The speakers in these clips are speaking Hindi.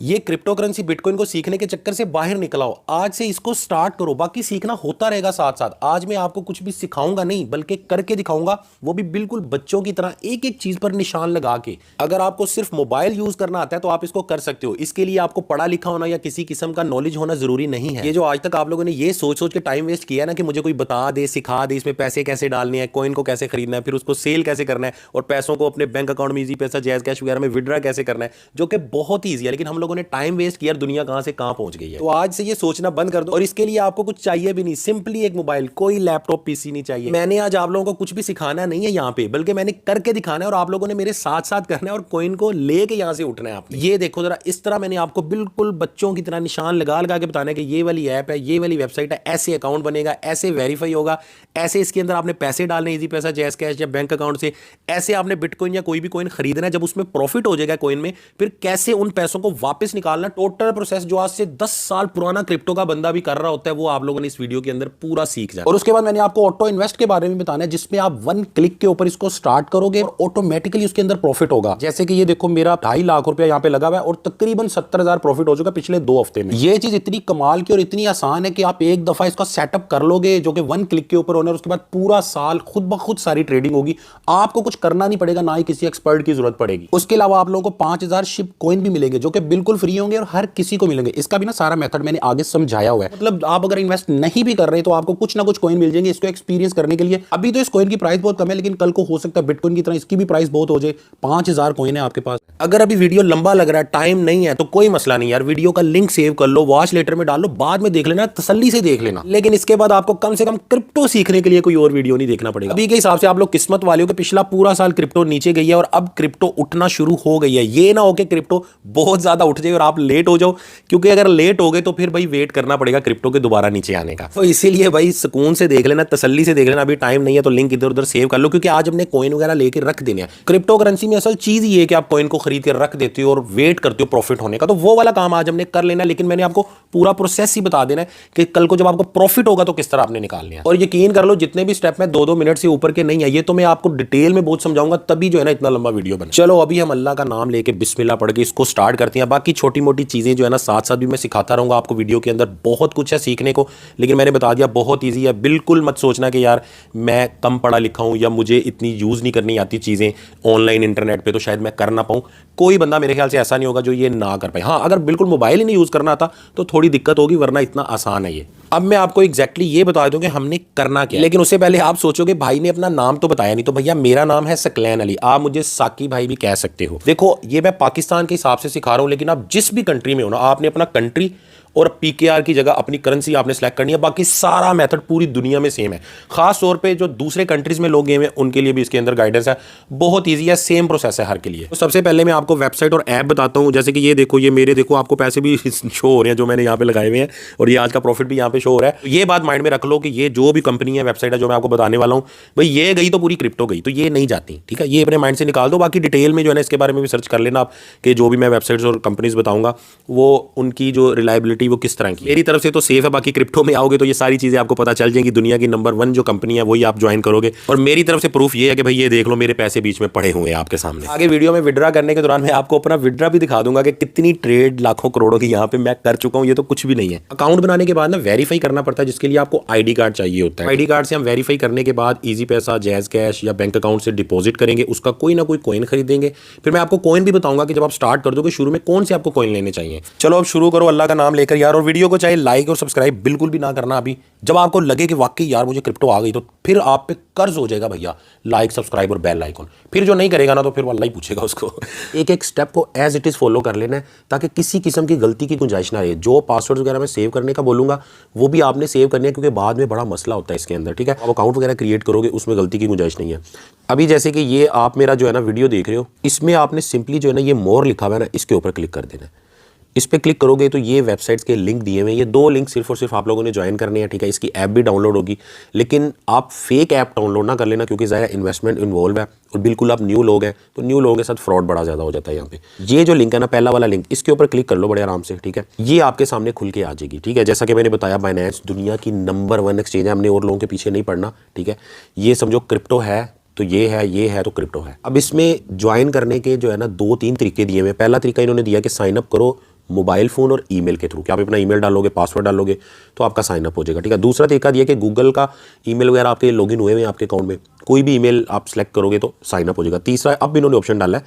ये क्रिप्टो करेंसी बिटकॉइन को सीखने के चक्कर से बाहर निकल आओ। आज से इसको स्टार्ट करो, बाकी सीखना होता रहेगा साथ साथ। आज मैं आपको कुछ भी सिखाऊंगा नहीं, बल्कि करके दिखाऊंगा, वो भी बिल्कुल बच्चों की तरह, एक एक चीज पर निशान लगा के। अगर आपको सिर्फ मोबाइल यूज करना आता है तो आप इसको कर सकते हो। इसके लिए आपको पढ़ा लिखा होना या किसी किस्म का नॉलेज होना जरूरी नहीं है। ये जो आज तक आप लोगों ने ये सोच सोच के टाइम वेस्ट किया ना कि मुझे कोई बता दे, सिखा दे, इसमें पैसे कैसे डालने हैं, कॉइन को कैसे खरीदना है, फिर उसको सेल कैसे करना है, और पैसों को अपने बैंक अकाउंट में इजी पैसा, जैज कैश वगैरह में विड्रा कैसे करना है, जो कि बहुत ईजी है। लेकिन हम लोगों ने टाइम वेस्ट किया, दुनिया कहां से कहां पहुंच गई है। तो आज से ये सोचना बंद कर दो, और इसके लिए आपको कुछ चाहिए भी नहीं, सिंपली एक मोबाइल, कोई लैपटॉप पीसी नहीं चाहिए। मैंने आज आप लोगों को कुछ भी सिखाना नहीं है यहाँ पे, बल्कि मैंने करके दिखाना है, और आप लोगों ने मेरे साथ साथ करना है और कॉइन को लेके यहां से उठना है आपने। ये देखो जरा, इस तरह मैंने आपको बिल्कुल बच्चों की तरह निशान लगा लगा के बताना है कि ये वाली ऐप है, ये वाली वेबसाइट है, ऐसे अकाउंट बनेगा, ऐसे वेरीफाई होगा, ऐसे इसके अंदर आपने पैसे डालने, इजी पैसा, जैस कैश या बैंक अकाउंट से, ऐसे आपने बिटकॉइन या कोई भी कॉइन खरीदना है। जब उसमें प्रॉफिट हो जाएगा कॉइन में, फिर कैसे उन पैसों को वापस निकालना, टोटल प्रोसेस जो आज से 10 साल पुराना क्रिप्टो का बंदा भी कर रहा होता है, वो आप लोगों ने इस वीडियो के अंदर पूरा सीख जाए। और उसके बाद मैंने आपको ऑटो इन्वेस्ट के बारे में बताना है, जिसमें आप 1 क्लिक के ऊपर इसको स्टार्ट करोगे और ऑटोमेटिकली उसके अंदर प्रॉफिट होगा। जैसे कि ये देखो, मेरा 2.5 लाख रुपया यहाँ पे लगा हुआ है और तकरीबन 70,000 प्रॉफिट हो चुका पिछले 2 हफ्ते में। ये चीज इतनी कमाल की और इतनी आसान है कि आप एक दफा इसका सेटअप कर लोगे, जो कि 1 क्लिक के ऊपर होना है। उसके बाद पूरा साल खुद ब खुद सारी ट्रेडिंग होगी, आपको कुछ करना नहीं पड़ेगा, ना ही किसी एक्सपर्ट की जरूरत पड़ेगी। उसके अलावा आप लोगों को 5,000 शिप कॉइन भी मिलेंगे, जो कि बिल्कुल फ्री होंगे और हर किसी को मिलेंगे। इसका भी ना सारा मेथड मैंने आगे समझाया हुआ है। मतलब आप अगर इन्वेस्ट नहीं भी कर रहे तो आपको कुछ ना कुछ कॉइन मिल जाएंगे इसको एक्सपीरियंस करने के लिए। अभी तो इस कॉइन की प्राइस बहुत कम है, लेकिन कल को हो सकता है बिटकॉइन की तरह इसकी भी प्राइस बहुत हो जाए। 5,000 कॉइन है आपके पास। अगर अभी वीडियो लंबा लग रहा है, टाइम नहीं है, तो कोई मसला नहीं यार, वीडियो का लिंक सेव कर लो, वॉच लेटर में डाल लो, बाद में देख लेना, तसल्ली से देख लेना। लेकिन इसके बाद आपको कम से कम क्रिप्टो सीखने के लिए कोई और वीडियो नहीं देखना पड़ेगा। अभी के हिसाब से आप लोग किस्मत वाले हो कि पिछला पूरा साल क्रिप्टो नीचे गई है और अब क्रिप्टो उठना शुरू हो गई है। ये ना हो कि क्रिप्टो बहुत ज्यादा उठ जाए और आप लेट हो जाओ, क्योंकि अगर लेट हो गए तो फिर भाई वेट करना पड़ेगा क्रिप्टो के दोबारा नीचे आने का। तो इसीलिए भाई सुकून से देख लेना, तसल्ली से देख लेना। अभी टाइम नहीं है तो लिंक इधर उधर सेव कर लो, क्योंकि आज हमने कॉइन वगैरह लेके रख देने हैं। क्रिप्टो करेंसी में असल चीज ये है कि आप कॉइन को खरीद के रख देते हो और वेट करते हो प्रॉफिट होने का, तो वो वाला काम आज हमने कर लेना। लेकिन मैंने आपको पूरा प्रोसेस ही बता देना है कि कल को जब आपको प्रॉफिट होगा तो किस तरह आपने निकालने हैं। और यकीन कर लो, जितने भी स्टेप में 2-2 मिनट से ऊपर के नहीं है, ये तो मैं आपको डिटेल में बहुत समझाऊंगा, तभी जो है ना इतना लंबा वीडियो बना। चलो अभी हम अल्लाह का नाम लेके बिस्मिल्लाह पढ़ के इसको स्टार्ट करते हैं। बाकी छोटी मोटी चीजें जो है ना साथ साथ भी मैं सिखाता रहूंगा आपको। वीडियो के अंदर बहुत कुछ है सीखने को, लेकिन मैंने बता दिया बहुत ईजी है। बिल्कुल मत सोचना कि यार मैं कम पढ़ा लिखा हूं या मुझे इतनी यूज नहीं करनी आती चीजें ऑनलाइन इंटरनेट पे, तो शायद मैं कर ना पाऊं। कोई बंदा मेरे ख्याल से ऐसा नहीं होगा जो ये ना कर पाए। हाँ, अगर बिल्कुल मोबाइल ही नहीं यूज करना आता तो थोड़ी दिक्कत होगी, वरना इतना आसान है ये। अब मैं आपको एग्जैक्टली ये बता दूं कि हमने करना क्या है। लेकिन उससे पहले आप सोचोगे भाई ने अपना नाम तो बताया नहीं, तो भैया मेरा नाम है सकलैन अली, आप मुझे साकी भाई भी कह सकते हो। देखो ये मैं पाकिस्तान के हिसाब से सिखा रहा हूं, लेकिन आप जिस भी कंट्री में हो ना, आपने अपना कंट्री और पीकेआर की जगह अपनी करेंसी आपने सेलेक्ट करनी है। बाकी सारा मेथड पूरी दुनिया में सेम है। खास तौर पे जो दूसरे कंट्रीज में लोग गए हैं उनके लिए भी इसके अंदर गाइडेंस है, बहुत इजी है, सेम प्रोसेस है हर के लिए। तो सबसे पहले मैं आपको वेबसाइट और ऐप बताता हूं। जैसे कि ये देखो, ये मेरे देखो आपको पैसे भी शो हो रहे हैं जो मैंने यहाँ पे लगाए हुए हैं, और ये आज का प्रॉफिट भी यहाँ पे शो हो रहा है। तो ये बात माइंड में रख लो कि ये जो भी कंपनी है, वेबसाइट है जो मैं आपको बताने वाला हूँ, भाई ये गई तो पूरी क्रिप्टो गई, तो ये नहीं जाती, ठीक है। ये अपने माइंड से निकाल दो। बाकी डिटेल में जो है ना इसके बारे में भी सर्च कर लेना आप, कि जो भी मैं वेबसाइट्स और कंपनीज बताऊंगा वो उनकी जो रिलायबिलिटी वो किस तरह की। मेरी तरफ से तो सेफ है, बाकी क्रिप्टो में आओगे तो ये सारी चीजें आपको पता चल जाएंगी। दुनिया की नंबर 1 जो कंपनी है वही आप ज्वाइन करोगे। और मेरी तरफ से प्रूफ ये है कि भाई ये देख लो, मेरे पैसे बीच में पड़े हुए हैं आपके सामने। आगे वीडियो में विड्रा करने के दौरान मैं आपको अपना विड्रा भी दिखा दूंगा कि कितनी ट्रेड लाखों करोड़ों की यहाँ पे मैं कर चुका हूँ। ये तो कुछ भी नहीं है। अकाउंट बनाने के बाद ना वेरीफाई करना पड़ता है, जिसके लिए आपको आईडी कार्ड चाहिए होता है। आईडी कार्ड से हम वेरीफाई करने के बाद इजी पैसा, जैज कैश या बैंक अकाउंट से डिपॉजिट करेंगे, उसका कोई ना कोई कॉइन खरीदेंगे। फिर मैं आपको कॉइन भी बताऊंगा कि जब आप स्टार्ट कर दोगे शुरू में कौन से आपको कॉइन लेने चाहिए। चलो अब शुरू करो अल्लाह का नाम लेकर यार। और वीडियो को चाहे लाइक और सब्सक्राइब बिल्कुल भी ना करना अभी। जब आपको लगे कि वाकई यार मुझे क्रिप्टो आ गई, तो फिर आप पे कर्ज हो जाएगा भैया, लाइक सब्सक्राइब और बेल आइकन। फिर जो नहीं करेगा ना, तो फिर वो अल्लाह ही पूछेगा उसको। एक एक स्टेप को एज इट इज फॉलो कर लेना है, ताकि किसी किस्म की गलती की गुंजाइश ना रहे। जो पासवर्ड वगैरह मैं सेव करने का बोलूंगा वो भी आपने सेव करनी है, क्योंकि बाद में बड़ा मसला होता है इसके अंदर, ठीक है। आप अकाउंट वगैरह क्रिएट करोगे उसमें गलती की गुंजाइश नहीं है। अभी जैसे कि ये आप मेरा जो है ना वीडियो देख रहे हो, इसमें आपने सिंपली जो है ना ये मोर लिखा हुआ है ना, इसके ऊपर क्लिक कर देना है। इस पर क्लिक करोगे तो ये वेबसाइट्स के लिंक दिए हुए हैं। ये 2 लिंक सिर्फ और सिर्फ आप लोगों ने ज्वाइन करने हैं, ठीक है। इसकी ऐप भी डाउनलोड होगी, लेकिन आप फेक ऐप डाउनलोड ना कर लेना, क्योंकि ज़्यादा इन्वेस्टमेंट इन्वॉल्व है और बिल्कुल आप न्यू लोग हैं, तो न्यू लोगों के साथ फ्रॉड बड़ा ज़्यादा हो जाता है यहाँ पे। ये जो लिंक है ना, पहला वाला लिंक, इसके ऊपर क्लिक कर लो बड़े आराम से, ठीक है। ये आपके सामने खुल के आ जाएगी, ठीक है। जैसा कि मैंने बताया, बाइनेंस दुनिया की नंबर 1 एक्सचेंज है, हमने और लोगों के पीछे नहीं पड़ना, ठीक है। ये समझो क्रिप्टो है तो ये है तो क्रिप्टो है। अब इसमें ज्वाइन करने के जो है ना 2-3 तरीके दिए हुए। पहला तरीका इन्होंने दिया कि साइन अप करो मोबाइल फ़ोन और ईमेल के थ्रू, कि आप अपना ईमेल डालोगे, पासवर्ड डालोगे तो आपका साइन अप हो जाएगा। ठीक है, दूसरा तरीका ये है कि गूगल का ईमेल वगैरह आपके लॉगिन हुए हैं आपके अकाउंट में, कोई भी ईमेल आप सेलेक्ट करोगे तो साइन अप हो जाएगा। तीसरा अब इन्होंने ऑप्शन डाला है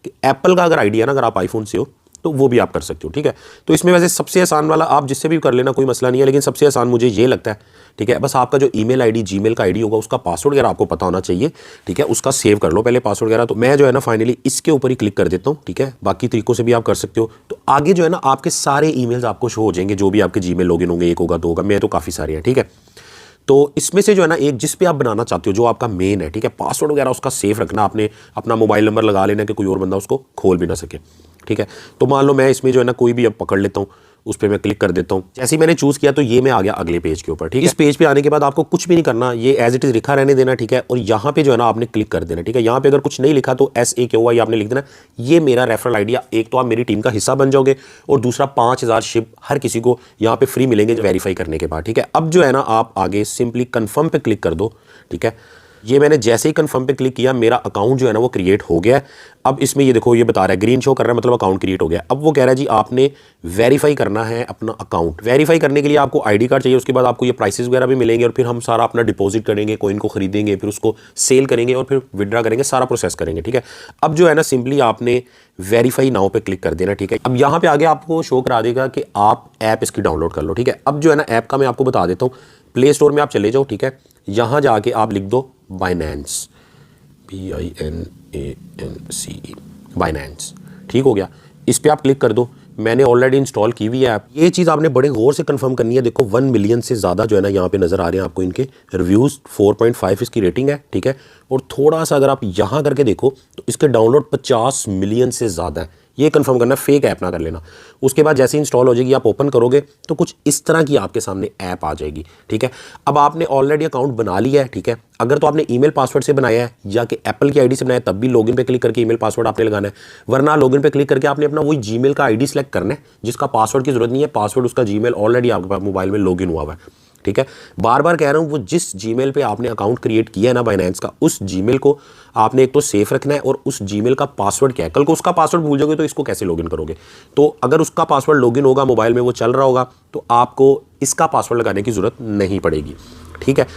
कि एप्पल का अगर आईडी है ना, अगर आप आईफोन से हो तो वो भी आप कर सकते हो। ठीक है, तो इसमें वैसे सबसे आसान वाला आप जिससे भी कर लेना, कोई मसला नहीं है, लेकिन सबसे आसान मुझे ये लगता है। ठीक है, बस आपका जो ईमेल आईडी, जीमेल का आईडी होगा, उसका पासवर्ड वगैरह आपको पता होना चाहिए। ठीक है, उसका सेव कर लो पहले पासवर्ड वगैरह। तो मैं जो है ना फाइनली इसके ऊपर ही क्लिक कर देता हूँ। ठीक है, बाकी तरीकों से भी आप कर सकते हो। तो आगे जो है ना आपके सारे ईमेल्स आपको शो हो जाएंगे, जो भी आपके जीमेल लॉगिन होंगे, एक होगा, दो होगा, मैं तो काफ़ी सारे हैं। ठीक है, तो इसमें से जो है ना एक जिस पे आप बनाना चाहते हो, जो आपका मेन है, ठीक है, पासवर्ड वगैरह उसका सेफ रखना, आपने अपना मोबाइल नंबर लगा लेना कि कोई और बंदा उसको खोल भी ना सके। ठीक है, तो मान लो मैं इसमें जो है ना कोई भी अब पकड़ लेता हूँ, उस पर मैं क्लिक कर देता हूँ। जैसे ही मैंने चूज़ किया तो ये मैं आ गया अगले पेज के ऊपर। ठीक है, इस पेज पे आने के बाद आपको कुछ भी नहीं करना, ये एज इट इज़ लिखा रहने देना। ठीक है, और यहाँ पे जो है ना आपने क्लिक कर देना। ठीक है, यहाँ पे अगर कुछ नहीं लिखा तो SAQY आपने लिख देना, ये मेरा रेफरल आइडिया। एक तो आप मेरी टीम का हिस्सा बन जाओगे, और दूसरा 5000 शिप हर किसी को यहाँ पे फ्री मिलेंगे वेरीफाई करने के बाद। ठीक है, अब जो है ना आप आगे सिंपली कन्फर्म पे क्लिक कर दो। ठीक है, ये मैंने जैसे ही कंफर्म पे क्लिक किया, मेरा अकाउंट जो है ना वो क्रिएट हो गया है। अब इसमें ये देखो, ये बता रहा है, ग्रीन शो कर रहा है, मतलब अकाउंट क्रिएट हो गया। अब वो कह रहा है जी आपने वेरीफाई करना है अपना अकाउंट। वेरीफाई करने के लिए आपको आईडी कार्ड चाहिए, उसके बाद आपको ये प्राइसेस वगैरह भी मिलेंगे, और फिर हम सारा अपना डिपॉजिट करेंगे, कॉइन को खरीदेंगे, फिर उसको सेल करेंगे और फिर विड्रा करेंगे, सारा प्रोसेस करेंगे। ठीक है, अब जो है ना सिंपली आपने वेरीफाई नाउ पे क्लिक कर देना। ठीक है, अब यहाँ पे आगे आपको शो करा देगा कि आप ऐप इसकी डाउनलोड कर लो। ठीक है, अब जो है ना ऐप का मैं आपको बता देता हूँ, प्ले स्टोर में आप चले जाओ। ठीक है, यहाँ जाके आप लिख दो बाइनेंस, BINANCE, बाइनेंस। ठीक हो गया, इस पर आप क्लिक कर दो। मैंने ऑलरेडी इंस्टॉल की हुई है ऐप। ये चीज़ आपने बड़े गौर से कंफर्म करनी है। देखो 1 मिलियन से ज़्यादा जो है ना यहाँ पे नज़र आ रहे हैं आपको इनके रिव्यूज़, 4.5 इसकी रेटिंग है। ठीक है, और थोड़ा सा अगर आप यहाँ करके देखो तो इसके डाउनलोड 50 मिलियन से ज़्यादा है। ये कंफर्म करना, फेक ऐप ना कर लेना। उसके बाद जैसे इंस्टॉल हो जाएगी, आप ओपन करोगे तो कुछ इस तरह की आपके सामने ऐप आ जाएगी। ठीक है, अब आपने ऑलरेडी अकाउंट बना लिया है। ठीक है, अगर तो आपने ईमेल पासवर्ड से बनाया है या कि एप्पल की आईडी से बनाया है, तब भी लॉगिन पे क्लिक करके ईमेल पासवर्ड आपने लगाना है, वरना लॉगिन पे क्लिक करके आपने अपना वही जीमेल का आईडी सेलेक्ट करना है, जिसका पासवर्ड की जरूरत नहीं है। पासवर्ड उसका जीमेल ऑलरेडी आपके पास मोबाइल में लॉगिन हुआ हुआ है। ठीक है, बार बार कह रहा हूँ, वो जिस जीमेल पे आपने अकाउंट क्रिएट किया है ना बाइनेंस का, उस जीमेल को आपने एक तो सेफ रखना है, और उस जीमेल का पासवर्ड क्या है, कल को उसका पासवर्ड भूल जाओगे तो इसको कैसे लॉगिन करोगे। तो अगर उसका पासवर्ड लॉगिन होगा, मोबाइल में वो चल रहा होगा, तो आपको इसका पासवर्ड लगाने की जरूरत नहीं पड़ेगी। ठीक है,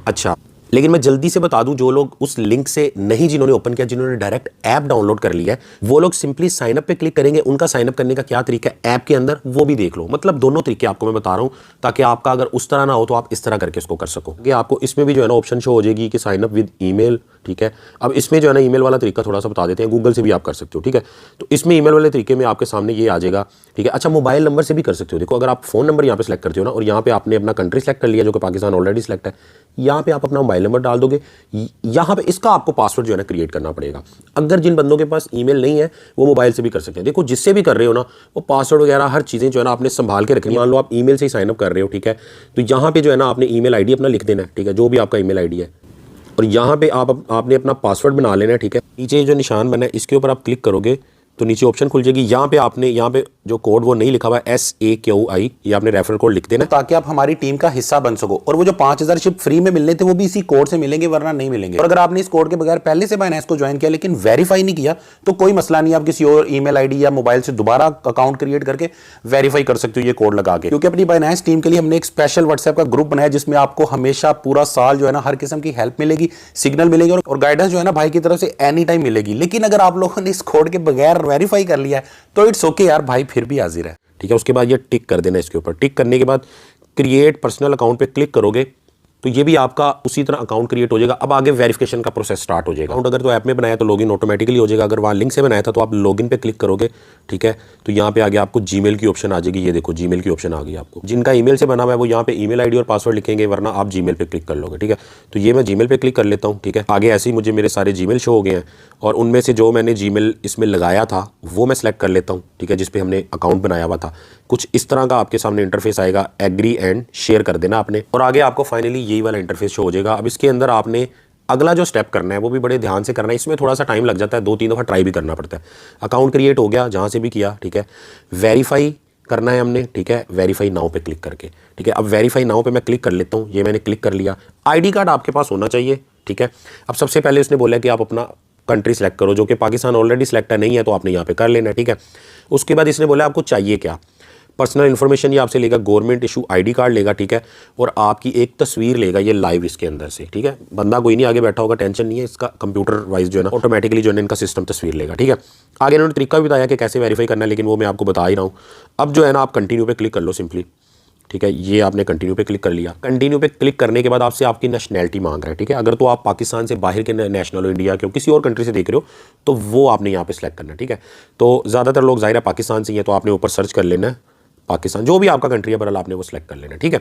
अच्छा, लेकिन मैं जल्दी से बता दूं, जो लोग उस लिंक से नहीं, जिन्होंने ओपन किया, जिन्होंने डायरेक्ट ऐप डाउनलोड कर लिया है, वो लोग सिंपली साइन अप पे क्लिक करेंगे। उनका साइन अप करने का क्या तरीका है ऐप के अंदर, वो भी देख लो। मतलब दोनों तरीके आपको मैं बता रहा हूं, ताकि आपका अगर उस तरह ना हो तो आप इस तरह करके इसको कर सको। कि आपको इसमें भी जो है ना ऑप्शन शो हो जाएगी कि साइन अप विद ईमेल। ठीक है, अब इसमें जो है ना ईमेल वाला तरीका थोड़ा सा बता देते हैं, गूगल से भी आप कर सकते हो। ठीक है, तो इसमें ईमेल वाले तरीके में आपके सामने ये आ जाएगा। ठीक है, अच्छा, मोबाइल नंबर से भी कर सकते हो। देखो, अगर आप फोन नंबर यहाँ पे सेलेक्ट करते हो ना, और यहाँ पे आपने अपना कंट्री सेलेक्ट कर लिया, जो कि पाकिस्तान ऑलरेडी सेलेक्ट है, यहाँ पे आप अपना मोबाइल नंबर डाल दोगे। यहाँ पे इसका आपको पासवर्ड जो है ना क्रिएट करना पड़ेगा। अगर जिन बंदों के पास ईमेल नहीं है, वो मोबाइल से भी कर सकते हैं। देखो, जिससे भी कर रहे हो ना, वो पासवर्ड वगैरह हर चीज़ें जो है ना आपने संभाल के रखनी है। मान लो आप ईमेल से ही साइनअप कर रहे हो। ठीक है, तो यहाँ पे जो है ना आपने ईमेल आईडी अपना लिख देना है। ठीक है, जो भी आपका ईमेल आईडी है, और यहाँ पे आपने अपना पासवर्ड बना लेना है। ठीक है, नीचे जो निशान बना है इसके ऊपर आप क्लिक करोगे तो नीचे ऑप्शन खुल जाएगी। यहाँ पे आपने जो कोड वो नहीं लिखा हुआ है SAQI, ये आपने रेफरल कोड लिख देना, ताकि आप हमारी टीम का हिस्सा बन सको। और वो जो 5000 शिप फ्री में मिलने थे, वो भी इसी कोड से मिलेंगे, वरना नहीं मिलेंगे। और अगर आपने इस कोड के बगैर पहले से बाइनेंस को ज्वाइन किया लेकिन वेरीफाई नहीं किया, तो कोई मसला नहीं, आप किसी और ईमेल आईडी या मोबाइल से दोबारा अकाउंट क्रिएट करके वेरीफाई कर सकते हो ये कोड लगा के। क्योंकि अपनी बाइनेंस टीम के लिए हमने एक स्पेशल व्हाट्सएप का ग्रुप बनाया, जिसमें आपको हमेशा पूरा साल जो है ना हर किस्म की हेल्प मिलेगी, सिग्नल मिलेगी, और गाइडेंस जो है ना भाई की तरफ से एनी टाइम मिलेगी। लेकिन अगर आप लोगों ने इस कोड के बगैर वेरीफाई कर लिया है तो इट्स ओके यार, भाई फिर भी हाजिर है। ठीक है, उसके बाद ये टिक कर देना इसके ऊपर। टिक करने के बाद क्रिएट पर्सनल अकाउंट पे क्लिक करोगे तो ये भी आपका उसी तरह अकाउंट क्रिएट हो जाएगा। अब आगे वेरिफिकेशन का प्रोसेस स्टार्ट हो जाएगा। अकाउंट अगर तो ऐप में बनाया तो लॉगिन ऑटोमेटिकली हो जाएगा, अगर वहाँ लिंक से बनाया था तो आप लॉगिन पे क्लिक करोगे। ठीक है, तो यहाँ पे आगे आपको जीमेल की ऑप्शन आ जाएगी। ये देखो, जीमेल की ऑप्शन आ गई आपको। जिनका ईमेल से बना हुआ है वो यहाँ पे ईमेल आईडी और पासवर्ड लिखेंगे, वरना आप जीमेल पे क्लिक कर लोगे। ठीक है, तो ये मैं जीमेल पे क्लिक कर लेता हूँ। ठीक है, आगे ऐसे ही मुझे मेरे सारे जीमेल शो हो गए हैं, और उनमें से जो मैंने जीमेल इसमें लगाया था वो मैं सेलेक्ट कर लेता हूँ। ठीक है, जिस पे हमने अकाउंट बनाया हुआ था। कुछ इस तरह का आपके सामने इंटरफेस आएगा, एग्री एंड शेयर कर देना आपने, और आगे आपको फाइनली यही वाला इंटरफेस शो हो जाएगा। अब इसके अंदर आपने अगला जो स्टेप करना है वो भी बड़े ध्यान से करना है। इसमें थोड़ा सा टाइम लग जाता है, 2-3 दफ़ा ट्राई भी करना पड़ता है। अकाउंट क्रिएट हो गया जहाँ से भी किया। ठीक है, वेरीफाई करना है हमने। ठीक है, वेरीफाई नाउ पे क्लिक करके। ठीक है, अब वेरीफाई नाउ पे मैं क्लिक कर लेता हूँ। ये मैंने क्लिक कर लिया। आईडी कार्ड आपके पास होना चाहिए। ठीक है, अब सबसे पहले उसने बोला कि आप अपना कंट्री सेलेक्ट करो, जो कि पाकिस्तान ऑलरेडी सेलेक्ट है, नहीं है तो आपने यहाँ पे कर लेना है, ठीक है। उसके बाद इसने बोला आपको चाहिए क्या, पर्सनल इन्फॉर्मेशन ये आपसे लेगा, गवर्नमेंट इशू आईडी कार्ड लेगा, ठीक है, और आपकी एक तस्वीर लेगा ये लाइव इसके अंदर से, ठीक है। बंदा कोई नहीं आगे बैठा होगा, टेंशन नहीं है, इसका कंप्यूटर वाइज जो है ना ऑटोमेटिकली जो है इनका सिस्टम तस्वीर लेगा, ठीक है। आगे इन्होंने तरीका भी बताया कि कैसे वेरीफाई करना है, लेकिन वो मैं आपको बता ही रहा हूँ। अब जो है ना आप कंटिन्यू पे क्लिक कर लो सिंपली, ठीक है। ये आपने कंटिन्यू पे क्लिक कर लिया। कंटिन्यू पे क्लिक करने के बाद आपसे आपकी नेशनैलिटी मांग रहा है, ठीक है। अगर तो आप पाकिस्तान से बाहर के नेशनल हो, इंडिया के हो, किसी और कंट्री से देख रहे हो, तो वो आपने यहाँ पे सिलेक्ट करना है, ठीक है। तो ज़्यादातर लोग ज़ाहिर है पाकिस्तान से ही है, तो आपने ऊपर सर्च कर लेना है पाकिस्तान, जो भी आपका कंट्री है बहरहाल आपने वो सिलेक्ट कर लेना, ठीक है।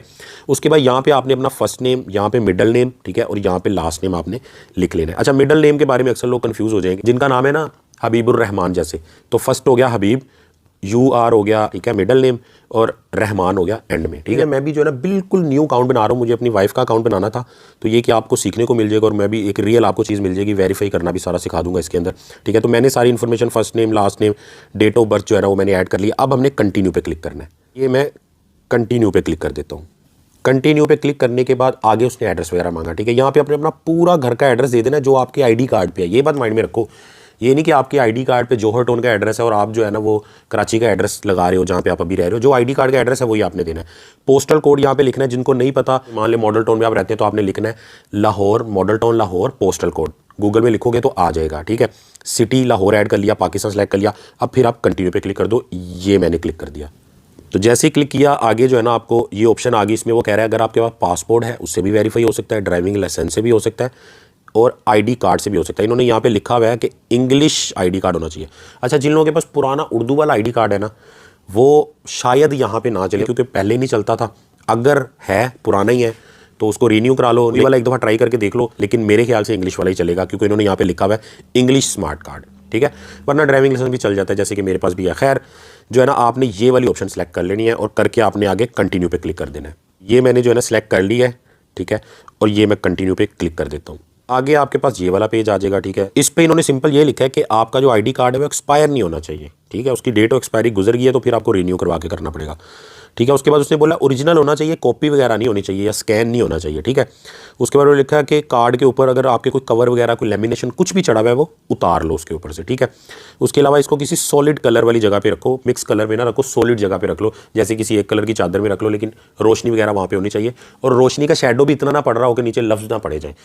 उसके बाद यहाँ पे आपने अपना फर्स्ट नेम, यहाँ पे मिडल नेम, ठीक है, और यहाँ पे लास्ट नेम आपने लिख लेना है। अच्छा, मिडल नेम के बारे में अक्सर लोग कंफ्यूज हो जाएंगे, जिनका नाम है ना हबीबुर रहमान जैसे, तो फर्स्ट हो गया हबीब, UR हो गया, ठीक है, मिडल नेम, और रहमान हो गया एंड में, ठीक है। मैं भी जो है ना बिल्कुल न्यू अकाउंट बना रहा हूँ, मुझे अपनी वाइफ का अकाउंट बनाना था, तो ये कि आपको सीखने को मिल जाएगा, और मैं भी एक रियल आपको चीज़ मिल जाएगी, वेरीफाई करना भी सारा सिखा दूंगा इसके अंदर, ठीक है। तो मैंने सारी information, first name, last name, date of birth जो है ना वो मैंने ऐड कर लिया। अब हमने कंटिन्यू पे क्लिक करना है, ये मैं कंटिन्यू पे क्लिक कर देता हूँ। कंटिन्यू पे क्लिक करने के बाद आगे उसने एड्रेस वगैरह मांगा, ठीक है। यहाँ पे अपने अपना पूरा घर का एड्रेस दे देना जो आपके आईडी कार्ड पे है, ये बात माइंड में रखो। ये नहीं कि आपके आईडी कार्ड पे जौहर टाउन का एड्रेस है और आप जो है ना वो कराची का एड्रेस लगा रहे हो जहाँ पे आप अभी रह रहे हो। जो आईडी कार्ड का एड्रेस है वही आपने देना है। पोस्टल कोड यहाँ पे लिखना है, जिनको नहीं पता, मान ले मॉडल टाउन में आप रहते हैं तो आपने लिखना है Lahore, model town Lahore, postal code. Google में लिखोगे तो आ जाएगा, ठीक है। सिटी लाहौर ऐड कर लिया, पाकिस्तान सेलेक्ट कर लिया। अब फिर आप कंटिन्यू पे क्लिक कर दो, ये मैंने क्लिक कर दिया। तो जैसे ही क्लिक किया आगे जो है ना आपको ये ऑप्शन आ गई, इसमें वो कह रहा है अगर आपके पास पासपोर्ट है उससे भी वेरीफाई हो सकता है, ड्राइविंग लाइसेंस से भी हो सकता है, और आईडी कार्ड से भी हो सकता है। इन्होंने यहाँ पे लिखा हुआ है कि इंग्लिश आईडी कार्ड होना चाहिए। अच्छा, जिन लोगों के पास पुराना उर्दू वाला आईडी कार्ड है ना, वो शायद यहाँ पे ना चले, क्योंकि पहले नहीं चलता था। अगर है पुराना ही है तो उसको रीन्यू करा लो, ये वाला एक दफ़ा ट्राई करके देख लो, लेकिन मेरे ख्याल से इंग्लिश वाला ही चलेगा, क्योंकि इन्होंने यहाँ पे लिखा हुआ है इंग्लिश स्मार्ट कार्ड, ठीक है। वरना ड्राइविंग लाइसेंस भी चल जाता है, जैसे कि मेरे पास भी है। खैर जो है ना आपने ये वाली ऑप्शन सेलेक्ट कर लेनी है, और करके आपने आगे कंटिन्यू पे क्लिक कर देना है। ये मैंने जो है ना सेलेक्ट कर ली है, ठीक है, और ये मैं कंटिन्यू पे क्लिक कर देता हूँ। आगे आपके पास ये वाला पेज आ जाएगा, ठीक है। इस पे इन्होंने सिंपल ये लिखा है कि आपका जो आईडी कार्ड है वो एक्सपायर नहीं होना चाहिए, ठीक है। उसकी डेट ऑफ एक्सपायरी गुजर गई है तो फिर आपको रिन्यू करवा के करना पड़ेगा, ठीक है। उसके बाद उसने बोला ओरिजिनल होना चाहिए, कॉपी वगैरह नहीं होनी चाहिए या स्कैन नहीं होना चाहिए, ठीक है। उसके बाद उन्होंने लिखा है कि कार्ड के ऊपर अगर आपके कोई कवर वगैरह, कोई लेमिनेशन कुछ भी चढ़ा हुआ है वो उतार लो उसके ऊपर से, ठीक है। उसके अलावा इसको किसी सॉलिड कलर वाली जगह पे रखो, मिक्स कलर में ना रखो, सॉलिड जगह पे रख लो, जैसे किसी एक कलर की चादर में रख लो, लेकिन रोशनी वगैरह वहाँ पे होनी चाहिए, और रोशनी का शेडो भी इतना ना पड़ रहा हो कि नीचे लफ्ज़ ना पड़े जाए,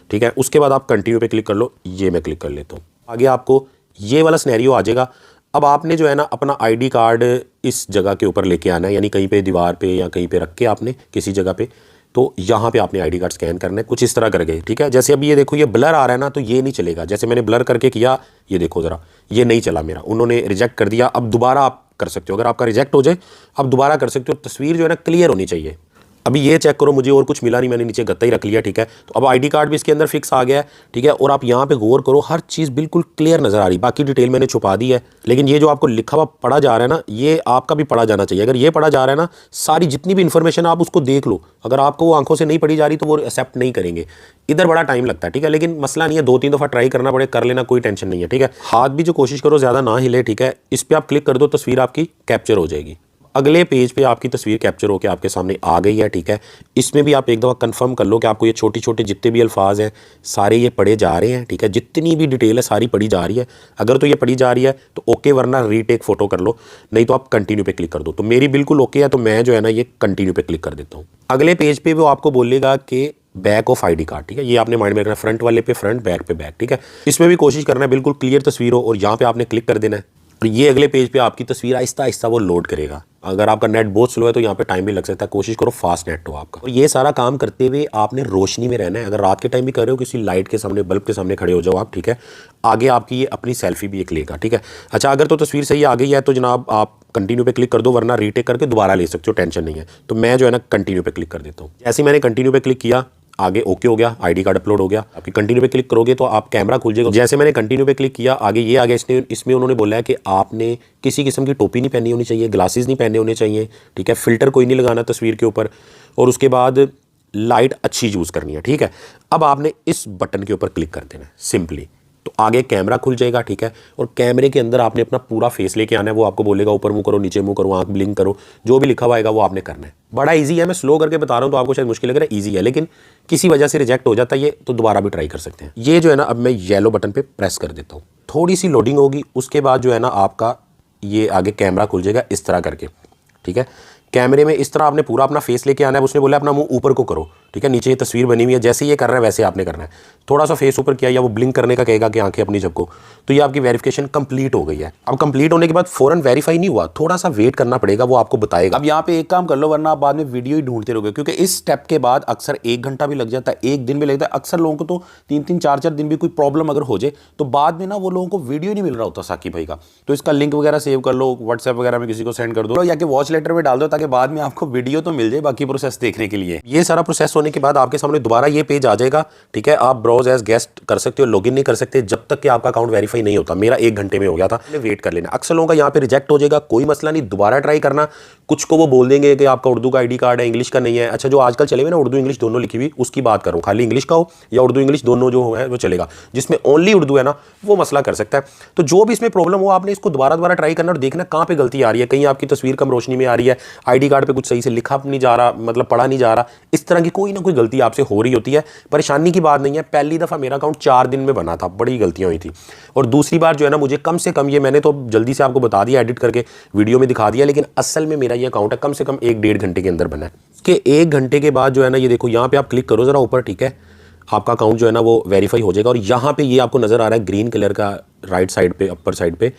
ठीक है। उसके बाद आप कंटिन्यू पे क्लिक कर लो, ये मैं क्लिक कर लेता हूँ। आगे आपको ये वाला सिनेरियो आ जाएगा। अब आपने जो है ना अपना आईडी कार्ड इस जगह के ऊपर लेके आना है, यानी कहीं पे दीवार पे या कहीं पे रख के आपने किसी जगह पे, तो यहाँ पे आपने आईडी कार्ड स्कैन करना है, कुछ इस तरह करके, ठीक है। जैसे अभी ये देखो ये ब्लर आ रहा है ना, तो ये नहीं चलेगा। जैसे मैंने ब्लर करके किया, ये देखो ज़रा, ये नहीं चला मेरा, उन्होंने रिजेक्ट कर दिया। अब दोबारा आप कर सकते हो, अगर आपका रिजेक्ट हो जाए अब दोबारा कर सकते हो। तस्वीर जो है ना क्लियर होनी चाहिए। अभी ये चेक करो, मुझे और कुछ मिला नहीं, मैंने नीचे गत्ता ही रख लिया, ठीक है। तो अब आईडी कार्ड भी इसके अंदर फिक्स आ गया है, ठीक है। और आप यहाँ पे गौर करो, हर चीज़ बिल्कुल क्लियर नज़र आ रही। बाकी डिटेल मैंने छुपा दी है, लेकिन ये जो आपको लिखा हुआ पढ़ा जा रहा है ना, ये आपका भी पढ़ा जाना चाहिए। अगर ये पढ़ा जा रहा है ना, सारी जितनी भी इन्फॉर्मेशन आप उसको देख लो। अगर आपको वो आंखों से नहीं पढ़ी जा रही तो वो एक्सेप्ट नहीं करेंगे। इधर बड़ा टाइम लगता है, ठीक है, लेकिन मसला नहीं है, 2-3 दफ़ा ट्राई करना पड़े, कर लेना, कोई टेंशन नहीं है, ठीक है। हाथ भी जो कोशिश करो ज़्यादा ना हिले, ठीक है। इस पर आप क्लिक कर दो, तस्वीर आपकी कैप्चर हो जाएगी। अगले पेज पे आपकी तस्वीर कैप्चर होकर आपके सामने आ गई है, ठीक है। इसमें भी आप एक दफ़ा कंफर्म कर लो कि आपको ये छोटे छोटे जितने भी अल्फाज हैं सारे ये पढ़े जा रहे हैं, ठीक है। जितनी भी डिटेल है सारी पढ़ी जा रही है। अगर तो ये पढ़ी जा रही है तो ओके, वरना रीटेक फ़ोटो कर लो, नहीं तो आप कंटिन्यू पे क्लिक कर दो। तो मेरी बिल्कुल ओके है, तो मैं जो है ना ये कंटिन्यू पे क्लिक कर देता हूँ। अगले पेज पे वो आपको बोलेगा कि बैक ऑफ आईडी कार्ड, ठीक है। ये आपने माइंड में रखना, फ्रंट वाले पे फ्रंट, बैक पे बैक, ठीक है। इसमें भी कोशिश करना है बिल्कुल क्लियर तस्वीर हो, और यहाँ पे आपने क्लिक कर देना है। और ये अगले पेज पे आपकी तस्वीर आहिस्ता आहिस्ता वो लोड करेगा। अगर आपका नेट बहुत स्लो है तो यहाँ पे टाइम भी लग सकता है, कोशिश करो फास्ट नेट हो आपका। और ये सारा काम करते हुए आपने रोशनी में रहना है। अगर रात के टाइम भी कर रहे हो, किसी लाइट के सामने, बल्ब के सामने खड़े हो जाओ आप, ठीक है। आगे आपकी ये अपनी सेल्फी भी एक लेगा, ठीक है। अच्छा, अगर तो तस्वीर सही आ गई है तो जनाब आप कंटिन्यू पे क्लिक कर दो, वरना रीटेक करके दोबारा ले सकते हो, टेंशन नहीं है। तो मैं जो है ना कंटिन्यू पे क्लिक कर देता हूँ। जैसे मैंने कंटिन्यू पे क्लिक किया, आगे ओके हो गया, आईडी कार्ड अपलोड हो गया। आपकी कंटिन्यू पे क्लिक करोगे तो आप कैमरा खुल जाएगा। जैसे मैंने कंटिन्यू पे क्लिक किया, आगे ये आ गया। इसमें उन्होंने बोला है कि आपने किसी किस्म की टोपी नहीं पहनी होनी चाहिए, ग्लासेस नहीं पहने होने चाहिए, ठीक है। फिल्टर कोई नहीं लगाना तस्वीर के ऊपर, और उसके बाद लाइट अच्छी यूज़ करनी है, ठीक है। अब आपने इस बटन के ऊपर क्लिक कर देना है सिंपली, तो आगे कैमरा खुल जाएगा, ठीक है। और कैमरे के अंदर आपने अपना पूरा फेस लेके आना है। वो आपको बोलेगा ऊपर मुंह करो, नीचे मुंह करो, आंख ब्लिंक करो, जो भी लिखा हुआ आएगा वो आपने करना है। बड़ा इजी है, मैं स्लो करके बता रहा हूँ तो आपको शायद मुश्किल लग रहा है, इजी है, लेकिन किसी वजह से रिजेक्ट हो जाता है ये, तो दोबारा भी ट्राई कर सकते हैं। ये जो है ना, अब मैं येलो बटन पे प्रेस कर देता हूँ, थोड़ी सी लोडिंग होगी, उसके बाद जो है ना आपका ये आगे कैमरा खुल जाएगा इस तरह करके, ठीक है। कैमरे में इस तरह आपने पूरा अपना फेस लेके आना है। उसने बोला अपना मुंह ऊपर को करो, ठीक है। नीचे ये तस्वीर बनी हुई है, जैसे ये कर रहा है वैसे आपने करना है। थोड़ा सा फेस ऊपर किया या वो ब्लिंक करने का कहेगा कि आंखें अपनी झपको, तो ये आपकी वेरिफिकेशन कंप्लीट हो गई है। अब कंप्लीट होने के बाद फौरन वेरीफाई नहीं हुआ, थोड़ा सा वेट करना पड़ेगा, वो आपको बताएगा। अब यहाँ पे एक काम कर लो, वरना आप बाद में वीडियो ही ढूंढते रहोगे, क्योंकि इस स्टेप के बाद अक्सर 1 घंटा भी लग जाता है, 1 दिन भी लगता है। अक्सर लोगों को तो 3-3, 4-4 दिन भी कोई प्रॉब्लम अगर हो जाए तो बाद में ना वो लोगों को वीडियो नहीं मिल रहा होता साकिब भाई का। तो इसका लिंक वगैरह सेव कर लो, व्हाट्सएप वगैरह में किसी को सेंड कर दो, या कि वॉच लेटर में डाल दो, ताकि बाद में आपको वीडियो तो मिल जाए बाकी प्रोसेस देखने के लिए। ये सारा प्रोसेस होने के बाद आपके सामने दोबारा ये पेज आ जाएगा, ठीक है। आप ब्राउज एज गेस्ट कर सकते हो, लॉगिन नहीं कर सकते जब तक कि आपका अकाउंट वेरीफाई नहीं होता। मेरा 1 घंटे में हो गया था, वेट कर लेना। अक्सर लोगों का यहाँ पे रिजेक्ट हो जाएगा, कोई मसला नहीं, दोबारा ट्राई करना। कुछ को वो बोल देंगे कि आपका उर्दू का आईडी कार्ड है, इंग्लिश का नहीं है। अच्छा, जो आजकल चले हुए ना उर्दू इंग्लिश दोनों लिखी हुई, उसकी बात करूँ, खाली इंग्लिश का हो या उर्दू इंग्लिश दोनों जो है वो चलेगा। जिसमें ओनली उर्दू है ना, वो मसला कर सकता है। तो जो भी इसमें प्रॉब्लम हो, आपने इसको दोबारा ट्राई करना और देखना कहाँ पे गलती आ रही है। कहीं आपकी तस्वीर कम रोशनी में आ रही है, आईडी कार्ड पे कुछ सही से लिखा नहीं जा रहा, मतलब पढ़ा नहीं जा रहा, इस तरह की कोई ना कोई गलती आपसे हो रही होती है। परेशानी की बात नहीं है। पहली दफ़ा मेरा अकाउंट 4 दिन में बना था, बड़ी गलतियाँ हुई थी। और दूसरी बार जो है ना, मुझे कम से कम, ये मैंने तो जल्दी से आपको बता दिया, एडिट करके वीडियो में दिखा दिया, लेकिन असल में मेरा ये अकाउंट है कम से कम 1-1.5 घंटे के अंदर बना है। इसके 1 घंटे के बाद जो है ना, ये देखो यहाँ पे आप क्लिक करो जरा ऊपर, ठीक है। आपका अकाउंट जो है ना वो वेरीफाई हो जाएगा। और यहाँ पे ये आपको नजर आ रहा है ग्रीन कलर का राइट साइड पे, अपर साइड पे,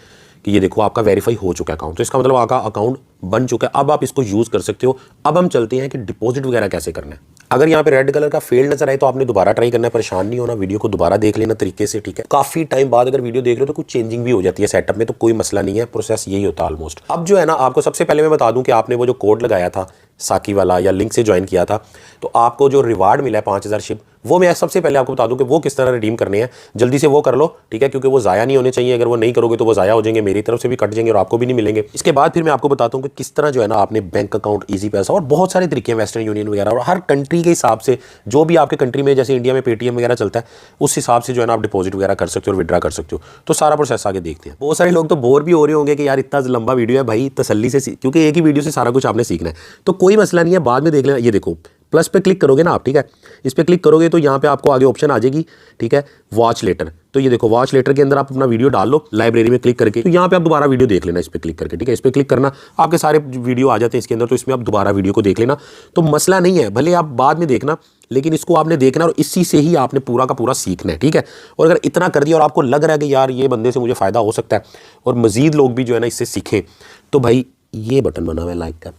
कि ये देखो आपका वेरीफाई हो चुका है अकाउंट। तो इसका मतलब आपका अकाउंट बन चुका है, अब आप इसको यूज कर सकते हो। अब हम चलते हैं कि डिपॉजिट वगैरह कैसे करना है। अगर यहाँ पे रेड कलर का फेल नजर आए तो आपने दोबारा ट्राई करना है, परेशान नहीं होना, वीडियो को दोबारा देख लेना तरीके से, ठीक है। काफी टाइम बाद अगर वीडियो देख रहे हो तो कुछ चेंजिंग भी हो जाती है सेटअप में, तो कोई मसला नहीं है, प्रोसेस यही होता है ऑलमोस्ट। अब जो है ना, आपको सबसे पहले मैं बता दूं कि आपने वो जो कोड लगाया था साकी वाला या लिंक से ज्वाइन किया था, तो आपको जो रिवार्ड मिला है 5000 शिप, वो मैं सबसे पहले आपको बता दूं कि वो किस तरह रिडीम करने हैं। जल्दी से वो कर लो, ठीक है, क्योंकि वो ज़ाया नहीं होने चाहिए। अगर वो नहीं करोगे तो वो ज़ाया हो जाएंगे, मेरी तरफ से भी कट जाएंगे और आपको भी नहीं मिलेंगे। इसके बाद फिर मैं आपको बताता हूँ कि किस तरह जो है ना आपने बैंक अकाउंट, ईजी पैसा और बहुत सारे तरीके हैं, वेस्टर्न यूनियन वगैरह, और हर कंट्री के हिसाब से जो भी आपके कंट्री में, जैसे इंडिया में पेटीएम वगैरह चलता है, उस हिसाब से जो है ना आप डिपॉजिट वगैरह कर सकते हो और विड्रा कर सकते हो। तो सारा प्रोसेस आगे देखते हैं। बहुत सारे लोग तो बोर भी हो रहे होंगे कि यार इतना लंबा वीडियो है, भाई तसल्ली से, क्योंकि एक ही वीडियो से सारा कुछ आपने सीखना है, तो कोई मसला नहीं है, बाद में देख लेना। ये देखो प्लस पे क्लिक करोगे ना आप, ठीक है, इस पे क्लिक करोगे तो यहाँ पे आपको आगे ऑप्शन आ जाएगी, ठीक है, वॉच लेटर। तो ये देखो वॉच लेटर के अंदर आप अपना वीडियो डाल लो, लाइब्रेरी में क्लिक करके, तो यहाँ पे आप दोबारा वीडियो देख लेना इस पे क्लिक करके, ठीक है। इस पे क्लिक करना, आपके सारे वीडियो आ जाते हैं इसके अंदर, तो इसमें आप दोबारा वीडियो को देख लेना, तो मसला नहीं है, भले आप बाद में देखना, लेकिन इसको आपने देखना और इसी से ही आपने पूरा का पूरा सीखना है, ठीक है। और अगर इतना कर दिया और आपको लग रहा है कि यार ये बंदे से मुझे फ़ायदा हो सकता है और मज़ीद लोग भी जो है ना इससे सीखें, तो भाई ये बटन बना हुआ है लाइक का,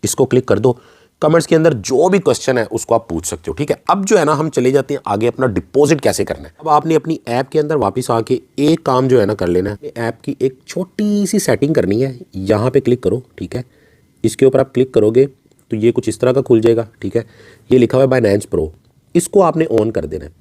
इसको क्लिक कर दो। कमेंट्स के अंदर जो भी क्वेश्चन है उसको आप पूछ सकते हो, ठीक है। अब जो है ना हम चले जाते हैं आगे, अपना डिपॉजिट कैसे करना है। अब आपने अपनी ऐप के अंदर वापस आके एक काम जो है ना कर लेना है, ऐप की एक छोटी सी सेटिंग करनी है। यहाँ पे क्लिक करो, ठीक है, इसके ऊपर आप क्लिक करोगे तो ये कुछ इस तरह का खुल जाएगा, ठीक है। ये लिखा हुआ है बाइनेंस प्रो, इसको आपने ऑन कर देना है,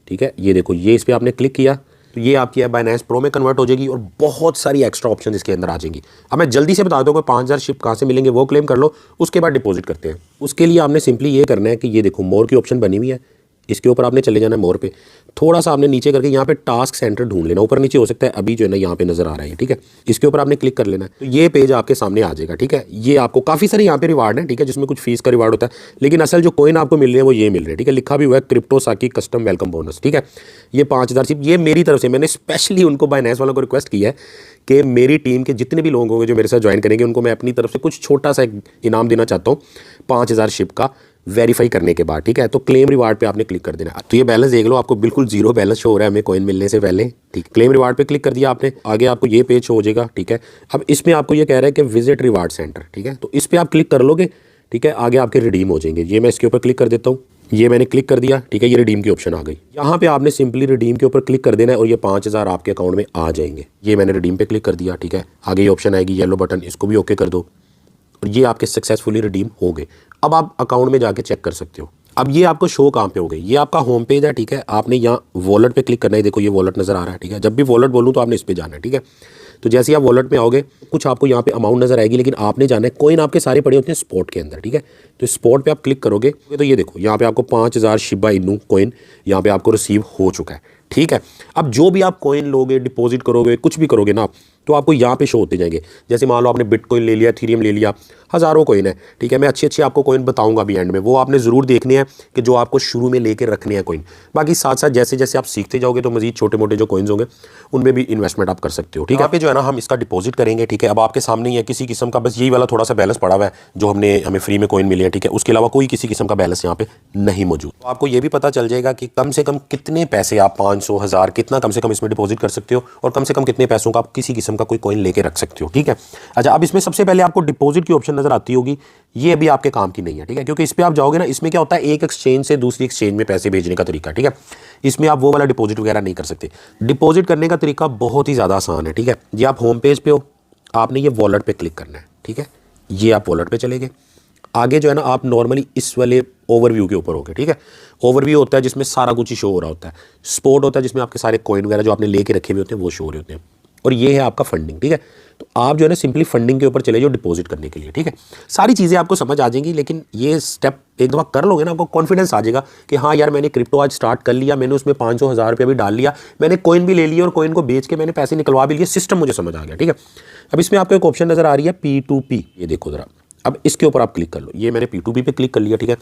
ठीक है। ये देखो, ये इस पर आपने क्लिक किया तो ये आपकी ऐप बाइनेंस प्रो में कन्वर्ट हो जाएगी और बहुत सारी एक्स्ट्रा ऑप्शन इसके अंदर आ जाएंगी। अब मैं जल्दी से बता दूँ कि 5000 शिप कहाँ से मिलेंगे, वो क्लेम कर लो, उसके बाद डिपॉजिट करते हैं। उसके लिए आपने सिंपली ये करना है कि ये देखो मोर की ऑप्शन बनी हुई है, इसके ऊपर आपने चले जाना है मोर पे, थोड़ा सा आपने नीचे करके यहाँ पे टास्क सेंटर ढूंढ लेना, ऊपर नीचे हो सकता है, अभी जो है ना यहाँ पे नजर आ रहा है, ठीक है। इसके ऊपर आपने क्लिक कर लेना है, तो ये पेज आपके सामने आ जाएगा, ठीक है। ये आपको काफ़ी सारे यहाँ पे रिवार्ड है, ठीक है, जिसमें कुछ फीस का रिवार्ड होता है, लेकिन असल जो कोइन आपको मिल रहे हैं वो ये मिल रहे हैं, ठीक है। लिखा भी हुआ है क्रिप्टो साकी कस्टम वेलकम बोनस, ठीक है। ये 5000 शिप, ये मेरी तरफ से, मैंने स्पेशली उनको बाइनेंस वालों को रिक्वेस्ट की है कि मेरी टीम के जितने भी लोग होंगे जो मेरे साथ ज्वाइन करेंगे, उनको मैं अपनी तरफ से कुछ छोटा सा इनाम देना चाहता हूँ 5000 शिप का, वेरीफाई करने के बाद, ठीक है। तो क्लेम रिवार्ड पे आपने क्लिक कर देना। तो ये बैलेंस देख लो, आपको बिल्कुल जीरो बैलेंस शो हो रहा है हमें कॉइन मिलने से पहले, ठीक। क्लेम रिवार्ड पे क्लिक कर दिया आपने, आगे आपको ये पेज शो हो जाएगा, ठीक है। अब इसमें आपको ये कह रहा है कि विजिट रिवार्ड सेंटर, ठीक है, तो इस पर आप क्लिक कर लोगे, ठीक है। आगे आपके रिडीम हो जाएंगे। ये मैं इसके ऊपर क्लिक कर देता हूँ, ये मैंने क्लिक कर दिया, ठीक है। ये रिडीम की ऑप्शन आ गई, यहाँ पे आपने सिंपली रिडीम के ऊपर क्लिक कर देना है और ये 5000 आपके अकाउंट में आ जाएंगे। ये मैंने रिडीम पे क्लिक कर दिया, ठीक है। आगे ये ऑप्शन आएगी येलो बटन, इसको भी ओके कर दो और ये आपके सक्सेसफुली रिडीम हो गए। अब आप अकाउंट में जाके चेक कर सकते हो। अब ये आपको शो कहाँ पे हो गई, ये आपका होम पेज है, ठीक है। आपने यहाँ वॉलेट पे क्लिक करना है, देखो ये वॉलेट नजर आ रहा है, ठीक है। जब भी वॉलेट बोलूँ तो आपने इस पे जाना है, ठीक है। तो जैसे ही आप वॉलेट में आओगे कुछ आपको यहाँ पे अमाउंट नजर आएगी, लेकिन आपने जाना है कॉइन आपके सारे पड़े होते हैं स्पॉट के अंदर, ठीक है। तो स्पॉट पे आप क्लिक करोगे तो ये देखो यहाँ पे आपको 5000 शिबा इनू कॉइन यहाँ पे आपको रिसीव हो चुका है, ठीक है। अब जो भी आप कॉइन लोगे, डिपॉजिट करोगे, कुछ भी करोगे ना, तो आपको यहाँ पे शो होते जाएंगे। जैसे मान लो आपने बिटकॉइन ले लिया, इथेरियम ले लिया, हज़ारों कॉइन है, ठीक है। मैं अच्छे अच्छे आपको कॉइन बताऊंगा भी एंड में, वो आपने ज़रूर देखने हैं कि जो आपको शुरू में लेके रखने हैं कॉइन। बाकी साथ साथ जैसे जैसे आप सीखते जाओगे तो मजीद छोटे मोटे जो कॉइन्स होंगे उनमें भी इन्वेस्टमेंट आप कर सकते हो, ठीक है। यहाँ पे जो है ना हम इसका डिपॉजिट करेंगे, ठीक है। अब आपके सामने ही है किसी किस्म का, बस यही वाला थोड़ा सा बैलेंस पड़ा हुआ है जो हमें फ्री में कॉइन मिले हैं, ठीक है। उसके अलावा कोई किसी किस्म का बैलेंस यहाँ पे नहीं मौजूद। तो आपको ये भी पता चल जाएगा कि कम से कम कितने पैसे आप 500 1000 कितना कम से कम इसमें डिपॉजिट कर सकते हो, और कम से कम कितने पैसों का आप किसी किस्म का कोई कॉइन लेके रख सकते हो, ठीक है। अच्छा, अब इसमें सबसे पहले आपको डिपॉजिट की ऑप्शन नजर आती होगी, ये अभी आपके काम की नहीं है, ठीक है। क्योंकि इस पे आप जाओगे ना, इसमें क्या होता है, एक एक्सचेंज से दूसरी एक्सचेंज में पैसे भेजने का तरीका, ठीक है। इसमें आप वो वाला डिपॉजिट वगैरह नहीं कर सकते। डिपॉजिट करने का तरीका बहुत ही ज़्यादा आसान है, ठीक है। ये आप होम पेज पे हो, आपने ये वॉलेट पे क्लिक करना है, ठीक है। ये आप वॉलेट पे चले गए, आगे जो है ना आप नॉर्मली इस वाले ओवरव्यू के ऊपर होगे, ठीक है। ओवरव्यू होता है जिसमें सारा कुछ ही शो हो रहा होता है। स्पॉट होता है जिसमें आपके सारे कॉइन वगैरह जो आपने लेके रखे हुए होते हैं वो शो हो रहे होते हैं। और ये है आपका फंडिंग, ठीक है। तो आप जो है ना सिंपली फंडिंग के ऊपर चले जाओ डिपॉजिट करने के लिए, ठीक है। सारी चीज़ें आपको समझ आ जाएंगी, लेकिन ये स्टेप एक दफ़ा कर लोगे ना, आपको कॉन्फिडेंस आ जाएगा कि हाँ यार मैंने क्रिप्टो आज स्टार्ट कर लिया, मैंने उसमें 500 1000 रुपया भी डाल लिया, मैंने कॉइन भी ले लिया और कॉइन को बेच के मैंने पैसे निकलवा भी लिए, सिस्टम मुझे समझ आ गया, ठीक है। अब इसमें आपको एक ऑप्शन नजर आ रही है P2P, ये देखो ज़रा। अब इसके ऊपर आप क्लिक कर लो, ये मैंने P2P पे क्लिक कर लिया, ठीक है।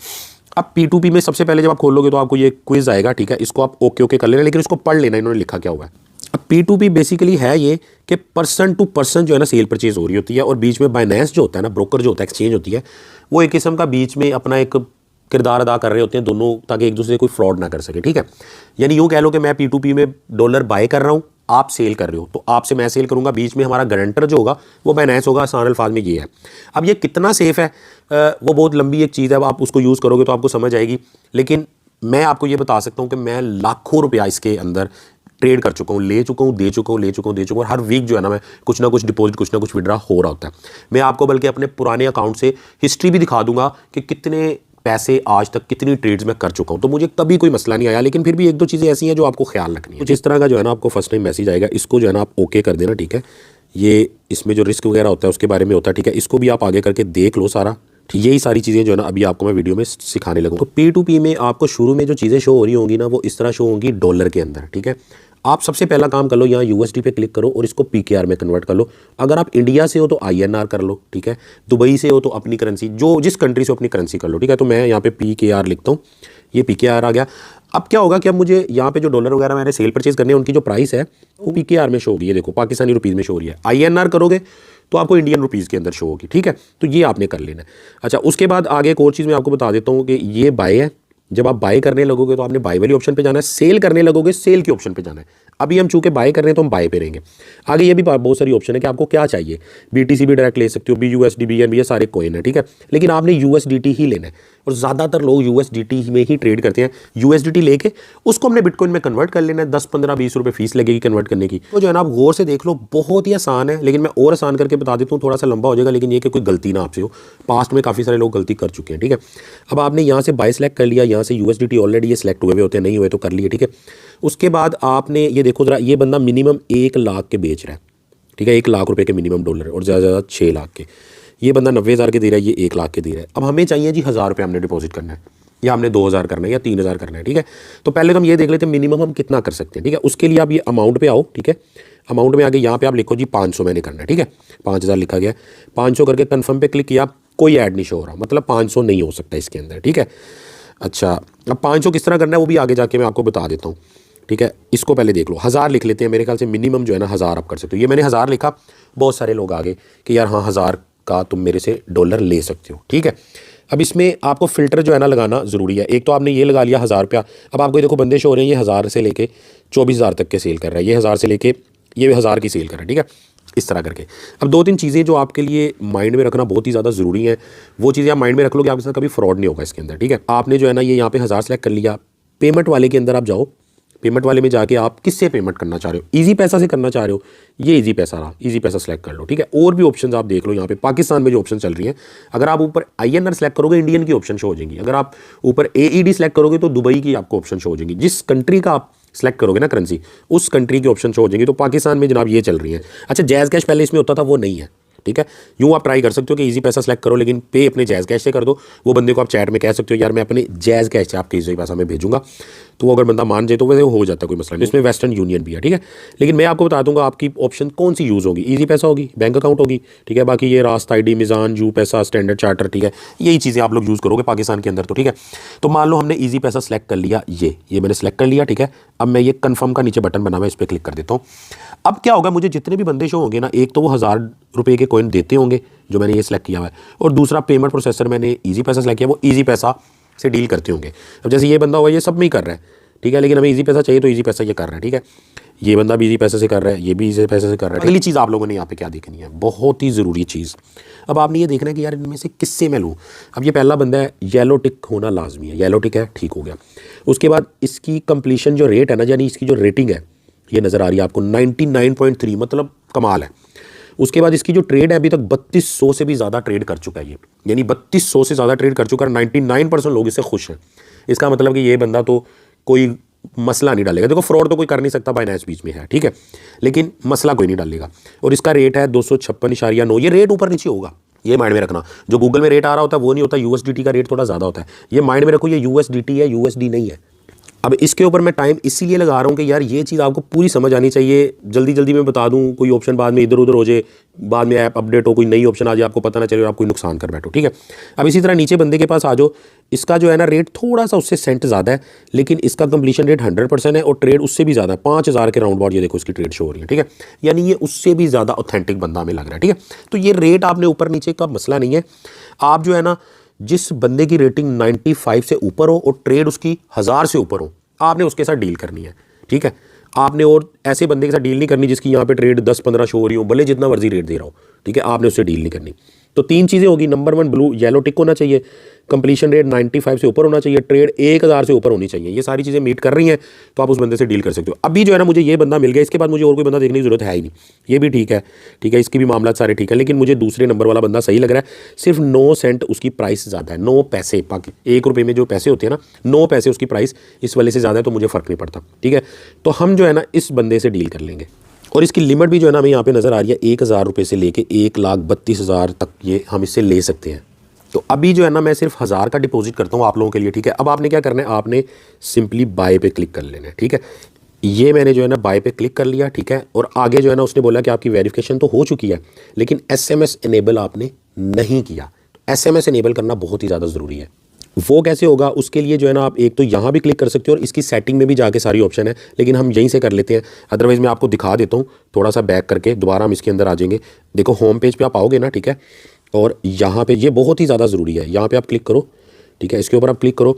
अब P2P में सबसे पहले जब आप खोलोगे तो आपको ये क्विज आएगा, ठीक है। इसको आप ओके ओके कर लेना, लेकिन इसको पढ़ लेना इन्होंने लिखा क्या हुआ है। अब P2P बेसिकली है ये कि पर्सन टू पर्सन जो है ना सेल परचेज हो रही होती है, और बीच में बाइनेंस जो होता है ना, ब्रोकर जो होता है, एक्सचेंज होती है, वो एक किस्म का बीच में अपना एक किरदार अदा कर रहे होते हैं दोनों, ताकि एक दूसरे से कोई फ्रॉड ना कर सके, ठीक है। यानी यूँ कह लो कि मैं P2P में डॉलर बाय कर रहा हूँ, आप सेल कर रहे हो, तो आपसे मैं सेल करूंगा, बीच में हमारा गारंटर जो होगा वो बाइनेंस होगा। आसान अल्फाज में ये है। अब ये कितना सेफ है वो बहुत लंबी एक चीज़ है, आप उसको यूज़ करोगे तो आपको समझ आएगी, लेकिन मैं आपको ये बता सकता हूँ कि मैं लाखों रुपया इसके अंदर ट्रेड कर चुका हूँ, ले चुका हूँ, दे चुका हूँ, ले चुका हूँ, दे चुका हूँ। और हर वीक जो है ना मैं कुछ ना कुछ डिपॉजिट, कुछ ना कुछ विड्रा हो रहा होता है। मैं आपको बल्कि अपने पुराने अकाउंट से हिस्ट्री भी दिखा दूंगा कि कितने पैसे आज तक कितनी ट्रेड्स में कर चुका हूं, तो मुझे कभी कोई मसला नहीं आया। लेकिन फिर भी एक दो चीज़ें ऐसी हैं जो आपको ख्याल रखनी है। कुछ इस तरह का जो है ना आपको फर्स्ट टाइम मैसेज आएगा, इसको जो है ना आप ओके कर देना, ठीक है। ये इसमें जो रिस्क वगैरह होता है उसके बारे में होता है, ठीक है। इसको भी आप आगे करके देख लो सारा, ठीक। यही सारी चीज़ें जो है ना अभी आपको मैं वीडियो में सिखाने लगूँ। तो P2P में आपको शुरू में जो चीज़ें शो हो रही होंगी ना, वो इस तरह शो होंगी डॉलर के अंदर, ठीक है। आप सबसे पहला काम कर लो, यहाँ USD पे क्लिक करो और इसको PKR में कन्वर्ट कर लो। अगर आप इंडिया से हो तो INR कर लो, ठीक है। दुबई से हो तो अपनी करेंसी, जो जिस कंट्री से अपनी करेंसी कर लो, ठीक है। तो मैं यहाँ पे PKR लिखता हूँ, ये PKR आ गया। अब क्या होगा कि अब मुझे यहाँ पे जो डॉलर वगैरह मैंने सेल परचेज करने हैं उनकी जो प्राइस है वो PKR में शो होगी, ये देखो पाकिस्तानी रुपीज़ में शो हो रही है। INR करोगे तो आपको इंडियन रुपीज़ के अंदर शो होगी, ठीक है। तो ये आपने कर लेना है। अच्छा, उसके बाद आगे एक और चीज़ मैं आपको बता देता हूँ कि ये बाय है। जब आप बाय करने लगोगे तो आपने बाय वाली ऑप्शन पे जाना है, सेल करने लगोगे सेल की ऑप्शन पे जाना है। अभी हम चूंकि बाय कर रहे हैं तो हम बाय पे रहेंगे। आगे ये भी बहुत सारी ऑप्शन है कि आपको क्या चाहिए। BTC भी डायरेक्ट ले सकते हो, BUSD, BNB, ये सारे कॉइन है, ठीक है। लेकिन आपने USDT ही लेना है, और ज़्यादातर लोग USDT में ही ट्रेड करते हैं। USDT लेके उसको हमने बिटकॉइन में कन्वर्ट कर लेना है। 10 15 20 रुपये फीस लगेगी कन्वर्ट करने की। तो जो है ना आप गौर से देख लो, बहुत ही आसान है। लेकिन मैं और आसान करके बता देता हूँ, थोड़ा सा लंबा हो जाएगा, लेकिन ये कि कोई गलती ना आपसे हो। पास्ट में काफ़ी सारे लोग गलती कर चुके हैं, ठीक है। अब आपने यहाँ से बाय सेलेक्ट कर लिया, यहाँ से USDT ऑलरेडी ये सेलेक्ट हुए होते हैं, नहीं हुए तो कर लिए, ठीक है। उसके बाद आपने ये देखो ज़रा, ये बंदा मिनिमम 1 लाख के बेच रहा है, ठीक है। 1 लाख रुपए के मिनिमम डॉलर है, और ज़्यादा ज़्यादा 6 लाख के। ये बंदा 90,000 के दे रहा है, ये 1 लाख के दे रहा है। अब हमें चाहिए जी 1000 रुपये हमने डिपॉजिट करना है, या हमने 2000 करना है, या 3000 करना है, ठीक है। तो पहले तो हम ये देख लेते हैं मिनिमम हम कितना कर सकते हैं, ठीक है। उसके लिए आप ये अमाउंट पे आओ, ठीक है। अमाउंट में आगे यहाँ पे आप लिखो जी 500 मैंने करना है, ठीक है। 5000 लिखा गया, 500 करके कन्फर्म पे क्लिक किया, कोई ऐड नहीं शो हो रहा, मतलब 500 नहीं हो सकता इसके अंदर, ठीक है। अच्छा, अब 500 किस तरह करना है वो भी आगे जाके मैं आपको बता देता हूँ, ठीक है। इसको पहले देख लो, 1000 लिख लेते हैं। मेरे ख्याल से मिनिमम जो है ना 1000 आप कर सकते हो। ये मैंने 1000 लिखा, बहुत सारे लोग आगे कि यार हाँ 1000 का तुम मेरे से डॉलर ले सकते हो, ठीक है। अब इसमें आपको फ़िल्टर जो है ना लगाना ज़रूरी है। एक तो आपने ये लगा लिया 1000 रुपया। अब आपको देखो बंदे शो हो रहे हैं, ये 1000 से लेके 24,000 तक के सेल कर रहा है, ये 1000 से लेके ये 1000 की सेल कर रहा है, ठीक है। इस तरह करके अब 2-3 चीज़ें जो आपके लिए माइंड में रखना बहुत ही ज़्यादा ज़रूरी है, वो चीज़ें आप माइंड में रख लो कि आपके साथ कभी फ्रॉड नहीं होगा इसके अंदर, ठीक है। आपने जो है ना ये यहाँ पे 1000 सेलेक्ट कर लिया, पेमेंट वाले के अंदर आप जाओ। पेमेंट वाले में जाके आप किससे पेमेंट करना चाह रहे हो, ईजी पैसा से करना चाह रहे हो, ये ईजी पैसा रहा, ईजी पैसा सेलेक्ट कर लो, ठीक है। और भी ऑप्शंस आप देख लो यहाँ पे पाकिस्तान में जो ऑप्शन चल रही है। अगर आप ऊपर INR सेलेक्ट करोगे इंडियन की ऑप्शन शो हो जाएंगी। अगर आप ऊपर AED सेलेक्ट करोगे तो दुबई की आपको ऑप्शन शो हो जाएंगी। जिस कंट्री का आप सेलेक्ट करोगे ना करेंसी, उस कंट्री की ऑप्शन शो हो जाएंगी। तो पाकिस्तान में जनाब ये चल रही है। अच्छा, जैज़ कैश पहले इसमें होता था, वो नहीं है, ठीक है। यूँ आप ट्राई कर सकते हो कि इजी पैसा सेलेक्ट करो, लेकिन पे अपने जैज़ कैश से कर दो। वो बंदे को आप चैट में कह सकते हो यार मैं अपने जैज़ कैश से आपके इजी पैसा में भेजूंगा, तो वो अगर बंदा मान जाए तो वैसे हो जाता है, कोई मसला नहीं। इसमें वेस्टर्न यूनियन भी है, ठीक है। लेकिन मैं आपको बता दूंगा आपकी ऑप्शन कौन सी यूज़ होगी। इजी पैसा होगी, बैंक अकाउंट होगी, ठीक है। बाकी ये रास्त ID, मिज़ान, यू पैसा, स्टैंडर्ड चार्टर, ठीक है, यही चीज़ें आप लोग यूज़ करोगे पाकिस्तान के अंदर, तो ठीक है। तो मान लो हमने ईजी पैसा सेलेक्ट कर लिया, ये मैंने सेलेक्ट कर लिया, ठीक है। अब मैं ये कन्फर्म का नीचे बटन बना हुआ है, इस पर क्लिक कर देता हूँ। अब क्या होगा, मुझे जितने भी बंदे शो होंगे ना, एक तो वो 1000 रुपये के कॉइन देते होंगे जो मैंने ये सेलेक्ट किया हुआ है, और दूसरा पेमेंट प्रोसेसर मैंने ईजी पैसा सेलेक्ट किया, वो ईजी पैसा से डील करते होंगे। अब जैसे ये बंदा होगा, ये सब में ही कर रहा है, ठीक है, लेकिन हमें ईजी पैसा चाहिए तो ईजी पैसा ये कर रहा है, ठीक है। ये बंदा भी ईजी पैसे से कर रहा है, ये भी ईजी पैसे से कर रहा है। अगली चीज़ आप लोगों ने यहाँ पे क्या देखनी है, बहुत ही ज़रूरी चीज़। अब आपने ये देखना है कि यार इनमें से किससे मैं लूँ। अब ये पहला बंदा है, येलो टिक होना लाजमी है, येलो टिक है, ठीक हो गया। उसके बाद इसकी कंप्लीशन जो रेट है ना, यानी इसकी जो रेटिंग है, ये नज़र आ रही है आपको 99.3, मतलब कमाल है। उसके बाद इसकी जो ट्रेड है, अभी तक 3200 से भी ज़्यादा ट्रेड कर चुका है ये, यानी 3200 से ज़्यादा ट्रेड कर चुका है। 99% लोग इससे खुश हैं। इसका मतलब कि ये बंदा तो कोई मसला नहीं डालेगा। देखो फ्रॉड तो कोई कर नहीं सकता, बाइनेंस बीच में है, ठीक है, लेकिन मसला कोई नहीं डालेगा। और इसका रेट है 256.9। ये रेट ऊपर नीचे होगा, ये माइंड में रखना। जो गूगल में रेट आ रहा होता है वो नहीं होता, USDT का रेट थोड़ा ज़्यादा होता है, ये माइंड में रखो। ये USDT है, USD नहीं है। अब इसके ऊपर मैं टाइम इसीलिए लगा रहा हूँ कि यार ये चीज़ आपको पूरी समझ आनी चाहिए। जल्दी जल्दी मैं बता दूँ, कोई ऑप्शन बाद में इधर उधर हो जाए, बाद में ऐप अपडेट हो, कोई नई ऑप्शन आ जाए, आपको पता ना चले और आप कोई नुकसान कर बैठो, ठीक है। अब इसी तरह नीचे बंदे के पास आ जाओ। इसका जो है ना रेट थोड़ा सा उससे सेंट ज़्यादा है, लेकिन इसका कंप्लीशन रेट 100% है और ट्रेड उससे भी ज़्यादा है, 5000 के राउंड अबाउट ये देखो इसकी ट्रेड शो हो रही है, ठीक है। यानी ये उससे भी ज़्यादा ऑथेंटिक बंदा हमें लग रहा है, ठीक है। तो ये रेट आपने ऊपर नीचे का मसला नहीं है। आप जो है ना, जिस बंदे की रेटिंग 95 से ऊपर हो और ट्रेड उसकी 1000 से ऊपर हो, आपने उसके साथ डील करनी है, ठीक है। आपने और ऐसे बंदे के साथ डील नहीं करनी जिसकी यहाँ पे ट्रेड 10-15 शो हो रही हो, भले जितना मर्जी रेट दे रहा हो, ठीक है, आपने उससे डील नहीं करनी। तो 3 चीज़ें होगी। नंबर 1 ब्लू येलो टिक होना चाहिए, कंप्लीशन रेट 95 से ऊपर होना चाहिए, ट्रेड 1000 से ऊपर होनी चाहिए। ये सारी चीज़ें मीट कर रही हैं तो आप उस बंदे से डील कर सकते हो। अभी जो है ना, मुझे ये बंदा मिल गया, इसके बाद मुझे और कोई बंदा देखने की जरूरत है ही नहीं। ये भी ठीक है, ठीक है, इसकी भी मामला सारे ठीक है, लेकिन मुझे दूसरे नंबर वाला बंदा सही लग रहा है। सिर्फ 9 सेंट उसकी प्राइस ज़्यादा है, 9 पैसे। बाकी 1 रुपये में जो पैसे होते हैं ना, 9 पैसे उसकी प्राइस इस वाले से ज़्यादा है, तो मुझे फ़र्क नहीं पड़ता, ठीक है। तो हम जो है ना इस बंदे से डील कर लेंगे। और इसकी लिमिट भी जो है ना हमें यहाँ पे नज़र आ रही है, 1000 रुपये से लेके 1,32,000 तक ये हम इससे ले सकते हैं। तो अभी जो है ना मैं सिर्फ 1000 का डिपॉजिट करता हूँ आप लोगों के लिए, ठीक है। अब आपने क्या करना है, आपने सिंपली बाय पे क्लिक कर लेना है, ठीक है। ये मैंने जो है ना बाय पे क्लिक कर लिया, ठीक है। और आगे जो है ना उसने बोला कि आपकी वेरिफिकेशन तो हो चुकी है, लेकिन SMS इनेबल आपने नहीं किया। SMS इनेबल करना बहुत ही ज़्यादा ज़रूरी है। वो कैसे होगा, उसके लिए जो है ना आप एक तो यहाँ भी क्लिक कर सकते हो और इसकी सेटिंग में भी जाके सारी ऑप्शन है, लेकिन हम यहीं से कर लेते हैं। अदरवाइज़ मैं आपको दिखा देता हूँ, थोड़ा सा बैक करके दोबारा हम इसके अंदर आ जाएंगे। देखो होम पेज पे आप आओगे ना, ठीक है, और यहाँ पे ये बहुत ही ज़्यादा ज़रूरी है, यहाँ पे आप क्लिक करो, ठीक है। इसके ऊपर आप क्लिक करो।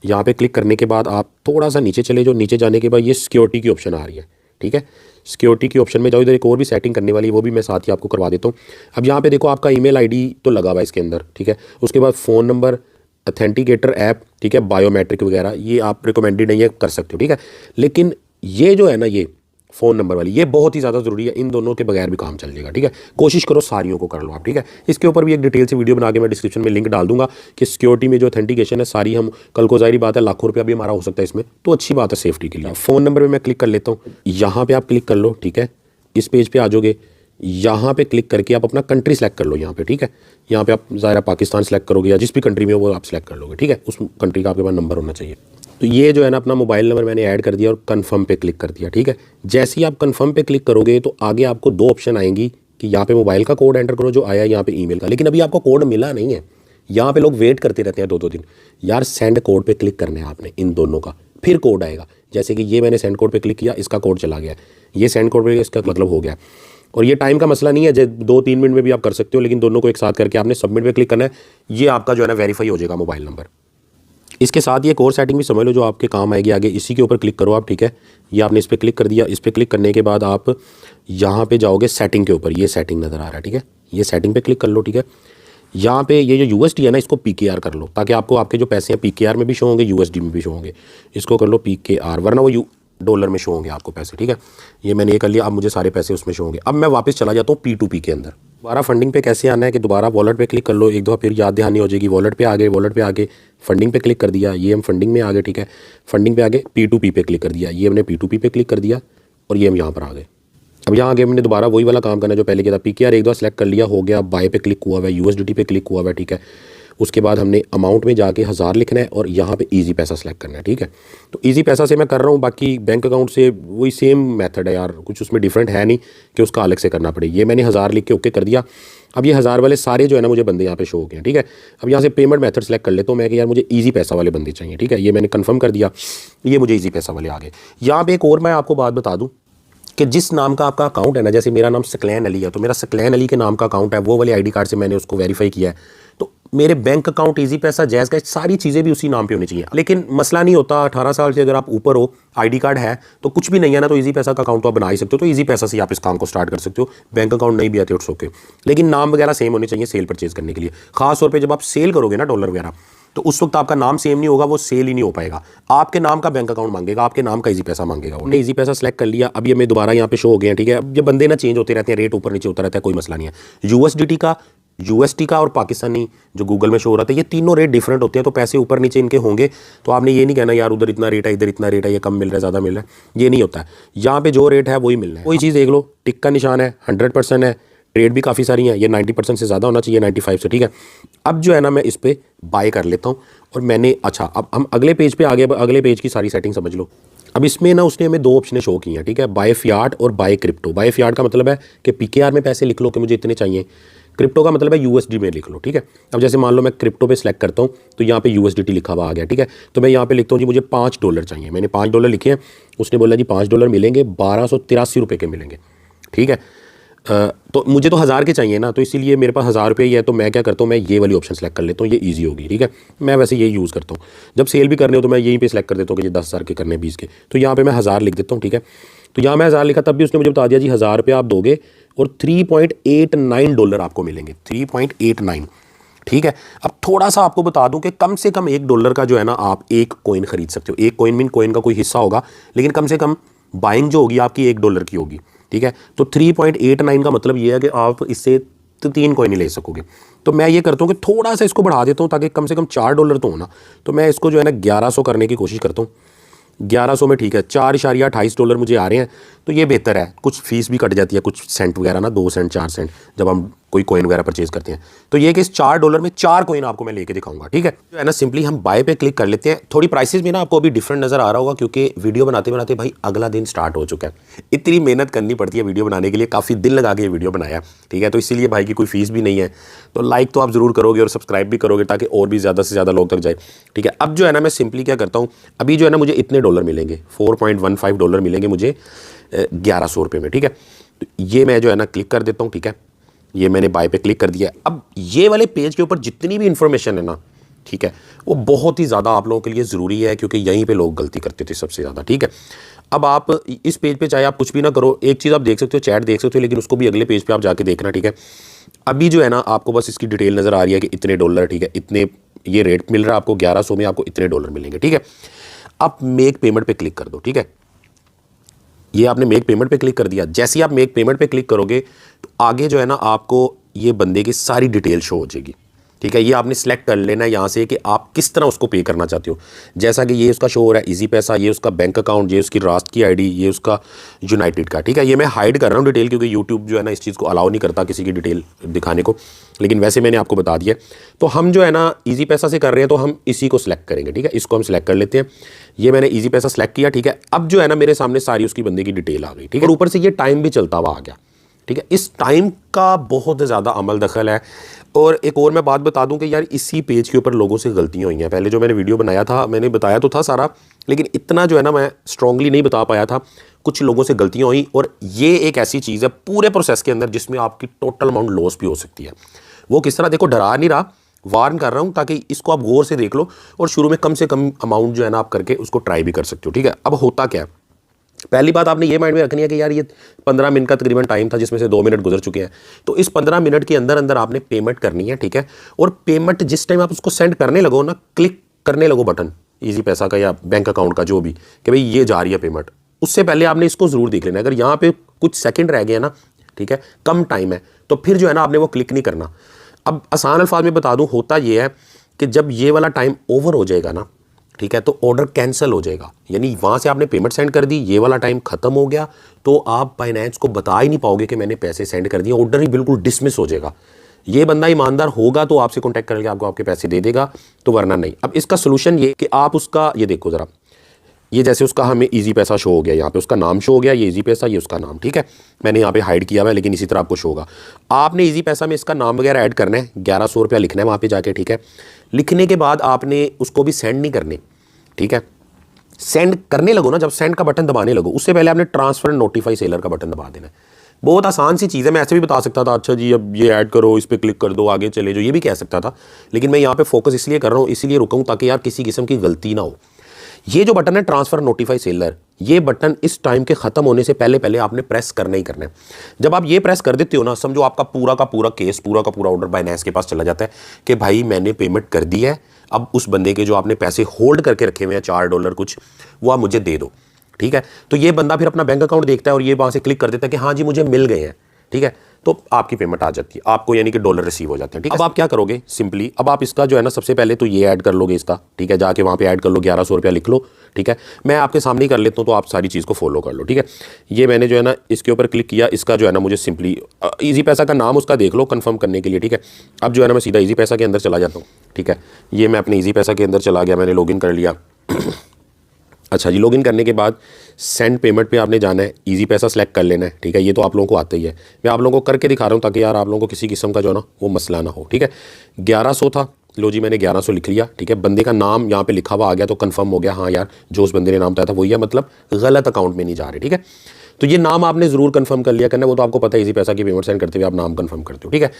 यहाँ पे क्लिक करने के बाद आप थोड़ा सा नीचे चले जाओ। नीचे जाने के बाद ये सिक्योरिटी की ऑप्शन आ रही है, ठीक है। सिक्योरिटी की ऑप्शन में जाओ, इधर एक और भी सेटिंग करने वाली है, वो भी मैं साथ ही आपको करवा देता हूँ। अब यहाँ पे देखो आपका ईमेल ID तो लगा हुआ है इसके अंदर, ठीक है। उसके बाद फ़ोन नंबर, ऑथेंटिकेटर ऐप, ठीक है, बायोमेट्रिक वगैरह ये आप रिकमेंडेड नहीं है, कर सकते हो, ठीक है। लेकिन ये जो है ना, ये फ़ोन नंबर वाली, ये बहुत ही ज़्यादा ज़रूरी है। इन दोनों के बगैर भी काम चल जाएगा, ठीक है। कोशिश करो सारियों को कर लो आप, ठीक है। इसके ऊपर भी एक डिटेल से वीडियो बना के मैं डिस्क्रिप्शन में लिंक डाल दूंगा कि सिक्योरिटी में जो ऑथेंटिकेशन है सारी हम कल को, ज़ाहिर बात है लाखों रुपया भी हमारा हो सकता है इसमें, तो अच्छी बात है सेफ्टी के लिए। फ़ोन नंबर पर मैं क्लिक कर लेता हूँ, यहाँ पर आप क्लिक कर लो, ठीक है। इस पेज पर आ जाओगे, यहाँ पे क्लिक करके आप अपना कंट्री सेलेक्ट कर लो यहाँ पे, ठीक है। यहाँ पे आप ज़ाहिर पाकिस्तान सेलेक्ट करोगे या जिस भी कंट्री में हो वो आप सेलेक्ट कर लोगे, ठीक है। उस कंट्री का आपके पास नंबर होना चाहिए। तो ये जो है ना अपना मोबाइल नंबर मैंने ऐड कर दिया और कन्फर्म पे क्लिक कर दिया, ठीक है। जैसे ही आप कन्फर्म पे क्लिक करोगे तो आगे आपको 2 ऑप्शन आएंगी कि यहाँ पे मोबाइल का कोड एंटर करो जो आया, यहाँ पे ईमेल का, लेकिन अभी आपको कोड मिला नहीं है। यहाँ पे लोग वेट करते रहते हैं 2-2 दिन। यार सेंड कोड पे क्लिक करना है आपने इन दोनों का, फिर कोड आएगा। जैसे कि ये मैंने सेंड कोड पे क्लिक किया, इसका कोड चला गया, ये सेंड कोड पे, इसका मतलब हो गया। और ये टाइम का मसला नहीं है, 2-3 मिनट में भी आप कर सकते हो, लेकिन दोनों को एक साथ करके आपने सबमिट पे क्लिक करना है। ये आपका जो है ना वेरीफाई हो जाएगा मोबाइल नंबर। इसके साथ ये एक और सेटिंग भी समझ लो जो आपके काम आएगी आगे। इसी के ऊपर क्लिक करो आप, ठीक है। ये आपने इस पर क्लिक कर दिया। इस पर क्लिक करने के बाद आप यहाँ पे जाओगे सेटिंग के ऊपर, ये सेटिंग नज़र आ रहा है, ठीक है। ये सेटिंग पे क्लिक कर लो, ठीक है। यहाँ पे ये जो USD है ना, इसको PKR कर लो, ताकि आपको आपके जो पैसे हैं PKR में भी शो होंगे, USD में भी शो होंगे। इसको कर लो PKR, वरना वो डॉलर में शो होंगे आपको पैसे, ठीक है। ये मैंने ये कर लिया। अब मुझे सारे पैसे उसमें शो होंगे। अब मैं वापस चला जाता हूँ P2P के अंदर। दोबारा फंडिंग पे कैसे आना है कि दोबारा वॉलेट पे क्लिक कर लो, एक दफ़ा फिर याद दहानी हो जाएगी। वॉलेट पे आ गए, वॉलेट पे आगे फंडिंग पे क्लिक कर दिया, ये हम फंडिंग में आ गए, ठीक है। फंडिंग पे आगे P2P पे क्लिक कर दिया, ये हमने P2P पे क्लिक कर दिया और ये हम यहाँ पर आ गए। अब यहाँ आगे हमने दोबारा वही वाला काम करना है जो पहले किया था। PKR एक दफ़ा सेलेक्ट कर लिया, हो गया। बाय पे क्लिक हुआ हुआ है, USDT पे क्लिक हुआ हुआ है, ठीक है। उसके बाद हमने अमाउंट में जाके 1000 लिखना है और यहाँ पे इजी पैसा सेलेक्ट करना है, ठीक है। तो इजी पैसा से मैं कर रहा हूँ, बाकी बैंक अकाउंट से वही सेम मेथड है यार, कुछ उसमें डिफरेंट है नहीं कि उसका अलग से करना पड़े। ये मैंने 1000 लिख के ओके कर दिया। अब ये 1000 वाले सारे जो है ना मुझे बंदे यहाँ पे शो हो गए हैं, ठीक है। अब यहाँ से पेमेंट मेथड सेलेक्ट कर लेता हूँ मैं कि यार मुझे ईजी पैसा वाले बंदे चाहिए, ठीक है। ये मैंने कन्फर्म कर दिया, ये मुझे ईजी पैसा वाले आ गए। यहाँ पे एक और मैं आपको बात बता दूँ कि जिस नाम का आपका अकाउंट है ना, जैसे मेरा नाम सकलैन अली है, तो मेरा सकलैन अली के नाम का अकाउंट है, वो वाले आईडी कार्ड से मैंने उसको वेरीफाई किया है, तो मेरे बैंक अकाउंट, इजी पैसा, जैज़ कैश, सारी चीज़ें भी उसी नाम पे होनी चाहिए। लेकिन मसला नहीं होता, 18 साल से अगर आप ऊपर हो, आईडी कार्ड है, तो कुछ भी नहीं है ना, तो इजी पैसा का अकाउंट तो आप बना ही सकते हो। तो इजी पैसा से आप इस काम को स्टार्ट कर सकते हो। बैंक अकाउंट नहीं भी आते उट्स ओके, लेकिन नाम वगैरह सेम होने चाहिए सेल परचेज करने के लिए। खास तौर पर जब आप सेल करोगे ना डॉलर वगैरह, तो उस वक्त आपका नाम सेम नहीं होगा, वो सेल ही नहीं हो पाएगा। आपके नाम का बैंक अकाउंट मांगेगा, आपके नाम का इजी पैसा मांगेगा। उन्हें इजी पैसा सेलेक्ट कर लिया। अब ये मैं दोबारा यहाँ पे शो हो गए हैं, ठीक है। अब ये बंदे ना चेंज होते रहते हैं, रेट ऊपर नीचे होता रहता है, कोई मसला नहीं है। USDT का, USD का और पाकिस्तानी जो गूगल में शो हो रहा था, ये तीनों रेट डिफरेंट होते हैं, तो पैसे ऊपर नीचे इनके होंगे। तो आपने ये नहीं कहना यार उधर इतना रेट है, इधर इतना रेट है, ये कम मिल रहा है, ज़्यादा मिल रहा है, ये नहीं होता है। यहाँ पे जो रेट है वही मिलना है। वही चीज़ देख लो, टिक का निशान है, 100% है, ट्रेड भी काफ़ी सारी हैं, ये 90% से ज़्यादा होना चाहिए, 95 से, ठीक है। अब जो है ना मैं इस पर बाय कर लेता हूँ और मैंने, अच्छा अब हम अगले पेज पे आगे, अगले पेज की सारी सेटिंग समझ लो। अब इसमें ना उसने हमें 2 ऑप्शन शो की हैं, ठीक है, बाय फियाट और बाय क्रिप्टो। बाय फियाट का मतलब है कि PKR में पैसे लिख लो कि मुझे इतने चाहिए, क्रिप्टो का मतलब है USD में लिख लो, ठीक है। अब जैसे मान लो मैं क्रिप्टो पे सिलेक्ट करता हूँ, तो यहाँ पे USDT लिखा हुआ आ गया, ठीक है। तो मैं यहाँ पे लिखता हूँ जी मुझे $5 चाहिए, मैंने $5 लिखे हैं। उसने बोला जी $5 मिलेंगे, 1283 रुपये के मिलेंगे, ठीक है। तो मुझे तो 1000 के चाहिए ना, तो इसीलिए मेरे पास 1000 रुपये ही है। तो मैं क्या करता हूँ, मैं ये वाली ऑप्शन सेलेक्ट कर लेता हूँ, ये इजी होगी, ठीक है। मैं वैसे यही यूज़ करता हूँ जब सेल भी करने हो, तो मैं यहीं पे सेलेक्ट कर देता हूँ कि ये 10,000 के करने 20 के। तो यहाँ पे मैं 1000 लिख देता हूँ, ठीक है। तो यहाँ मैं 1000 लिखा, तब भी उसने मुझे बता दिया जी 1000 रुपये आप दोगे और $3.89 आपको मिलेंगे, 3.89, ठीक है। अब थोड़ा सा आपको बता दूं कि कम से कम $1 का जो है ना आप एक कॉइन खरीद सकते हो। एक कॉइन मीन कॉइन का कोई हिस्सा होगा, लेकिन कम से कम बाइंग जो होगी आपकी $1 की होगी, ठीक है। तो 3.89 का मतलब ये है कि आप इससे 3 कॉइन ही ले सकोगे। तो मैं ये करता हूँ कि थोड़ा सा इसको बढ़ा देता हूँ ताकि कम से कम $4 तो हो ना। तो मैं इसको जो है ना 1100 करने की कोशिश करता हूँ। 1100 में ठीक है, $4.28 मुझे आ रहे हैं, तो ये बेहतर है। कुछ फीस भी कट जाती है, कुछ सेंट वगैरह ना, 2 सेंट 4 सेंट जब हम कोई कॉइन वगैरह परचेज करते हैं। तो ये कि इस $4 में 4 कॉइन आपको मैं लेके दिखाऊंगा, ठीक है। जो है ना सिंपली हम बाय पे क्लिक कर लेते हैं। थोड़ी प्राइसेस में ना आपको अभी डिफरेंट नजर आ रहा होगा, क्योंकि वीडियो बनाते बनाते भाई अगला दिन स्टार्ट हो चुका है। इतनी मेहनत करनी पड़ती है वीडियो बनाने के लिए, काफ़ी दिल लगा के वीडियो बनाया, ठीक है। तो इसीलिए भाई की कोई फीस भी नहीं है। तो लाइक तो आप ज़रूर करोगे और सब्सक्राइब भी करोगे ताकि और भी ज़्यादा से ज़्यादा लोग तक जाए, ठीक है। अब जो है ना मैं सिंपली क्या करता हूँ, अभी जो है ना मुझे इतने डॉलर मिलेंगे, $4.15 मिलेंगे मुझे 1100 रुपये में, ठीक है। तो ये मैं जो है ना क्लिक कर देता हूँ, ठीक है। ये मैंने बाय पे क्लिक कर दिया। अब ये वाले पेज के ऊपर जितनी भी इंफॉर्मेशन है ना, ठीक है, वो बहुत ही ज़्यादा आप लोगों के लिए ज़रूरी है, क्योंकि यहीं पे लोग गलती करते थे सबसे ज़्यादा, ठीक है। अब आप इस पेज पे चाहे आप कुछ भी ना करो, एक चीज़ आप देख सकते हो, चैट देख सकते हो, लेकिन उसको भी अगले पेज पे आप जाके देखना, ठीक है। अभी जो है ना आपको बस इसकी डिटेल नज़र आ रही है कि इतने डॉलर, ठीक है, इतने ये रेट मिल रहा है आपको, 1100 में आपको इतने डॉलर मिलेंगे, ठीक है। आप मेक पेमेंट पे क्लिक कर दो, ठीक है। ये आपने मेक पेमेंट पे क्लिक कर दिया। जैसे ही आप मेक पेमेंट पे क्लिक करोगे तो आगे जो है ना आपको ये बंदे की सारी डिटेल शो हो जाएगी, ठीक है। ये आपने सेलेक्ट कर लेना है यहाँ से कि आप किस तरह उसको पे करना चाहते हो। जैसा कि ये उसका शो हो रहा है इजी पैसा, ये उसका बैंक अकाउंट, ये उसकी रास्ट की आईडी, ये उसका यूनाइटेड का, ठीक है। ये मैं हाइड कर रहा हूँ डिटेल, क्योंकि यूट्यूब जो है ना इस चीज़ को अलाउ नहीं करता किसी की डिटेल दिखाने को, लेकिन वैसे मैंने आपको बता दिया। तो हम जो है ना इजी पैसा से कर रहे हैं, तो हम इसी को सिलेक्ट करेंगे, ठीक है। इसको हम सिलेक्ट कर लेते हैं। ये मैंने इजी पैसा सेलेक्ट किया, ठीक है। अब जो है ना मेरे सामने सारी उसकी बंदे की डिटेल आ गई, ठीक है। और ऊपर से ये टाइम भी चलता हुआ आ गया, ठीक है। इस टाइम का बहुत ज़्यादा अमल दखल है। और एक और मैं बात बता दूं कि यार इसी पेज के ऊपर लोगों से गलतियां हुई हैं। पहले जो मैंने वीडियो बनाया था, मैंने बताया तो था सारा, लेकिन इतना जो है ना मैं स्ट्रांगली नहीं बता पाया था। कुछ लोगों से गलतियां हुई, और ये एक ऐसी चीज़ है पूरे प्रोसेस के अंदर जिसमें आपकी टोटल अमाउंट लॉस भी हो सकती है। वो किस तरह, देखो डरा नहीं रहा, वार्न कर रहा हूँ, ताकि इसको आप गौर से देख लो और शुरू में कम से कम अमाउंट जो है ना आप करके उसको ट्राई भी कर सकते हो, ठीक है। अब होता क्या है, पहली बात आपने ये माइंड में रखनी है कि यार ये 15 मिनट का तकरीबन टाइम था, जिसमें से 2 मिनट गुजर चुके हैं। तो इस 15 मिनट के अंदर अंदर आपने पेमेंट करनी है, ठीक है। और पेमेंट जिस टाइम आप उसको सेंड करने लगो ना, क्लिक करने लगो बटन इजी पैसा का या बैंक अकाउंट का जो भी, कि भाई ये जा रही है पेमेंट, उससे पहले आपने इसको ज़रूर देख लेना। अगर यहाँ पे कुछ सेकंड रह गए ना, ठीक है, कम टाइम है, तो फिर जो है ना आपने वो क्लिक नहीं करना। अब आसान अल्फाज में बता दूं, होता ये है कि जब ये वाला टाइम ओवर हो जाएगा ना, ठीक है, तो ऑर्डर कैंसिल हो जाएगा, यानी वहाँ से आपने पेमेंट सेंड कर दी, ये वाला टाइम खत्म हो गया, तो आप बाइनेंस को बता ही नहीं पाओगे कि मैंने पैसे सेंड कर दिए, ऑर्डर ही बिल्कुल डिसमिस हो जाएगा। ये बंदा ईमानदार होगा तो आपसे कॉन्टैक्ट करके आपको आपके पैसे दे देगा, तो वरना नहीं। अब इसका सोल्यूशन ये कि आप उसका ये देखो ज़रा, ये जैसे उसका हमें इजी पैसा शो हो गया, यहाँ पे उसका नाम शो हो गया, ये इजी पैसा, ये उसका नाम, ठीक है, मैंने यहाँ पे हाइड किया हुआ है, लेकिन इसी तरह आपको शो होगा। आपने इजी पैसा में इसका नाम वगैरह ऐड करना है, 1100 रुपया लिखना है वहाँ पे जाके, ठीक है। लिखने के बाद आपने उसको भी सेंड नहीं करने, ठीक है। सेंड करने लगो ना, जब सेंड का बटन दबाने लगो, उससे पहले आपने ट्रांसफर एंड नोटिफाई सेलर का बटन दबा देना है। बहुत आसान सी चीज़ है, मैं ऐसे भी बता सकता था, अच्छा जी अब ये ऐड करो, इस पर क्लिक कर दो, आगे चले जाओ, ये भी कह सकता था, लेकिन मैं यहाँ पे फोकस इसलिए कर रहा हूँ, इसलिए रुका हूँ ताकि यार किसी किस्म की गलती ना हो। ये जो बटन है ट्रांसफर नोटिफाई सेलर, ये बटन इस टाइम के खत्म होने से पहले पहले आपने प्रेस करना ही करना है। जब आप ये प्रेस कर देते हो ना, समझो आपका पूरा का पूरा केस, पूरा का पूरा ऑर्डर बाइनेंस के पास चला जाता है कि भाई मैंने पेमेंट कर दी है, अब उस बंदे के जो आपने पैसे होल्ड करके रखे हुए हैं $4 कुछ, वो आप मुझे दे दो, ठीक है। तो ये बंदा फिर अपना बैंक अकाउंट देखता है और ये वहाँ से क्लिक कर देता है कि हाँ जी मुझे मिल गए हैं, ठीक है, तो आपकी पेमेंट आ जाती है आपको, यानी कि डॉलर रिसीव हो जाते हैं, ठीक है। अब आप क्या करोगे, सिंपली अब आप इसका जो है ना सबसे पहले तो ये ऐड कर लोगे इसका, ठीक है, जाके वहाँ पे ऐड कर लो, 1100 रुपया लिख लो, ठीक है। मैं आपके सामने ही कर लेता हूँ तो आप सारी चीज़ को फॉलो कर लो, ठीक है। ये मैंने जो है ना इसके ऊपर क्लिक किया, इसका जो है ना मुझे सिंपली ईजी पैसा का नाम उसका देख लो कन्फर्म करने के लिए, ठीक है। अब जो है ना मैं सीधा ईजी पैसा के अंदर चला जाता हूँ, ठीक है। ये मैं अपने ईजी पैसा के अंदर चला गया, मैंने लॉगिन कर लिया। अच्छा जी, लॉगिन करने के बाद सेंड पेमेंट पे आपने जाना है, इजी पैसा सेलेक्ट कर लेना है, ठीक है। ये तो आप लोगों को आता ही है, मैं आप लोगों को करके दिखा रहा हूँ ताकि यार आप लोगों को किसी किस्म का जो है ना वो मसला ना हो, ठीक है। 1100 था, लो जी मैंने 1100 लिख लिया, ठीक है। बंदे का नाम यहाँ पे लिखा हुआ आ गया तो कंफर्म हो गया, हाँ यार जो उस बंदे ने नाम बताया था वही है, मतलब गलत अकाउंट में नहीं जा रहे, ठीक है। तो ये नाम आपने ज़रूर कंफर्म कर लिया करना, वो तो आपको पता है, इजी पैसा की पेमेंट सेंड करते हुए आप नाम कंफर्म करते हो, ठीक है।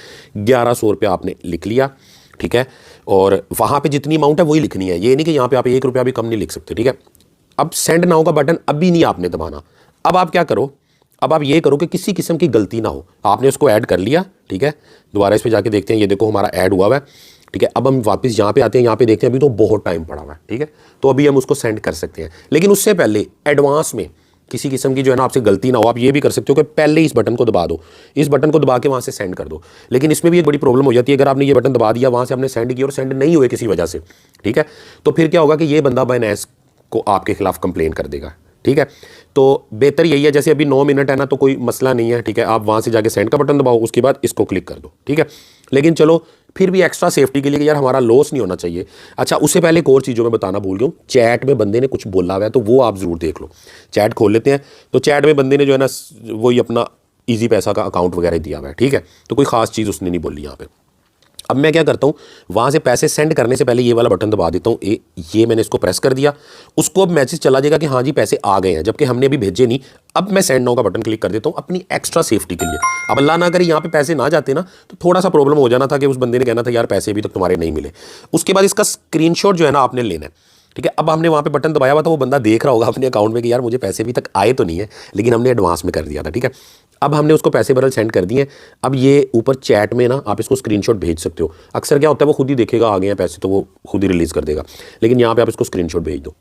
1100 रुपया आपने लिख लिया, ठीक है, और वहाँ पर जितनी अमाउंट है वही लिखनी है, ये नहीं कि यहाँ पर आप 1 रुपया भी कम नहीं लिख सकते, ठीक है। अब सेंड नाउ का बटन अभी नहीं आपने दबाना। अब आप क्या करो, अब आप ये करो कि किसी किस्म की गलती ना हो, आपने उसको ऐड कर लिया, ठीक है। दोबारा इस पे जाके देखते हैं, ये देखो हमारा ऐड हुआ है, ठीक है। अब हम वापस यहाँ पे आते हैं, यहाँ पे देखते हैं, अभी तो बहुत टाइम पड़ा हुआ है, ठीक है। तो अभी हम उसको सेंड कर सकते हैं, लेकिन उससे पहले एडवांस में किसी किस्म की जो है ना आपसे गलती ना हो, आप ये भी कर सकते हो कि पहले इस बटन को दबा दो, इस बटन को दबा के वहाँ से सेंड कर दो। लेकिन इसमें भी एक बड़ी प्रॉब्लम हो जाती है, अगर आपने ये बटन दबा दिया, वहाँ से आपने सेंड किया और सेंड नहीं हुए किसी वजह से, ठीक है, तो फिर क्या होगा कि ये बंदा बाइनेंस को आपके खिलाफ कंप्लेन कर देगा, ठीक है। तो बेहतर यही है, जैसे अभी 9 मिनट है ना, तो कोई मसला नहीं है, ठीक है। आप वहाँ से जाके सेंड का बटन दबाओ, उसके बाद इसको क्लिक कर दो, ठीक है। लेकिन चलो फिर भी एक्स्ट्रा सेफ्टी के लिए कि यार हमारा लॉस नहीं होना चाहिए। अच्छा, उससे पहले एक और चीज़ जो मैं बताना भूल गया हूँ, चैट में बंदे ने कुछ बोला हुआ है तो वो आप ज़रूर देख लो। चैट खोल लेते हैं, तो चैट में बंदे ने जो है ना वही अपना ईजी पैसा का अकाउंट वगैरह दिया हुआ है, ठीक है। तो कोई ख़ास चीज़ उसने नहीं बोली यहाँ पर। अब मैं क्या करता हूँ, वहाँ से पैसे सेंड करने से पहले ये वाला बटन दबा देता हूँ, ये मैंने इसको प्रेस कर दिया, उसको अब मैसेज चला जाएगा कि हाँ जी पैसे आ गए हैं, जबकि हमने अभी भेजे नहीं। अब मैं सेंड नाउ का बटन क्लिक कर देता हूँ अपनी एक्स्ट्रा सेफ्टी के लिए। अब अल्लाह ना करे यहाँ पे पैसे ना जाते ना, तो थोड़ा सा प्रॉब्लम हो जाना था कि उस बंदे ने कहना था यार पैसे अभी तक तुम्हारे नहीं मिले। उसके बाद इसका स्क्रीनशॉट जो है ना आपने लेना है, ठीक है। अब हमने वहाँ पे बटन दबाया हुआ था, वो बंदा देख रहा होगा अपने अकाउंट में कि यार मुझे पैसे अभी तक आए तो नहीं है, लेकिन हमने एडवांस में कर दिया था, ठीक है। अब हमने उसको पैसे बरल सेंड कर दिए। अब ये ऊपर चैट में ना आप इसको स्क्रीनशॉट भेज सकते हो। अक्सर क्या होता है, वो खुद ही देखेगा आ गए हैं पैसे तो वो खुद ही रिलीज़ कर देगा, लेकिन यहाँ पे आप इसको स्क्रीनशॉट भेज दो।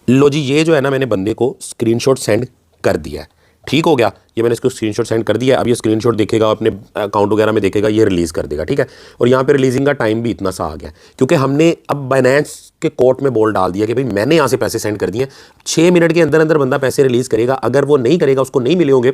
लो जी, ये जो है ना मैंने बंदे को स्क्रीनशॉट सेंड कर दिया है, ठीक हो गया। ये मैंने इसको स्क्रीनशॉट सेंड कर दिया। अब ये स्क्रीनशॉट देखेगा, अपने अकाउंट वगैरह में देखेगा, ये रिलीज़ कर देगा, ठीक है। और यहाँ पे रिलीजिंग का टाइम भी इतना सा आ गया क्योंकि हमने अब बाइनेंस के कोर्ट में बोल डाल दिया कि भाई मैंने यहाँ से पैसे सेंड कर दिए, 6 मिनट के अंदर अंदर बंदा पैसे रिलीज़ करेगा। अगर वो नहीं करेगा, उसको नहीं मिले होंगे,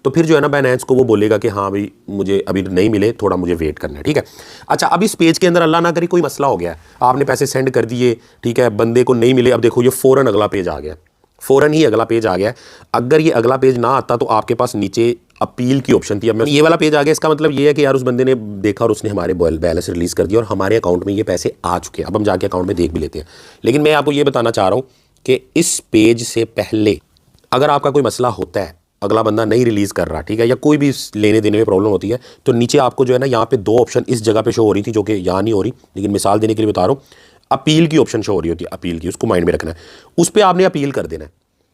तो फिर जो है ना बाइनेंस को वो बोलेगा कि हाँ भाई मुझे अभी नहीं मिले, थोड़ा मुझे वेट करना है, ठीक है। अच्छा, अब इस पेज के अंदर अल्लाह ना करे कोई मसला हो गया है, आपने पैसे सेंड कर दिए, ठीक है, बंदे को नहीं मिले। अब देखो ये फ़ौरन अगला पेज आ गया, फ़ौरन ही अगला पेज आ गया। अगर ये अगला पेज ना आता तो आपके पास नीचे अपील की ऑप्शन थी। अब ये वाला पेज आ गया, इसका मतलब ये है कि यार उस बंदे ने देखा और उसने हमारे बैलेंस रिलीज़ कर दिया और हमारे अकाउंट में ये पैसे आ चुके हैं। अब हम जाके अकाउंट में देख भी लेते हैं। लेकिन मैं आपको ये बताना चाह रहा हूँ कि इस पेज से पहले अगर आपका कोई मसला होता है, अगला बंदा नहीं रिलीज़ कर रहा, ठीक है, या कोई भी लेने देने में प्रॉब्लम होती है, तो नीचे आपको जो है ना यहाँ पे 2 ऑप्शन इस जगह पे शो हो रही थी, जो कि यहाँ नहीं हो रही, लेकिन मिसाल देने के लिए बता रहा हूँ, अपील की ऑप्शन शो हो रही होती है, अपील की, उसको माइंड में रखना है। उस पर आपने अपील कर देना है,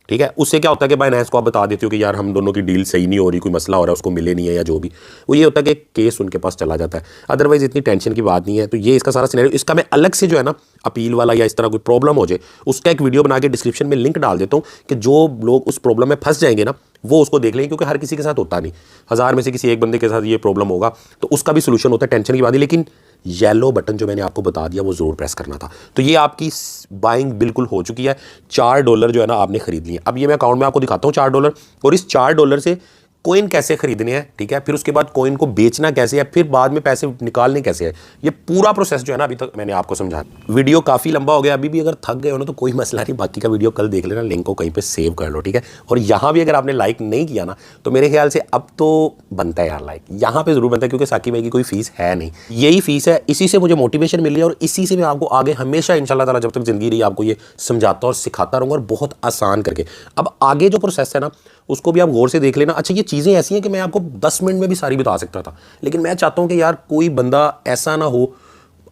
ठीक है। उससे क्या होता है कि बाइनेंस को आप बता देते हो कि यार हम दोनों की डील सही नहीं हो रही, कोई मसला हो रहा है, उसको मिले नहीं है या जो भी, वो ये होता है कि केस उनके पास चला जाता है। अदरवाइज इतनी टेंशन की बात नहीं है। तो ये इसका सारा सिनेरियो, इसका मैं अलग से जो है ना अपील वाला या इस तरह कोई प्रॉब्लम हो जाए उसका एक वीडियो बना के डिस्क्रिप्शन में लिंक डाल देता हूँ कि जो लोग उस प्रॉब्लम में फंस जाएंगे ना वो उसको देख लेंगे, क्योंकि हर किसी के साथ होता नहीं, 1000 में से किसी एक बंदे के साथ ये प्रॉब्लम होगा, तो उसका भी सोल्यूशन होता है, टेंशन की बात नहीं। लेकिन येलो बटन जो मैंने आपको बता दिया वो ज़रूर प्रेस करना था। तो ये आपकी बाइंग बिल्कुल हो चुकी है। $4 जो है ना आपने खरीद लिए। अब ये मैं अकाउंट में आपको दिखाता हूँ $4, और इस $4 से कोइन कैसे खरीदने हैं, ठीक है, फिर उसके बाद कोइन को बेचना कैसे है, फिर बाद में पैसे निकालने कैसे है, ये पूरा प्रोसेस जो है ना अभी तक मैंने आपको समझाया। वीडियो काफ़ी लंबा हो गया, अभी भी अगर थक गए हो ना तो कोई मसला नहीं, बाकी का वीडियो कल देख लेना, लिंक को कहीं पे सेव कर लो, ठीक है। और यहाँ भी अगर आपने लाइक नहीं किया ना तो मेरे ख्याल से अब तो बनता है यार लाइक, यहाँ पे जरूर बनता है, क्योंकि साकिब भाई की कोई फीस है नहीं, यही फीस है, इसी से मुझे मोटिवेशन मिल रही है और इसी से मैं आपको आगे हमेशा इंशाल्लाह ताला जब तक जिंदगी रही आपको ये समझाता और सिखाता रहूँगा, और बहुत आसान करके। अब आगे जो प्रोसेस है ना उसको भी आप गौर से देख लेना। अच्छा, ये चीज़ें ऐसी हैं कि मैं आपको 10 मिनट में भी सारी बता सकता था, लेकिन मैं चाहता हूं कि यार कोई बंदा ऐसा ना हो।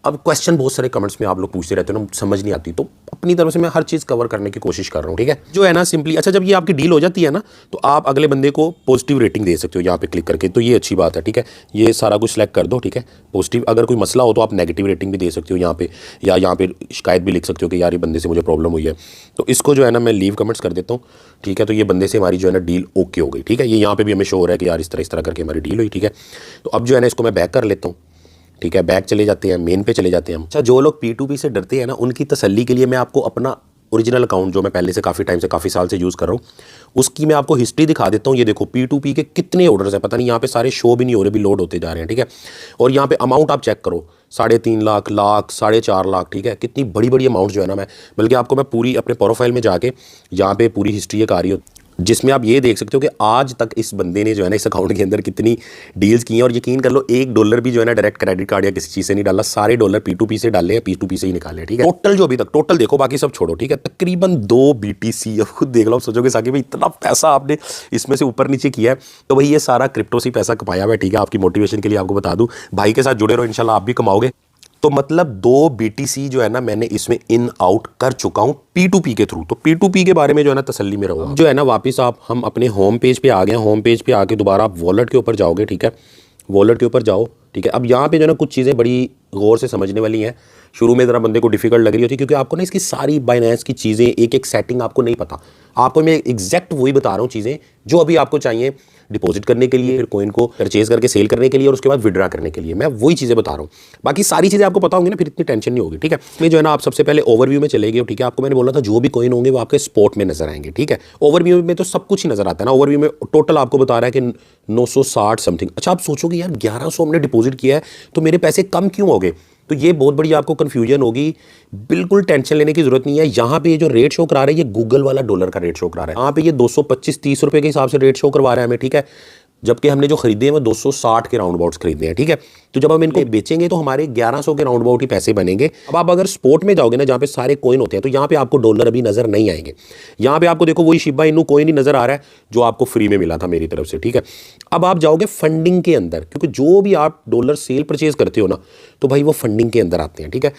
अब क्वेश्चन बहुत सारे कमेंट्स में आप लोग पूछते रहते हो ना, समझ नहीं आती, तो अपनी तरफ से मैं हर चीज़ कवर करने की कोशिश कर रहा हूँ, ठीक है। जो है ना सिंपली, अच्छा जब ये आपकी डील हो जाती है ना तो आप अगले बंदे को पॉजिटिव रेटिंग दे सकते हो यहाँ पे क्लिक करके, तो ये अच्छी बात है, ठीक है। ये सारा कुछ सेलेक्ट कर दो, ठीक है। पॉजिटिव, अगर कोई मसला हो तो आप नेगेटिव रेटिंग भी दे सकते हो यहाँ पे, या यहाँ पे शिकायत भी लिख सकते हो कि यार ये बंदे से मुझे प्रॉब्लम हुई है। तो इसको जो है ना मैं लीव कमेंट्स कर देता हूँ, ठीक है। तो ये बंदे से हमारी जो है ना डील ओके हो गई, ठीक है। ये यहाँ पे भी हमें शो हो रहा है कि यार इस तरह करके हमारी डील हुई, ठीक है। तो अब जो है ना इसको मैं बैक कर लेता हूँ, ठीक है। बैक चले जाते हैं, मेन पे चले जाते हैं हम। अच्छा, जो लोग P2P से डरते हैं ना उनकी तसल्ली के लिए मैं आपको अपना ओरिजिनल अकाउंट जो मैं पहले से काफ़ी टाइम से काफ़ी साल से यूज़ कर रहा हूँ उसकी मैं आपको हिस्ट्री दिखा देता हूँ। ये देखो P2P के कितने ऑर्डर्स हैं, पता नहीं यहाँ पे सारे शो भी नहीं हो रहे, भी लोड होते जा रहे हैं, ठीक है। और यहाँ पे अमाउंट आप चेक करो, 3.5 लाख, 4.5 लाख, ठीक है। कितनी बड़ी बड़ी अमाउंट जो है ना, मैं बल्कि आपको मैं पूरी अपने प्रोफाइल में जाके यहाँ पे पूरी हिस्ट्री एक आ रही हो जिसमें आप ये देख सकते हो कि आज तक इस बंदे ने जो है ना इस अकाउंट के अंदर कितनी डील्स की हैं। और यकीन कर लो $1 भी जो है ना डायरेक्ट क्रेडिट कार्ड या किसी चीज़ से नहीं डाला, सारे डॉलर P2P से डाले हैं, P2P से ही निकाले हैं, ठीक है। टोटल जो अभी तक टोटल देखो, बाकी सब छोड़ो, ठीक है, तकरीबन 2 BTC। अब खुद देख लो, सोचोगे साकिब भाई इतना पैसा आपने इसमें से ऊपर नीचे किया है, तो भाई ये सारा क्रिप्टो से पैसा कमाया हुआ है, ठीक है। आपकी मोटिवेशन के लिए आपको बता दूँ, भाई के साथ जुड़े रहो, इंशाल्लाह आप भी कमाओगे। तो मतलब 2 BTC जो है ना मैंने इसमें इन आउट कर चुका हूँ P2P के थ्रू। तो P2P के बारे में जो है ना तसल्ली में रहो। जो है ना वापस हम अपने होम पेज पे आ गए हैं। होम पेज पे आके दोबारा आप वॉलेट के ऊपर जाओगे, ठीक है। वॉलेट के ऊपर जाओ, ठीक है। अब यहाँ पे जो है ना कुछ चीज़ें बड़ी गौर से समझने वाली हैं। शुरू में ज़रा बंदे को डिफिकल्ट लग रही होती है, क्योंकि आपको ना इसकी सारी बाइनेंस की चीज़ें एक एक सेटिंग आपको नहीं पता। आपको मैं एग्जैक्ट वही बता रहा हूँ चीज़ें जो अभी आपको चाहिए डिपॉजिट करने के लिए, फिर कॉइन को परचेज करके सेल करने के लिए, और उसके बाद विड्रा करने के लिए। मैं वही चीज़ें बता रहा हूँ, बाकी सारी चीज़ें आपको पता होंगी ना, फिर इतनी टेंशन नहीं होगी, ठीक है। मैं जो है ना आप सबसे पहले ओवरव्यू में चले गए, ठीक है। आपको मैंने बोला था जो भी कॉइन होंगे वो आपके स्पॉट में नजर आएंगे, ठीक है। ओवरव्यू में तो सब कुछ ही नजर आता है ना। ओवरव्यू में टोटल आपको बता रहा है कि 960 समथिंग। अच्छा, आप सोचोगे यार 1100 हमने डिपॉजिट किया है तो मेरे पैसे कम क्यों हो गए, तो ये बहुत बड़ी आपको कंफ्यूजन होगी। बिल्कुल टेंशन लेने की जरूरत नहीं है। यहाँ पे ये जो रेट शो करा रहा है ये गूगल वाला डॉलर का रेट शो करा रहा है। यहाँ पे ये 225-30 रुपए के हिसाब से रेट शो करवा रहा है हमें, ठीक है। जबकि हमने जो खरीदे हैं वो 260 के राउंड अबाउट्स खरीदे हैं, ठीक है। तो जब हम इनको बेचेंगे तो हमारे 1100 के राउंड अबाउट ही पैसे बनेंगे। अब आप अगर स्पोर्ट में जाओगे ना जहाँ पे सारे कॉइन होते हैं, तो यहाँ पे आपको डॉलर अभी नजर नहीं आएंगे। यहाँ पे आपको देखो वही शिबा इनू कॉइन ही नजर आ रहा है जो आपको फ्री में मिला था मेरी तरफ से, ठीक है। अब आप जाओगे फंडिंग के अंदर, क्योंकि जो भी आप डॉलर सेल परचेज करते हो ना तो भाई वो फंडिंग के अंदर आते हैं, ठीक है।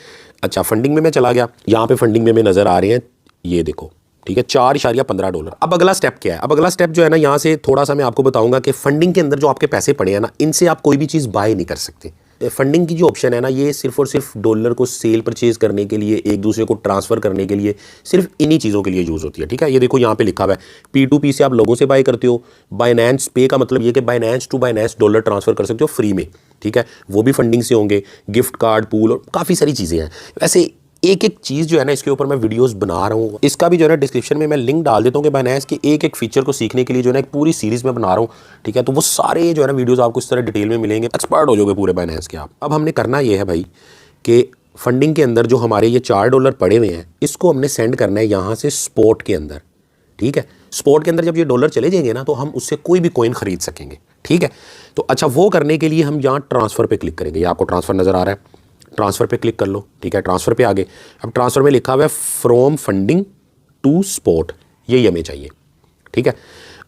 अच्छा, फंडिंग में मैं चला गया, यहाँ पे फंडिंग में हमें नजर आ रहे हैं, ये देखो, ठीक है, $4.15। अब अगला स्टेप क्या है? अब अगला स्टेप जो है ना, यहाँ से थोड़ा सा मैं आपको बताऊंगा कि फंडिंग के अंदर जो आपके पैसे पड़े हैं ना, इनसे आप कोई भी चीज़ बाय नहीं कर सकते। फंडिंग की जो ऑप्शन है ना, ये सिर्फ और सिर्फ डॉलर को सेल परचेज करने के लिए, एक दूसरे को ट्रांसफर करने के लिए, सिर्फ इन्हीं चीज़ों के लिए यूज़ होती है, ठीक है। ये देखो यहाँ पे लिखा हुआ है P2P से आप लोगों से बाय करते हो। बाइनेंस पे का मतलब ये कि Binance to Binance dollar transfer कर सकते हो फ्री में, ठीक है। वो भी फंडिंग से होंगे। गिफ्ट कार्ड, पूल और काफ़ी सारी चीज़ें हैं। वैसे एक एक चीज़ जो है ना इसके ऊपर मैं वीडियोस बना रहा हूँ, इसका भी जो है ना डिस्क्रिप्शन में मैं लिंक डाल देता हूँ कि बाइनेंस की एक एक फीचर को सीखने के लिए जो है ना एक पूरी सीरीज़ में बना रहा हूँ, ठीक है। तो वो सारे जो है ना वीडियोस आपको इस तरह डिटेल में मिलेंगे, एक्सपर्ट हो जाओगे पूरे बाइनेंस के आप। अब हमने करना ये है भाई कि फंडिंग के अंदर जो हमारे ये $4 पड़े हुए हैं, इसको हमने सेंड करना है यहाँ से स्पॉट के अंदर, ठीक है। स्पॉट के अंदर जब ये डॉलर चले जाएंगे ना तो हम उससे कोई भी कॉइन खरीद सकेंगे, ठीक है। तो अच्छा, वो करने के लिए हम यहाँ ट्रांसफ़र पे क्लिक करेंगे। ये आपको ट्रांसफ़र नज़र आ रहा है, ट्रांसफ़र पे क्लिक कर लो, ठीक है। ट्रांसफ़र पे आगे अब ट्रांसफ़र में लिखा हुआ है फ्रॉम फंडिंग टू स्पॉट, यही हमें चाहिए, ठीक है।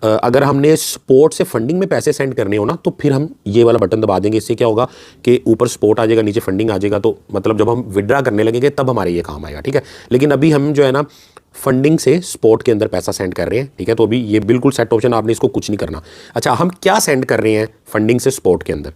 अगर हमने स्पॉट से फंडिंग में पैसे सेंड करने हो ना तो फिर हम ये वाला बटन दबा देंगे। इससे क्या होगा कि ऊपर स्पॉट आ जाएगा, नीचे फंडिंग आ जाएगा। तो मतलब जब हम विड्रा करने लगेंगे तब हमारे ये काम आएगा, ठीक है। लेकिन अभी हम जो है ना फंडिंग से स्पॉट के अंदर पैसा सेंड कर रहे हैं, ठीक है। तो अभी ये बिल्कुल सेट ऑप्शन, आपने इसको कुछ नहीं करना। अच्छा, हम क्या सेंड कर रहे हैं फंडिंग से स्पॉट के अंदर?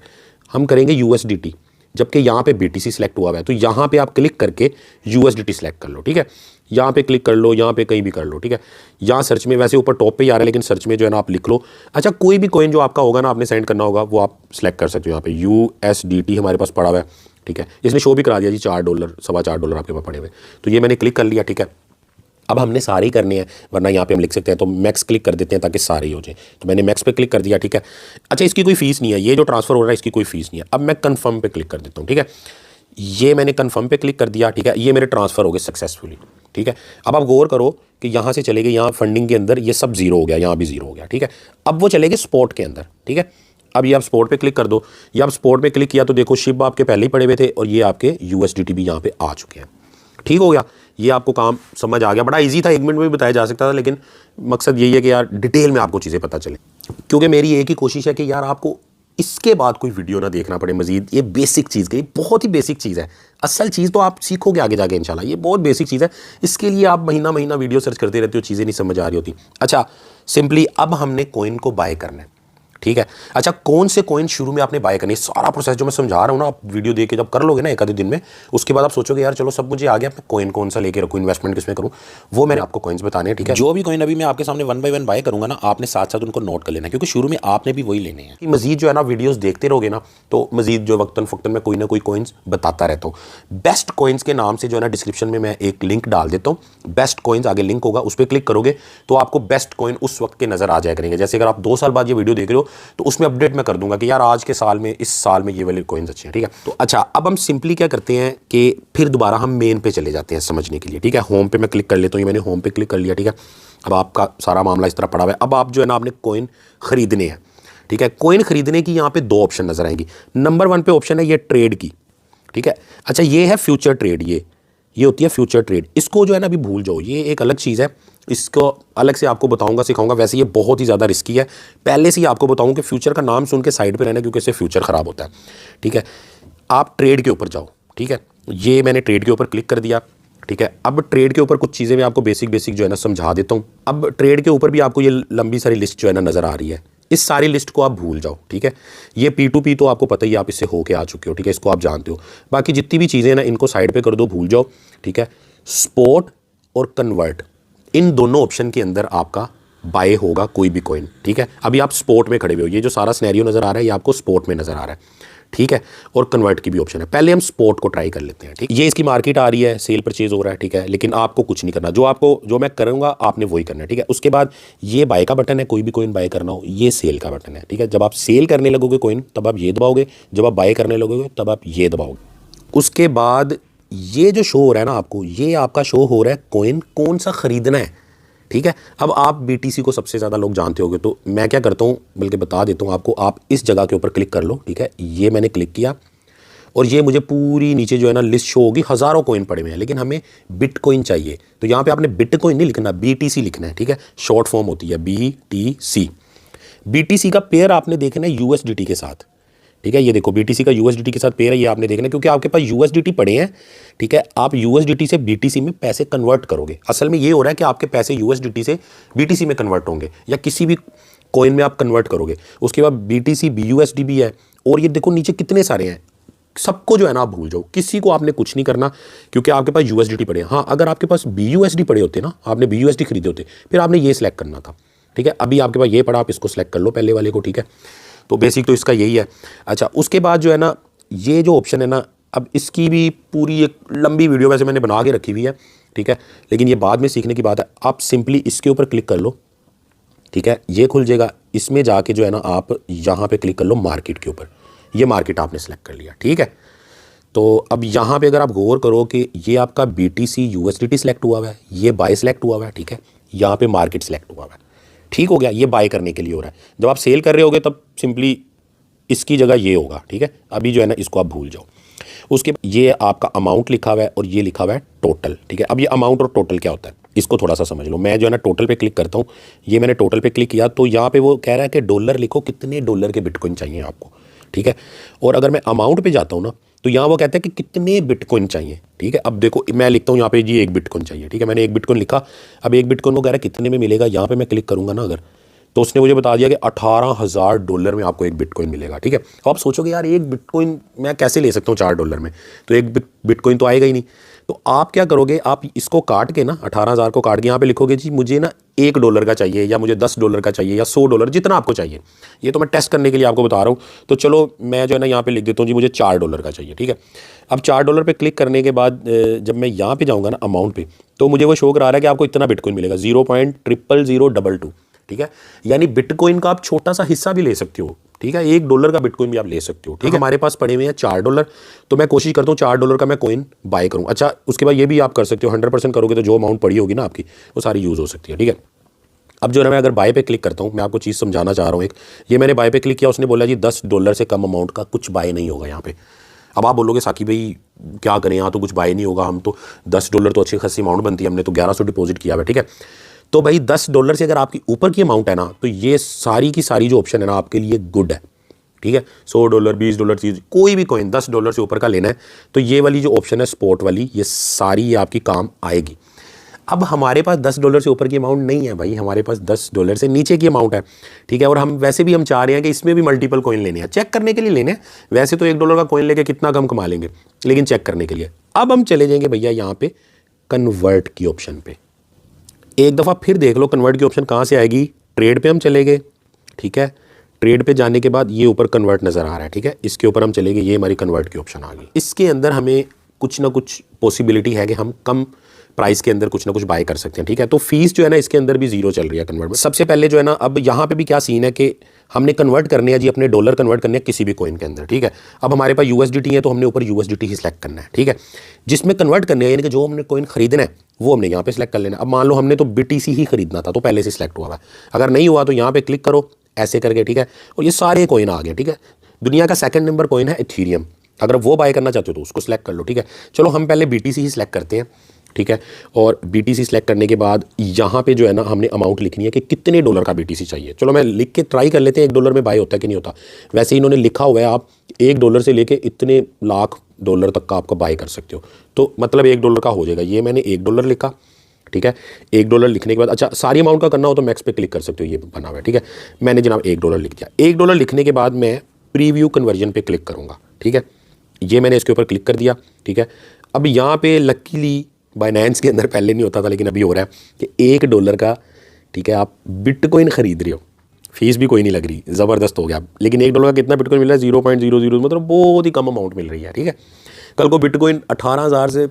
हम करेंगे USDT, जबकि यहाँ पे BTC सिलेक्ट हुआ है। तो यहाँ पे आप क्लिक करके USDT सिलेक्ट कर लो, ठीक है। यहाँ पे क्लिक कर लो, यहाँ पे कहीं भी कर लो, ठीक है। यहाँ सर्च में वैसे ऊपर टॉप पे ही आ रहा है, लेकिन सर्च में जो है ना आप लिख लो। अच्छा, कोई भी कॉइन जो आपका होगा ना, आपने सेंड करना होगा, वो आप सिलेक्ट कर सकते हो। यहाँ पे USDT हमारे पास पड़ा हुआ है, ठीक है। इसने शो भी करा दिया जी, $4 $4.25 आपके पास पड़े हुए। तो ये मैंने क्लिक कर लिया, ठीक है। अब हमने सारे ही करने हैं, वरना यहाँ पे हम लिख सकते हैं। तो मैक्स क्लिक कर देते हैं ताकि सारे ही हो जाए। तो मैंने मैक्स पे क्लिक कर दिया, ठीक है। अच्छा, इसकी कोई फीस नहीं है, ये जो ट्रांसफर हो रहा है इसकी कोई फीस नहीं है। अब मैं कन्फर्म पे क्लिक कर देता हूँ, ठीक है। ये मैंने कन्फर्म पे क्लिक कर दिया, ठीक है। ये मेरे ट्रांसफर हो गए सक्सेसफुली, ठीक है। अब आप गौर करो कि यहाँ से चले गए, यहाँ फंडिंग के अंदर ये सब जीरो हो गया, यहाँ भी जीरो हो गया, ठीक है। अब वो चले गए स्पॉट के अंदर, ठीक है। अब ये आप स्पॉट पे क्लिक कर दो। ये आप स्पॉट पे क्लिक किया तो देखो शिप आपके पहले ही पड़े हुए थे और ये आपके USDT भी यहाँ पे आ चुके हैं, ठीक हो गया। ये आपको काम समझ आ गया। बड़ा इजी था, 1 मिनट में भी बताया जा सकता था, लेकिन मकसद यही है कि यार डिटेल में आपको चीज़ें पता चले, क्योंकि मेरी एक ही कोशिश है कि यार आपको इसके बाद कोई वीडियो ना देखना पड़े मजीद। ये बेसिक चीज़ की बहुत ही बेसिक चीज़ है। असल चीज़ तो आप सीखोगे आगे जाके इंशाल्लाह। ये बहुत बेसिक चीज़ है, इसके लिए आप महीना महीना वीडियो सर्च करते रहते हो, चीज़ें नहीं समझ आ रही होती। अच्छा, सिंपली अब हमने कॉइन को बाय करना है, ठीक है। अच्छा, कौन से कॉइन शुरू में आपने बाय करनी है, सारा प्रोसेस जो मैं समझा रहा हूँ ना, आप वीडियो देख के जब कर लोगे ना एक आधे दिन में, उसके बाद आप सोचोगे यार चलो सब मुझे आ गया, मैं कॉइन कौन सा लेके रखूँ, इन्वेस्टमेंट किसमें करूँ, वो मैंने आपको कॉइन्स बताने हैं, ठीक है। जो भी कॉइन अभी मैं आपके सामने 1 बाय 1 बाय करूँगा ना, आपने साथ साथ उनको नोट कर लेना है, क्योंकि शुरू में आपने भी वही लेने हैं। मजीद जो है ना वीडियोज़ देखते रहोगे ना, तो मजीद जो वक्तन फ़क्तन में कोई ना कोई कॉइन्स बताता रहता हूँ। बेस्ट कॉइन्स के नाम से जो है ना डिस्क्रिप्शन में मैं एक लिंक डाल देता हूँ। बेस्ट कॉइन्स आगे लिंक होगा, उस पर क्लिक करोगे तो आपको बेस्ट कॉइन उस वक्त के नज़र आ जाया करेंगे। जैसे अगर आप 2 साल बाद ये वीडियो देख रहे हो तो उसमें अपडेट मैं कर दूंगा कि यार आज के साल में, इस साल में ये वाले कॉइन्स अच्छे हैं, ठीक है। तो अच्छा, अब हम सिंपली क्या करते हैं कि फिर दोबारा हम मेन पे चले जाते हैं समझने के लिए, ठीक है। होम पे मैं क्लिक कर लेता हूँ, ये मैंने होम पे क्लिक कर लिया, ठीक है। अब आपका सारा मामला इस तरह पड़ा हुआ है। अब आप जो है ना आपने कॉइन खरीदने हैं, ठीक है। कॉइन खरीदने की यहाँ पे 2 ऑप्शन नजर आएंगी। नंबर 1 पे ऑप्शन है ये ट्रेड की, ठीक है। अच्छा, ये है फ्यूचर ट्रेड, ये होती है फ्यूचर ट्रेड। इसको जो है ना अभी भूल जाओ, ये एक अलग चीज़ है, इसको अलग से आपको बताऊंगा, सिखाऊंगा। वैसे ये बहुत ही ज़्यादा रिस्की है, पहले से ही आपको बताऊं कि फ्यूचर का नाम सुन के साइड पे रहना, क्योंकि इससे फ्यूचर ख़राब होता है, ठीक है। आप ट्रेड के ऊपर जाओ, ठीक है। ये मैंने ट्रेड के ऊपर क्लिक कर दिया, ठीक है। अब ट्रेड के ऊपर कुछ चीज़ें मैं आपको बेसिक जो है ना समझा देता हूँ। अब ट्रेड के ऊपर भी आपको ये लंबी सारी लिस्ट जो है ना नज़र आ रही है, इस सारी लिस्ट को आप भूल जाओ, ठीक है। ये P2P तो आपको पता ही, आप इससे होके आ चुके हो, ठीक है, इसको आप जानते हो। बाकी जितनी भी चीज़ें ना इनको साइड पे कर दो, भूल जाओ, ठीक है। स्पॉट और कन्वर्ट, इन दोनों ऑप्शन के अंदर आपका बाय होगा कोई भी कॉइन, ठीक है। अभी आप स्पॉट में खड़े हुए हो, ये जो सारा सिनेरियो नज़र आ रहा है ये आपको स्पॉट में नज़र आ रहा है, ठीक है। और कन्वर्ट की भी ऑप्शन है। पहले हम स्पॉट को ट्राई कर लेते हैं, ठीक। ये इसकी मार्केट आ रही है, सेल परचेज हो रहा है, ठीक है। लेकिन आपको कुछ नहीं करना, जो मैं करूँगा आपने वही करना है, ठीक है। उसके बाद ये बाय का बटन है, कोई भी कॉइन बाय करना हो, ये सेल का बटन है, ठीक है। जब आप सेल करने लगोगे कॉइन तब आप ये दबाओगे, जब आप बाय करने लगोगे तब आप ये दबाओगे। उसके बाद ये जो शो हो रहा है ना आपको, ये आपका शो हो रहा है कॉइन कौन सा खरीदना है, ठीक है। अब आप BTC को सबसे ज़्यादा लोग जानते होंगे, तो मैं क्या करता हूँ बल्कि बता देता हूँ आपको, आप इस जगह के ऊपर क्लिक कर लो, ठीक है। ये मैंने क्लिक किया और ये मुझे पूरी नीचे जो है ना लिस्ट शो होगी, हज़ारों कॉइन पड़े हुए हैं, लेकिन हमें बिटकॉइन चाहिए। तो यहाँ पे आपने बिटकॉइन नहीं लिखना, BTC लिखना है, ठीक है। शॉर्ट फॉर्म होती है BTC। BTC का पेयर आपने देखना है USDT के साथ, ठीक है। ये देखो BTC का USDT के साथ पेयर है, ये आपने देखना है, क्योंकि आपके पास USDT पड़े हैं, ठीक है। आप USDT से BTC में पैसे कन्वर्ट करोगे। असल में ये हो रहा है कि आपके पैसे USDT से BTC में कन्वर्ट होंगे, या किसी भी कॉइन में आप कन्वर्ट करोगे। उसके बाद BTC BUSD भी है, और ये देखो नीचे कितने सारे हैं। सबको जो है ना आप भूल जाओ, किसी को आपने कुछ नहीं करना, क्योंकि आपके पास USDT पड़े हैं। हाँ, अगर आपके पास BUSD पड़े होते ना, आपने BUSD खरीदे होते, फिर आपने ये सिलेक्ट करना था, ठीक है। अभी आपके पास ये पड़ा, आप इसको सिलेक्ट कर लो पहले वाले को, ठीक है। तो बेसिक तो इसका यही है। अच्छा, उसके बाद जो है ना ये जो ऑप्शन है ना, अब इसकी भी पूरी एक लंबी वीडियो वैसे मैंने बना के रखी हुई है, ठीक है, लेकिन ये बाद में सीखने की बात है। आप सिंपली इसके ऊपर क्लिक कर लो, ठीक है, ये खुल जाएगा। इसमें जाके जो है ना आप यहाँ पे क्लिक कर लो मार्केट के ऊपर, ये मार्केट आपने सेलेक्ट कर लिया, ठीक है। तो अब यहाँ पे अगर आप गौर करो कि ये आपका BTC USDT सेलेक्ट हुआ हुआ है, ये बाय सेलेक्ट हुआ हुआ है, ठीक है। यहाँ पे मार्केट सेलेक्ट हुआ हुआ है, ठीक हो गया। ये बाय करने के लिए हो रहा है। जब आप सेल कर रहे होगे तब सिंपली इसकी जगह ये होगा, ठीक है। अभी जो है ना इसको आप भूल जाओ। उसके ये आपका अमाउंट लिखा हुआ है और ये लिखा हुआ है टोटल, ठीक है। अब ये अमाउंट और टोटल क्या होता है इसको थोड़ा सा समझ लो। मैं जो है ना टोटल पे क्लिक करता हूँ, ये मैंने टोटल पे क्लिक किया तो यहाँ पे वो कह रहा है कि डॉलर लिखो, कितने डॉलर के बिटकॉइन चाहिए आपको, ठीक है। और अगर मैं अमाउंट पे जाता हूँ ना, तो यहाँ वो कहते हैं कि कितने बिटकॉइन चाहिए, ठीक है। अब देखो मैं लिखता हूँ यहाँ पे जी 1 बिटकॉइन चाहिए, ठीक है। मैंने 1 बिटकॉइन लिखा। अब 1 बिटकॉइन को कह रहा है कितने में मिलेगा, यहाँ पे मैं क्लिक करूँगा ना अगर, तो उसने मुझे बता दिया कि $18,000 में आपको 1 बिटकॉइन मिलेगा, ठीक है। अब आप सोचोगे यार 1 बिटकॉइन मैं कैसे ले सकता हूँ $4 में, तो 1 बिटकॉइन तो आएगा ही नहीं। तो आप क्या करोगे, आप इसको काट के ना 18,000 को काट के यहाँ पे लिखोगे जी मुझे ना $1 का चाहिए, या मुझे $10 का चाहिए, या $100, जितना आपको चाहिए। ये तो मैं टेस्ट करने के लिए आपको बता रहा हूँ। तो चलो मैं जो है ना यहाँ पे लिख देता हूँ जी मुझे $4 का चाहिए, ठीक है। अब $4 पे क्लिक करने के बाद जब मैं यहाँ पे जाऊँगा ना अमाउंट पे, तो मुझे वो शो करा रहा है कि आपको इतना बिटकॉइन मिलेगा 0.00022, ठीक है। यानी बिटकॉइन का आप छोटा सा हिस्सा भी ले सकते हो, ठीक है। $1 का बिटकॉइन भी आप ले सकते हो, ठीक है। हमारे पास पड़े हुए हैं $4, तो मैं कोशिश करता हूँ $4 का मैं कॉइन बाय करूँ। अच्छा उसके बाद ये भी आप कर सकते हो, 100% करोगे तो जो अमाउंट पड़ी होगी ना आपकी वो सारी यूज़ हो सकती है, ठीक है। अब जो है मैं अगर बाय पे क्लिक करता हूँ, मैं आपको चीज़ समझाना चाह रहा हूँ एक, ये मैंने बाय पे क्लिक किया, उसने बोला जी $10 से कम अमाउंट का कुछ बाय नहीं होगा यहाँ पे। अब आप बोलोगे साकी भाई क्या करें, यहाँ तो कुछ बाय नहीं होगा, हम तो $10 तो अच्छी खासी अमाउंट बनती है, हमने तो 1100 डिपॉजिट किया है, ठीक है। तो भाई $10 से अगर आपकी ऊपर की अमाउंट है ना, तो ये सारी की सारी जो ऑप्शन है ना आपके लिए गुड है, ठीक है। $100 $20 चीज़ कोई भी कॉइन $10 से ऊपर का लेना है तो ये वाली जो ऑप्शन है स्पॉट वाली, ये सारी ये आपकी काम आएगी। अब हमारे पास $10 से ऊपर की अमाउंट नहीं है भाई, हमारे पास $10 से नीचे की अमाउंट है, ठीक है। और हम वैसे भी हम चाह रहे हैं कि इसमें भी मल्टीपल कॉइन लेने हैं, चेक करने के लिए लेने हैं। वैसे तो $1 का कॉइन लेके कितना कम कमा लेंगे, लेकिन चेक करने के लिए अब हम चले जाएंगे भैया यहाँ पे कन्वर्ट की ऑप्शन पे। एक दफ़ा फिर देख लो कन्वर्ट की ऑप्शन कहाँ से आएगी, ट्रेड पे हम चले गए, ठीक है। ट्रेड पे जाने के बाद ये ऊपर कन्वर्ट नज़र आ रहा है, ठीक है। इसके ऊपर हम चले गए, ये हमारी कन्वर्ट की ऑप्शन आ गई। इसके अंदर हमें कुछ ना कुछ पॉसिबिलिटी है कि हम कम प्राइस के अंदर कुछ ना कुछ बाय कर सकते हैं, ठीक है। तो फीस जो है ना इसके अंदर भी 0 चल रही है कन्वर्ट में। सबसे पहले जो है ना अब यहाँ पे भी क्या सीन है कि हमने कन्वर्ट करने हैं जी, अपने डॉलर कन्वर्ट करने हैं किसी भी कॉइन के अंदर, ठीक है। अब हमारे पास USDT है तो हमने ऊपर USDT ही सिलेक्ट करना है, ठीक है। जिसमें कन्वर्ट करने हैं यानी कि जो हमने कॉइन खरीदना है वो हमने यहाँ पे सिलेक्ट कर लेना। अब मान लो हमने तो BTC ही खरीदना था तो पहले से सिलेक्ट हुआ है, अगर नहीं हुआ तो यहाँ पे क्लिक करो ऐसे करके, ठीक है। और ये सारे कॉइन आ गए, ठीक है। दुनिया का 2nd नंबर कॉइन है इथेरियम, अगर वो बाय करना चाहते हो तो उसको सिलेक्ट कर लो, ठीक है। चलो हम पहले BTC ही सिलेक्ट करते हैं, ठीक है। और BTC सिलेक्ट करने के बाद यहाँ पे जो है ना हमने अमाउंट लिखनी है कि कितने डॉलर का BTC चाहिए। चलो मैं लिख के ट्राई कर लेते हैं $1 में बाय होता है कि नहीं होता। वैसे इन्होंने लिखा हुआ है आप $1 से लेके इतने लाख डॉलर तक का आपको बाय कर सकते हो, तो मतलब $1 का हो जाएगा। ये मैंने $1 लिखा, ठीक है। $1 लिखने के बाद अच्छा सारी अमाउंट का करना हो तो मैक्स पे क्लिक कर सकते हो, ये बना हुआ है, ठीक है। मैंने जनाब $1 लिख दिया। $1 लिखने के बाद मैं प्रीव्यू कन्वर्जन पे क्लिक करूँगा, ठीक है। ये मैंने इसके ऊपर क्लिक कर दिया, ठीक है। अब यहाँ पे लकीली बाइनेंस के अंदर पहले नहीं होता था लेकिन अभी हो रहा है कि $1 का, ठीक है, आप बिटकॉइन खरीद रहे हो, फीस भी कोई नहीं लग रही, ज़बरदस्त हो गया। लेकिन $1 का कितना बिटकॉइन मिल रहा है, 0.00, मतलब बहुत ही कम अमाउंट मिल रही है, ठीक है। कल को बिटकॉइन 18,000 से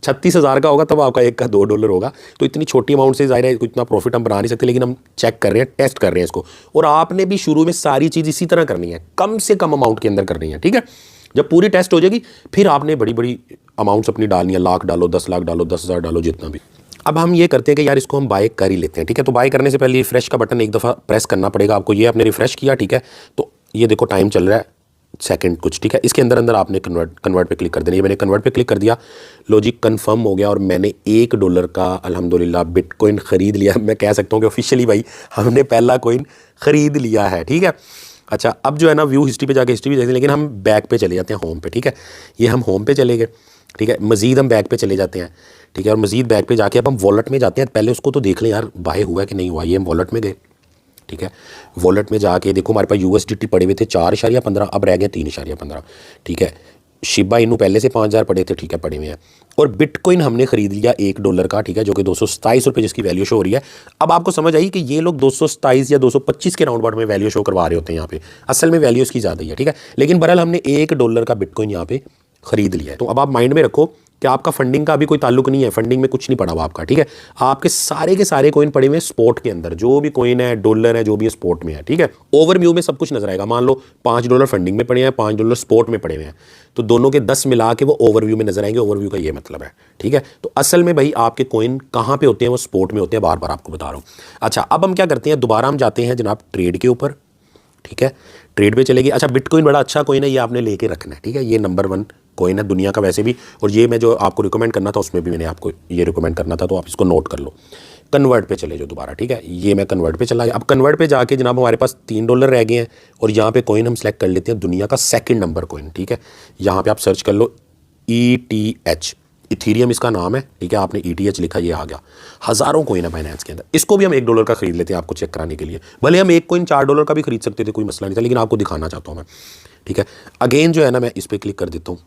36,000 का होगा तब आपका एक का $2 होगा। तो इतनी छोटी अमाउंट से ज़ाहिर है इतना प्रॉफिट हम बना नहीं सकते, लेकिन हम चेक कर रहे हैं, टेस्ट कर रहे हैं इसको। और आपने भी शुरू में सारी चीज़ इसी तरह करनी है, कम से कम अमाउंट के अंदर करनी है, ठीक है। जब पूरी टेस्ट हो जाएगी फिर आपने बड़ी बड़ी अमाउंट्स अपनी डालनी है, लाख डालो, 10 लाख डालो, 10,000 डालो, जितना भी। अब हम ये करते हैं कि यार इसको हम बाय कर ही लेते हैं, ठीक है। तो बाय करने से पहले रिफ्रेश का बटन एक दफ़ा प्रेस करना पड़ेगा आपको। ये आपने रिफ्रेश किया, ठीक है। तो ये देखो टाइम चल रहा है सेकंड कुछ, ठीक है। इसके अंदर अंदर आपने कन्वर्ट पे क्लिक कर देना। ये मैंने कन्वर्ट पे क्लिक कर दिया, लॉजिक कन्फर्म हो गया और मैंने $1 का अल्हम्दुलिल्लाह बिटकॉइन ख़रीद लिया। मैं कह सकता हूँ कि ऑफिशियली भाई हमने पहला कॉइन ख़रीद लिया है, ठीक है। अच्छा अब जो है ना व्यू हिस्ट्री पे जाके हिस्ट्री भी देखते हैं, लेकिन हम बैक पे चले जाते हैं, होम पे, ठीक है। ये हम होम पे चले गए, ठीक है। मज़ीद हम बैक पे चले जाते हैं, ठीक है। और मज़ीद बैक पे जाके अब हम वॉलेट में जाते हैं। पहले उसको तो देख लें यार बाय हुआ है कि नहीं हुआ। ये हम वॉलेट में गए, ठीक है। वॉलेट में जाके देखो हमारे पास USDT पड़े हुए थे 4.15, अब रह गए 3.15, ठीक है। शिबा इनू पहले से 5,000 पड़े थे, ठीक है, पड़े हुए हैं। और बिटकॉइन हमने खरीद लिया $1 का, ठीक है, जो कि 227 रुपये जिसकी वैल्यू शो हो रही है। अब आपको समझ आई कि ये लोग 227 या 225 के राउंड अबाउट में वैल्यू शो करवा रहे होते हैं यहाँ पे, असल में वैल्यू इसकी ज़्यादा ही है, ठीक है। लेकिन बहरहाल हमने $1 का बिटकॉइन यहाँ पे खरीद लिया है। तो अब आप माइंड में रखो कि आपका फंडिंग का अभी कोई ताल्लुक नहीं है, फंडिंग में कुछ नहीं पड़ा हुआ आपका, ठीक है। आपके सारे के सारे कॉइन पड़े हुए हैं स्पॉट के अंदर, जो भी कॉइन है, डॉलर है, जो भी है स्पॉट में है, ठीक है। ओवरव्यू में सब कुछ नजर आएगा। मान लो $5 फंडिंग में पड़े हैं, $5 स्पॉट में पड़े हुए हैं, तो दोनों के 10 मिला के वो ओवरव्यू में नजर आएंगे। ओवरव्यू का ये मतलब है, ठीक है। तो असल में भाई आपके कॉइन कहाँ पे होते हैं, वो स्पॉट में होते हैं, बार बार आपको बता रहा हूँ। अच्छा अब हम क्या करते हैं, दोबारा हम जाते हैं जनाब ट्रेड के ऊपर, ठीक है। ट्रेड पे चलेगी। अच्छा बिटकॉइन बड़ा अच्छा कॉइन है, ये आपने लेके रखना है, ठीक है। ये नंबर 1 कॉइन है दुनिया का वैसे भी, और ये मैं जो आपको रिकमेंड करना था उसमें भी मैंने आपको ये रिकमेंड करना था, तो आप इसको नोट कर लो। कन्वर्ट पे चले जाओ दोबारा, ठीक है। ये मैं कन्वर्ट पे चला गया। अब कन्वर्ट पे जाके जनाब हमारे पास $3 रह गए हैं और यहाँ पे कॉइन हम सेलेक्ट कर लेते हैं दुनिया का सेकंड नंबर कॉइन, ठीक है। यहाँ पे आप सर्च कर लो ETH, इथीरियम इसका नाम है, ठीक है। आपने ETH लिखा, ये आ गया। हज़ारों कॉइन है बाइनेंस के अंदर। इसको भी हम $1 का खरीद लेते हैं आपको चेक कराने के लिए। भले हम एक कॉइन $4 का भी खरीद सकते थे, कोई मसला नहीं था, लेकिन आपको दिखाना चाहता हूँ मैं, ठीक है। अगेन जो है ना मैं इस पर क्लिक कर देता हूँ,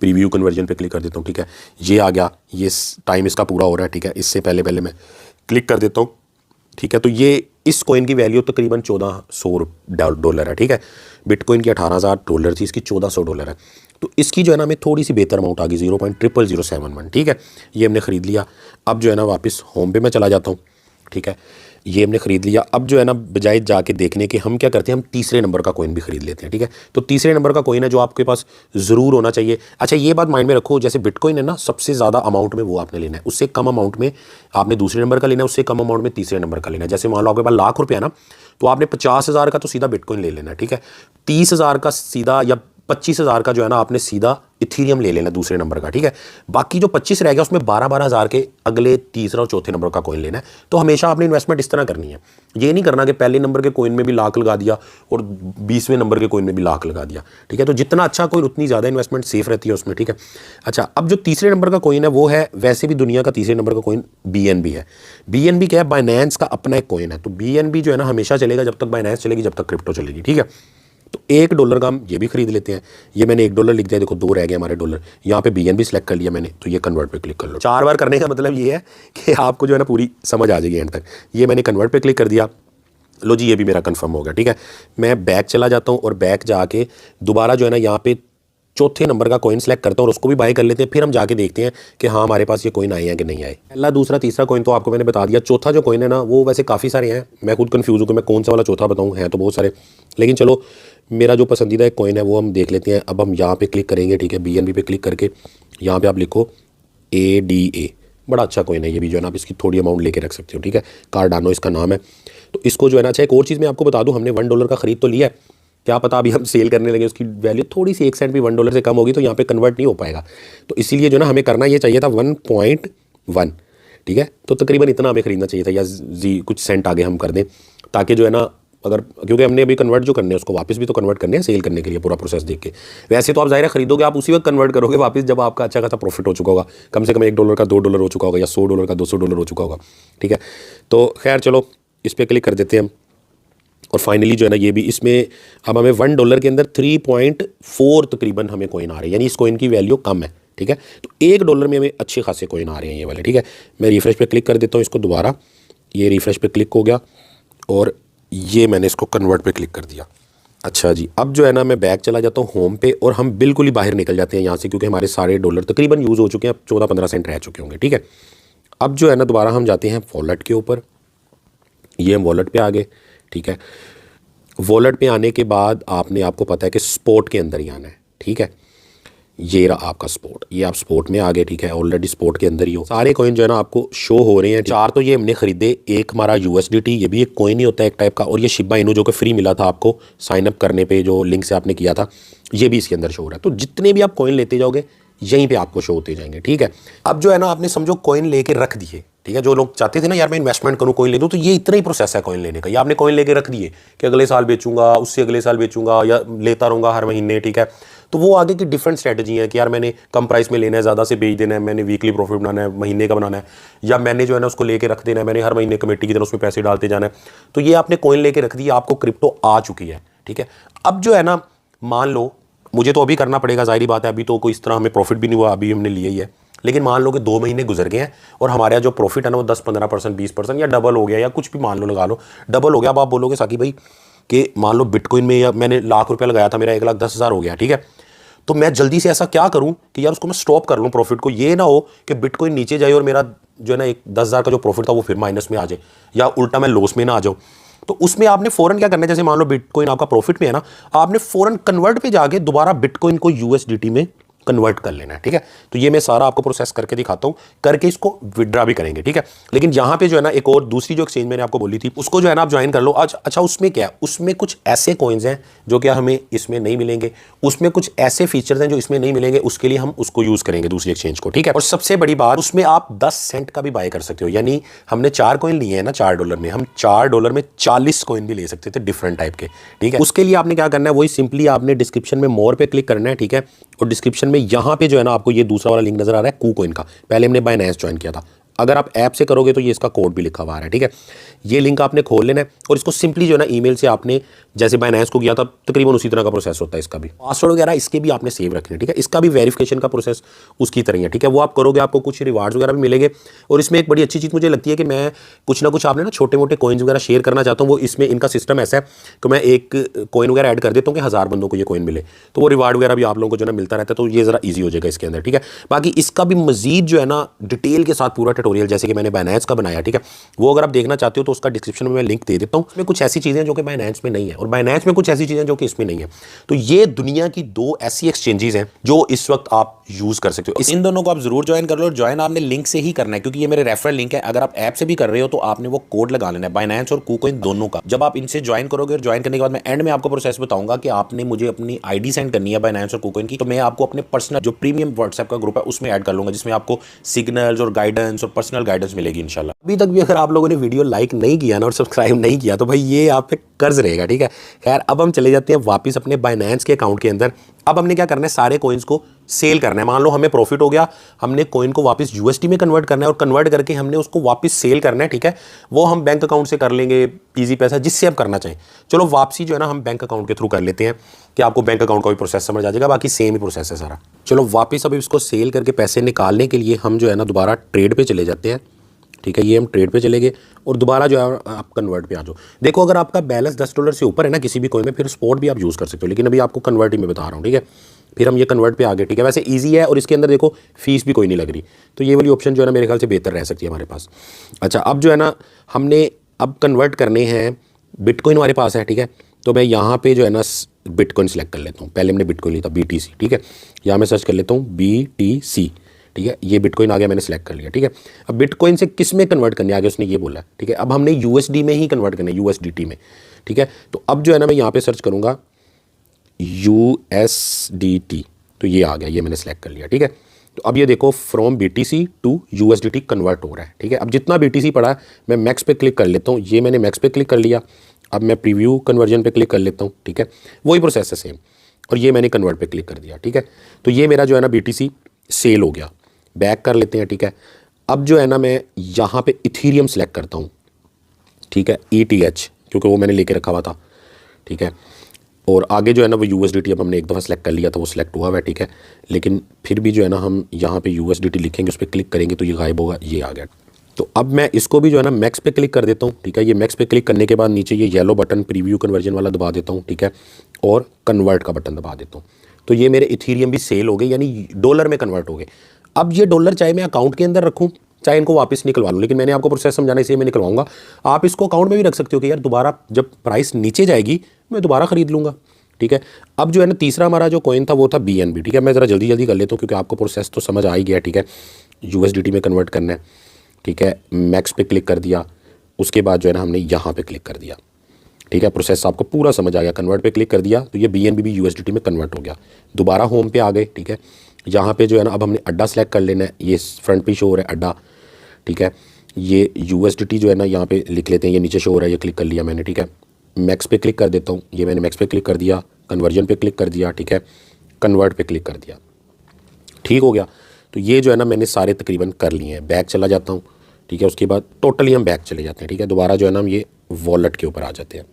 प्रीव्यू कन्वर्जन पे क्लिक कर देता हूँ, ठीक है। ये आ गया, ये टाइम इसका पूरा हो रहा है, ठीक है। इससे पहले मैं क्लिक कर देता हूँ, ठीक है। तो ये इस कॉइन की वैल्यू तकरीबन $1400 है, ठीक है। बिटकॉइन की $18,000 थी, इसकी $1400 है। तो इसकी जो है ना हमें थोड़ी सी बेहतर अमाउंट आ गई, 0.00071, ठीक है। ये हमने ख़रीद लिया। अब जो है ना वापस होम पे मैं चला जाता हूँ, ठीक है। ये हमने ख़रीद लिया। अब जो है ना बजाय जाके देखने के हम क्या करते हैं, हम तीसरे नंबर का कॉइन भी ख़रीद लेते हैं, ठीक है। तो तीसरे नंबर का कॉइन है जो आपके पास ज़रूर होना चाहिए। अच्छा, ये बात माइंड में रखो, जैसे बिटकॉइन है ना, सबसे ज़्यादा अमाउंट में वो आपने लेना है, उससे कम अमाउंट में आपने दूसरे नंबर का लेना है, उससे कम अमाउंट में तीसरे नंबर का लेना है। जैसे मान लो आपके पास ₹1,00,000 ना, तो आपने 50,000 का तो सीधा बिटकॉइन ले लेना है, ठीक है। 30,000 का सीधा या 25,000 का जो है ना आपने सीधा इथीरियम ले लेना दूसरे नंबर का, ठीक है। बाकी जो 25 रह गया उसमें 12,000 के अगले तीसरा और चौथे नंबर का कॉइन लेना है। तो हमेशा आपने इन्वेस्टमेंट इस तरह करनी है। ये नहीं करना कि पहले नंबर के कॉइन में भी लाख लगा दिया और 20वें नंबर के कॉइन में भी लाख लगा दिया, ठीक है। तो जितना अच्छा कॉइन उतनी ज़्यादा इन्वेस्टमेंट सेफ रहती है उसमें, ठीक है। अच्छा, अब जो तीसरे नंबर का कॉइन है वो है वैसे भी दुनिया का तीसरे नंबर का कॉइन BNB है। BNB क्या है, बाइनेंस का अपना एक कॉइन है। तो BNB जो है ना हमेशा चलेगा जब तक बाइनेंस चलेगी, जब तक क्रिप्टो चलेगी, ठीक है। तो $1 का हम ये भी खरीद लेते हैं। ये मैंने $1 लिख दिया, देखो 2 रह गए हमारे डॉलर। यहाँ पे BNB सेलेक्ट कर लिया मैंने, तो ये कन्वर्ट पे क्लिक कर लो। 4 बार करने का मतलब ये है कि आपको जो है ना पूरी समझ आ जाएगी एंड तक। ये मैंने कन्वर्ट पे क्लिक कर दिया, लो जी, ये भी मेरा कंफर्म हो गया, ठीक है। मैं बैक चला जाता हूँ और बैक जाके दोबारा जो है ना यहाँ पे चौथे नंबर का कॉइन सेलेक्ट करता हूँ और उसको भी बाय कर लेते हैं। फिर हम जाके देखते हैं कि हाँ हमारे पास ये कॉइन आए हैं कि नहीं आए। पहला, दूसरा, तीसरा कॉइन तो आपको मैंने बता दिया। चौथा जो कॉइन है ना वो वैसे काफ़ी सारे हैं, मैं खुद कंफ्यूज हूँ कि मैं कौन सा वाला चौथा बताऊँ, हैं तो बहुत सारे, लेकिन चलो मेरा जो पसंदीदा एक कॉइन है वो हम देख लेते हैं। अब हम यहाँ पे क्लिक करेंगे, ठीक है। BNB पे क्लिक करके यहाँ पे आप लिखो ADA, बड़ा अच्छा कॉइन है ये भी, जो है ना आप इसकी थोड़ी अमाउंट लेके रख सकते हो, ठीक है। कार्डानो इसका नाम है। तो इसको जो है ना, अच्छा एक और चीज़ मैं आपको बता दूँ, हमने $1 का खरीद तो लिया है, क्या पता अभी हम सेल करने लगे उसकी वैल्यू थोड़ी सी 1 सेंट भी $1 से कम होगी तो यहाँ पे कन्वर्ट नहीं हो पाएगा। तो इसीलिए जो ना हमें करना ये चाहिए था 1.1, ठीक है। तो तकरीबन इतना हमें खरीदना चाहिए था, या कुछ सेंट आगे हम कर दें, ताकि जो है ना अगर, क्योंकि हमने अभी कन्वर्ट जो करने हैं उसको वापस भी तो कन्वर्ट करने हैं सेल करने के लिए, पूरा प्रोसेस देख के। वैसे तो आप ज़ाहिर खरीदोगे, आप उसी वक्त कन्वर्ट करोगे वापस जब आपका अच्छा खासा प्रॉफिट हो चुका होगा, कम से कम $1 का $2 हो चुका होगा, या $100 का $200 हो चुका होगा, ठीक है। तो खैर चलो इस पर क्लिक कर देते हैं हम। और फाइनली जो है ना ये भी इसमें अब हमें $1 के अंदर 3.4 तकरीबन हमें कॉइन आ रहे हैं, यानी इस कॉइन की वैल्यू कम है, ठीक है। तो $1 में हमें अच्छे खासे कॉइन आ रहे हैं ये वाले, ठीक है। मैं रिफ्रेश पे क्लिक कर देता हूँ इसको दोबारा, ये रिफ्रेश पे क्लिक हो गया और ये मैंने इसको कन्वर्ट पे क्लिक कर दिया। अच्छा जी, अब जो है ना मैं बैक चला जाता हूँ होम पे और हम बिल्कुल ही बाहर निकल जाते हैं यहाँ से, क्योंकि हमारे सारे डॉलर तकरीबन यूज़ हो चुके हैं, अब 14-15 सेंट रह चुके होंगे, ठीक है। अब जो है ना दोबारा हम जाते हैं वॉलेट के ऊपर, ये हम वॉलेट पे आ गए, ठीक है। वॉलेट पे आने के बाद आपको पता है कि स्पोर्ट के अंदर ही आना है, ठीक है। ये रहा आपका स्पोर्ट, ये आप स्पोर्ट में आ गए, ठीक है। ऑलरेडी स्पोर्ट के अंदर ही हो, सारे कॉइन जो है ना आपको शो हो रहे हैं। 4 तो ये हमने खरीदे, एक हमारा USDT, ये भी एक कॉइन ही होता है एक टाइप का, और ये शिबा इनू जो कि फ्री मिला था आपको साइन अप करने पे, जो लिंक से आपने किया था, ये भी इसके अंदर शो हो रहा है। तो जितने भी आप कॉइन लेते जाओगे यहीं पे आपको शो होते जाएंगे, ठीक है। अब जो है ना आपने समझो कॉइन लेके रख दिए, ठीक है। जो लोग चाहते थे ना यार मैं इन्वेस्टमेंट करूँ, कॉइन ले दूँ, तो ये इतना ही प्रोसेस है कॉइन लेने का। ये आपने कॉइन लेके रख दिए कि अगले साल बेचूंगा, उससे अगले साल बेचूंगा, या लेता रहूँगा हर महीने, ठीक है। तो वो आगे की डिफरेंट स्ट्रैटेजी है कि यार मैंने कम प्राइस में लेना है, ज़्यादा से बेच देना है, मैंने वीकली प्रॉफिट बनाना है, महीने का बनाना है, या मैंने जो है ना उसको लेके रख देना है, मैंने हर महीने कमेटी की तरह उसमें पैसे डालते जाना है। तो ये आपने कॉइन लेके रख दी, आपको क्रिप्टो आ चुकी है, ठीक है। अब जो है ना मान लो मुझे तो अभी करना पड़ेगा, जाहिर बात है, अभी तो कोई इस तरह हमें प्रॉफिट भी नहीं हुआ, अभी हमने लिया ही है, लेकिन मान लो कि 2 महीने गुजर गए हैं और हमारा जो प्रॉफिट है ना वो 10-15%, 20% या डबल हो गया, या कुछ भी मान लो, लगा लो डबल हो गया। अब आप बोलोगे साकी भाई कि मान लो बिटकॉइन में या मैंने ₹1,00,000 लगाया था, मेरा 1,10,000 हो गया, ठीक है। तो मैं जल्दी से ऐसा क्या करूं कि यार उसको मैं स्टॉप कर लूं प्रॉफिट को, ये ना हो कि बिटकॉइन नीचे जाए और मेरा जो है ना 10,000 का जो प्रॉफिट था वो फिर माइनस में आ जाए, या उल्टा मैं लॉस में ना आ जाऊं। तो उसमें आपने फ़ौरन क्या करना है, जैसे मान लो बिटकॉइन आपका प्रॉफिट में है ना, आपने फ़ौरन कन्वर्ट पे जाके दोबारा बिटकॉइन को USDT में कन्वर्ट कर लेना है, ठीक है। तो ये मैं सारा आपको प्रोसेस करके दिखाता हूँ, करके इसको विड्रा भी करेंगे, ठीक है। लेकिन यहाँ पे जो है ना एक और दूसरी जो एक्सचेंज मैंने आपको बोली थी उसको जो है ना आप ज्वाइन कर लो आज। अच्छा, उसमें क्या है, उसमें कुछ ऐसे कॉइन्स हैं जो कि हमें इसमें नहीं मिलेंगे, उसमें कुछ ऐसे फीचर्स हैं जो इसमें नहीं मिलेंगे, उसके लिए हम उसको यूज करेंगे दूसरी एक्सचेंज को, ठीक है। और सबसे बड़ी बात, उसमें आप 10 सेंट का भी बाय कर सकते हो, यानी हमने 4 कॉइन लिए हैं ना $4 में, हम $4 में 40 कॉइन भी ले सकते थे डिफरेंट टाइप के, ठीक है। उसके लिए आपने क्या करना है, वही सिंपली आपने डिस्क्रिप्शन में मोर पे क्लिक करना है, ठीक है। और डिस्क्रिप्शन में यहाँ पे जो है ना आपको ये दूसरा वाला लिंक नजर आ रहा है KuCoin का, पहले हमने बाइनेंस ज्वाइन किया था। अगर आप ऐप से करोगे तो ये इसका कोड भी लिखा हुआ है, ठीक है। ये लिंक आपने खोल लेना है और इसको सिंपली जो है ना ईमेल से आपने जैसे बाइनेंस को किया था तकरीबन उसी तरह का प्रोसेस होता है इसका भी। पासवर्ड वगैरह इसके भी आपने सेव रखने, ठीक है। इसका भी वेरिफिकेशन का प्रोसेस उसकी तरह है, ठीक है। वो आप करोगे आपको कुछ रिवार्ड्स वगैरह भी मिलेंगे। और इसमें एक बड़ी अच्छी चीज़ मुझे लगती है कि मैं कुछ ना कुछ आपने ना छोटे मोटे कॉइन्स वगैरह शेयर करना चाहता हूँ, वो इसमें इनका सिस्टम ऐसा है कि मैं एक कॉइन वगैरह ऐड कर देता हूँ कि 1000 बंदों को ये कॉइन मिले, तो वो रिवार्ड वगैरह भी आप लोगों को जो है ना मिलता रहता है, तो ये ज़रा ईजी हो जाएगा इसके अंदर, ठीक है। बाकी इसका भी मजीद जो है ना डिटेल के साथ पूरा ट्यूटोरियल जैसे कि मैंने बाइनेंस का बनाया, ठीक है, वो अगर आप देखना चाहते हो तो उसका डिस्क्रिप्शन में मैं लिंक दे देता हूँ। इसमें कुछ ऐसी चीज़ें जो कि बाइनेंस में नहीं है और बाइनेंस में कुछ ऐसी चीज़ें जो कि इसमें नहीं है। तो ये दुनिया की 2 ऐसी एक्सचेंजेस हैं जो इस वक्त आप यूज़ कर सकते हो। इन दोनों को आप जरूर ज्वाइन कर लो। ज्वाइन आपने लिंक से ही करना है क्योंकि ये मेरे रेफरल लिंक है। अगर आप ऐप से भी कर रहे हो तो आपने वो कोड लगा लेना है, बाइनेंस और KuCoin दोनों का। जब आप इनसे ज्वाइन करोगे और ज्वाइन करने के बाद मैं एंड में आपको प्रोसेस बताऊंगा कि आपने मुझे अपनी आईडी सेंड करनी है बाइनेंस और KuCoin की, तो मैं आपको अपने पर्सनल जो प्रीमियम व्हाट्सएप का ग्रुप है उसमें ऐड कर लूंगा, जिसमें आपको सिग्नल्स और गाइडेंस और पर्सनल गाइडेंस मिलेगी इंशाल्लाह। अभी तक भी अगर आप लोगों ने वीडियो लाइक नहीं किया ना और सब्सक्राइब नहीं किया तो भाई ये आप पे कर्ज रहेगा, ठीक है। खैर, अब हम चले जाते हैं वापस अपने बाइनेंस के अकाउंट के अंदर। अब हमने क्या करना है, सारे कॉइन्स को सेल करना है। मान लो हमें प्रॉफिट हो गया, हमने कॉइन को वापस USD में कन्वर्ट करना है और कन्वर्ट करके हमने उसको वापस सेल करना है, ठीक है। वो हम बैंक अकाउंट से कर लेंगे, इजी पैसा, जिससे आप करना चाहें। चलो वापसी जो है ना हम बैंक अकाउंट के थ्रू कर लेते हैं कि आपको बैंक अकाउंट का भी प्रोसेस समझ आ जाएगा, बाकी सेम ही प्रोसेस है सारा। चलो वापस अब इसको सेल करके पैसे निकालने के लिए हम जो है ना दोबारा ट्रेड पे चले जाते हैं, ठीक है। ये हम ट्रेड पे चले गए और दोबारा जो है आप कन्वर्ट पे आ जाओ। देखो, अगर आपका बैलेंस $10 से ऊपर है ना किसी भी कॉइन में, फिर स्पॉट भी आप यूज़ कर सकते हो, लेकिन अभी आपको कन्वर्ट ही मैं बता रहा हूँ, ठीक है। फिर हम ये कन्वर्ट पे आ गए, ठीक है। वैसे इजी है और इसके अंदर देखो फीस भी कोई नहीं लग रही, तो ये वाली ऑप्शन जो है ना मेरे ख्याल से बेहतर रह सकती है हमारे पास। अच्छा, अब जो है ना हमने अब कन्वर्ट करने हैं, बिटकॉइन हमारे पास है, ठीक है। तो मैं यहाँ पे जो है ना बिटकॉइन सेलेक्ट कर लेता हूँ। पहले हमने बिटकॉइन लिया था BTC, ठीक है। यहाँ मैं सर्च कर लेता हूँ BTC, ठीक है। ये बिटकॉइन आ गया, मैंने सेलेक्ट कर लिया, ठीक है। अब बिटकॉइन से किस में कन्वर्ट करने आगे उसने ये बोला, ठीक है। अब हमने USD में ही कन्वर्ट करना है, USDT में, ठीक है। तो अब जो है ना मैं यहाँ पे सर्च करूँगा USDT, तो ये आ गया, ये मैंने सेलेक्ट कर लिया, ठीक है। तो अब ये देखो from BTC to USDT convert हो रहा है, ठीक है। अब जितना BTC पड़ा है मैं मैक्स पे क्लिक कर लेता हूँ, ये मैंने मैक्स पे क्लिक कर लिया। अब मैं प्रीव्यू कन्वर्जन पे क्लिक कर लेता हूँ, ठीक है। वही प्रोसेस है सेम, और ये मैंने कन्वर्ट पे क्लिक कर दिया, ठीक है। तो ये मेरा जो है ना BTC सेल हो गया। बैक कर लेते हैं, ठीक है। अब जो है ना मैं यहाँ पे इथीरियम सेलेक्ट करता हूँ, ठीक है, ETH, क्योंकि वो मैंने लेके रखा हुआ था, ठीक है। और आगे जो है ना वो USDT अब हमने एक दफ़ा सेलेक्ट कर लिया था, वो सेलेक्ट हुआ हुआ है, ठीक है। लेकिन फिर भी जो है ना हम यहाँ पे USDT लिखेंगे, उस पर क्लिक करेंगे तो ये गायब होगा, ये आ गया। तो अब मैं इसको भी जो है ना मैक्स पे क्लिक कर देता हूँ, ठीक है। ये मैक्स पे क्लिक करने के बाद नीचे ये येलो बटन प्रीव्यू कन्वर्जन वाला दबा देता हूँ, ठीक है। और कन्वर्ट का बटन दबा देता हूँ, तो ये मेरे इथीरियम भी सेल हो गए, यानी डॉलर में कन्वर्ट हो गए। अब ये डॉलर चाहे मैं अकाउंट के अंदर रखूँ चाहे इनको वापस निकलवा लूँ, लेकिन मैंने आपको प्रोसेस समझाना इसलिए मैं निकलवाऊंगा। आप इसको अकाउंट में भी रख सकते हो कि यार दोबारा जब प्राइस नीचे जाएगी मैं दोबारा ख़रीद लूँगा, ठीक है। अब जो है ना तीसरा हमारा जो कॉइन था वो था BNB, ठीक है। मैं ज़रा जल्दी जल्दी कर लेता हूँ क्योंकि आपको प्रोसेस तो समझ आ ही गया, ठीक है। USDT में कन्वर्ट करना है, ठीक है। मैक्स पे क्लिक कर दिया, उसके बाद जो है ना हमने यहाँ पे क्लिक कर दिया, ठीक है। प्रोसेस आपको पूरा समझ आ गया। कन्वर्ट पे क्लिक कर दिया तो ये BNB भी USDT में कन्वर्ट हो गया। दोबारा होम पे आ गए, ठीक है। यहाँ पे जो है ना अब हमने अड्डा सेलेक्ट कर लेना है, ये फ्रंट पे शो हो रहा है अड्डा, ठीक है। ये USDT जो है ना यहाँ पे लिख लेते हैं, ये नीचे शो हो रहा है, ये क्लिक कर लिया मैंने, ठीक है। मैक्स पे क्लिक कर देता हूँ, ये मैंने मैक्स पे क्लिक कर दिया, कन्वर्जन पे क्लिक कर दिया, ठीक है। कन्वर्ट पे क्लिक कर दिया, ठीक हो गया। तो ये जो है ना मैंने सारे तकरीबन कर लिए हैं। बैक चला जाता हूँ, ठीक है। उसके बाद टोटली हम बैक चले जाते हैं, ठीक है। दोबारा जो है ना हम ये वॉलेट के ऊपर आ जाते हैं,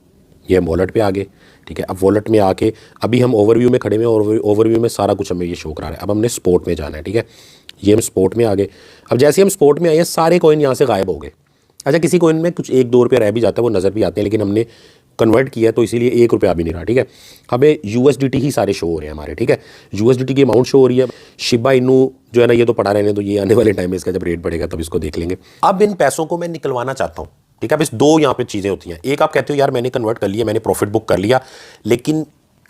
ये हम वॉलेट पे आ गए, ठीक है। अब वॉलेट में आके अभी हम ओवरव्यू में खड़े हुए हैं और ओवरव्यू में सारा कुछ हमें ये शो करा रहा है। अब हमने स्पोर्ट में जाना है, ठीक है। ये हम स्पोर्ट में आ गए। अब जैसे हम स्पोर्ट में आए हैं सारे कॉइन यहाँ से गायब हो गए। अच्छा, किसी कॉइन में कुछ 1-2 रुपये रह भी जाता है, वो नज़र भी आते हैं, लेकिन हमने कन्वर्ट किया तो इसीलिए 1 रुपया भी नहीं रहा, ठीक है। हमें USDT ही सारे शो हो रहे हैं हमारे, ठीक है। USDT की अमाउंट शो हो रही है। शिबा इनू जो है ना ये तो पड़ा रहने, तो ये आने वाले टाइम में इसका जब रेट बढ़ेगा तब इसको देख लेंगे। अब इन पैसों को मैं निकलवाना चाहता हूँ, ठीक है। अब इस 2 यहाँ पे चीज़ें होती हैं। एक, आप कहते हो यार मैंने कन्वर्ट कर लिया, मैंने प्रॉफिट बुक कर लिया, लेकिन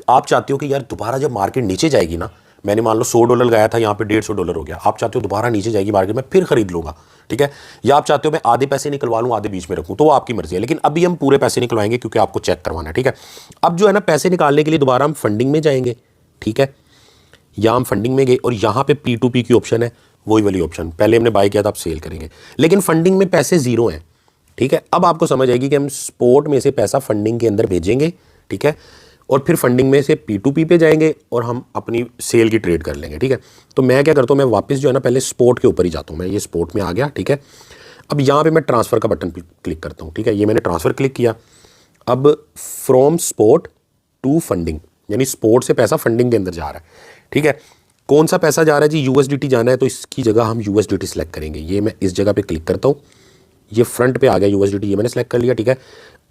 आप चाहते हो कि यार दोबारा जब मार्केट नीचे जाएगी ना मैंने मान लो $100 लगाया था, यहाँ पे $150 हो गया, आप चाहते हो दोबारा नीचे जाएगी मार्केट में फिर खरीद लूँगा, ठीक है, या आप चाहते हो मैं आधे पैसे निकलवा लूँ आधे बीच में रखूँ, तो वो आपकी मर्जी है। लेकिन अभी हम पूरे पैसे निकलवाएंगे क्योंकि आपको चेक करवाना है, ठीक है। अब जो है ना पैसे निकालने के लिए दोबारा हम फंडिंग में जाएंगे, ठीक है, या हम फंडिंग में गए और यहाँ पे P2P की ऑप्शन है, वही वाली ऑप्शन पहले हमने बाय किया था, आप सेल करेंगे, लेकिन फंडिंग में पैसे जीरो हैं, ठीक है। अब आपको समझ आएगी कि हम स्पोर्ट में से पैसा फंडिंग के अंदर भेजेंगे, ठीक है, और फिर फंडिंग में से P2P पे जाएंगे और हम अपनी सेल की ट्रेड कर लेंगे, ठीक है। तो मैं क्या करता हूँ, मैं वापस जो है ना पहले स्पोर्ट के ऊपर ही जाता हूँ, मैं ये स्पोर्ट में आ गया, ठीक है। अब यहाँ पे मैं ट्रांसफ़र का बटन क्लिक करता हूँ, ठीक है, ये मैंने ट्रांसफ़र क्लिक किया। अब फ्रॉम स्पोर्ट टू फंडिंग, यानी स्पोर्ट से पैसा फंडिंग के अंदर जा रहा है, ठीक है। कौन सा पैसा जा रहा है जी, USDT जाना है, तो इसकी जगह हम USDT सेलेक्ट करेंगे। ये मैं इस जगह पे क्लिक करता हूँ, ये फ्रंट पे आ गया USDT, ये मैंने सेलेक्ट कर लिया, ठीक है।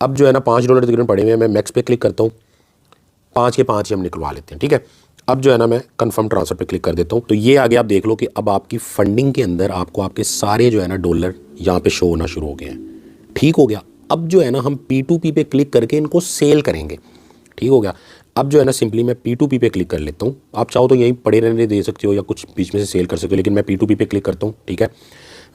अब जो है ना $5 तकरीबन पड़े हुए हैं, मैं मैक्स पे क्लिक करता हूँ, 5 के 5 ही हम निकलवा लेते हैं, ठीक है। अब जो है ना मैं कंफर्म ट्रांसफ़र पे क्लिक कर देता हूँ, तो ये आगे आप देख लो कि अब आपकी फंडिंग के अंदर आपको आपके सारे जो है ना डॉलर यहाँ पे शो होना शुरू हो गए हैं, ठीक हो गया। अब जो है ना हम P2P पे क्लिक करके इनको सेल करेंगे, ठीक हो गया। अब जो है ना सिंपली मैं P2P पे क्लिक कर लेता हूँ, आप चाहो तो यहीं पड़े रहने दे सकते हो या कुछ बीच में से सेल कर सकते हो, लेकिन मैं P2P पे क्लिक करता हूँ, ठीक है।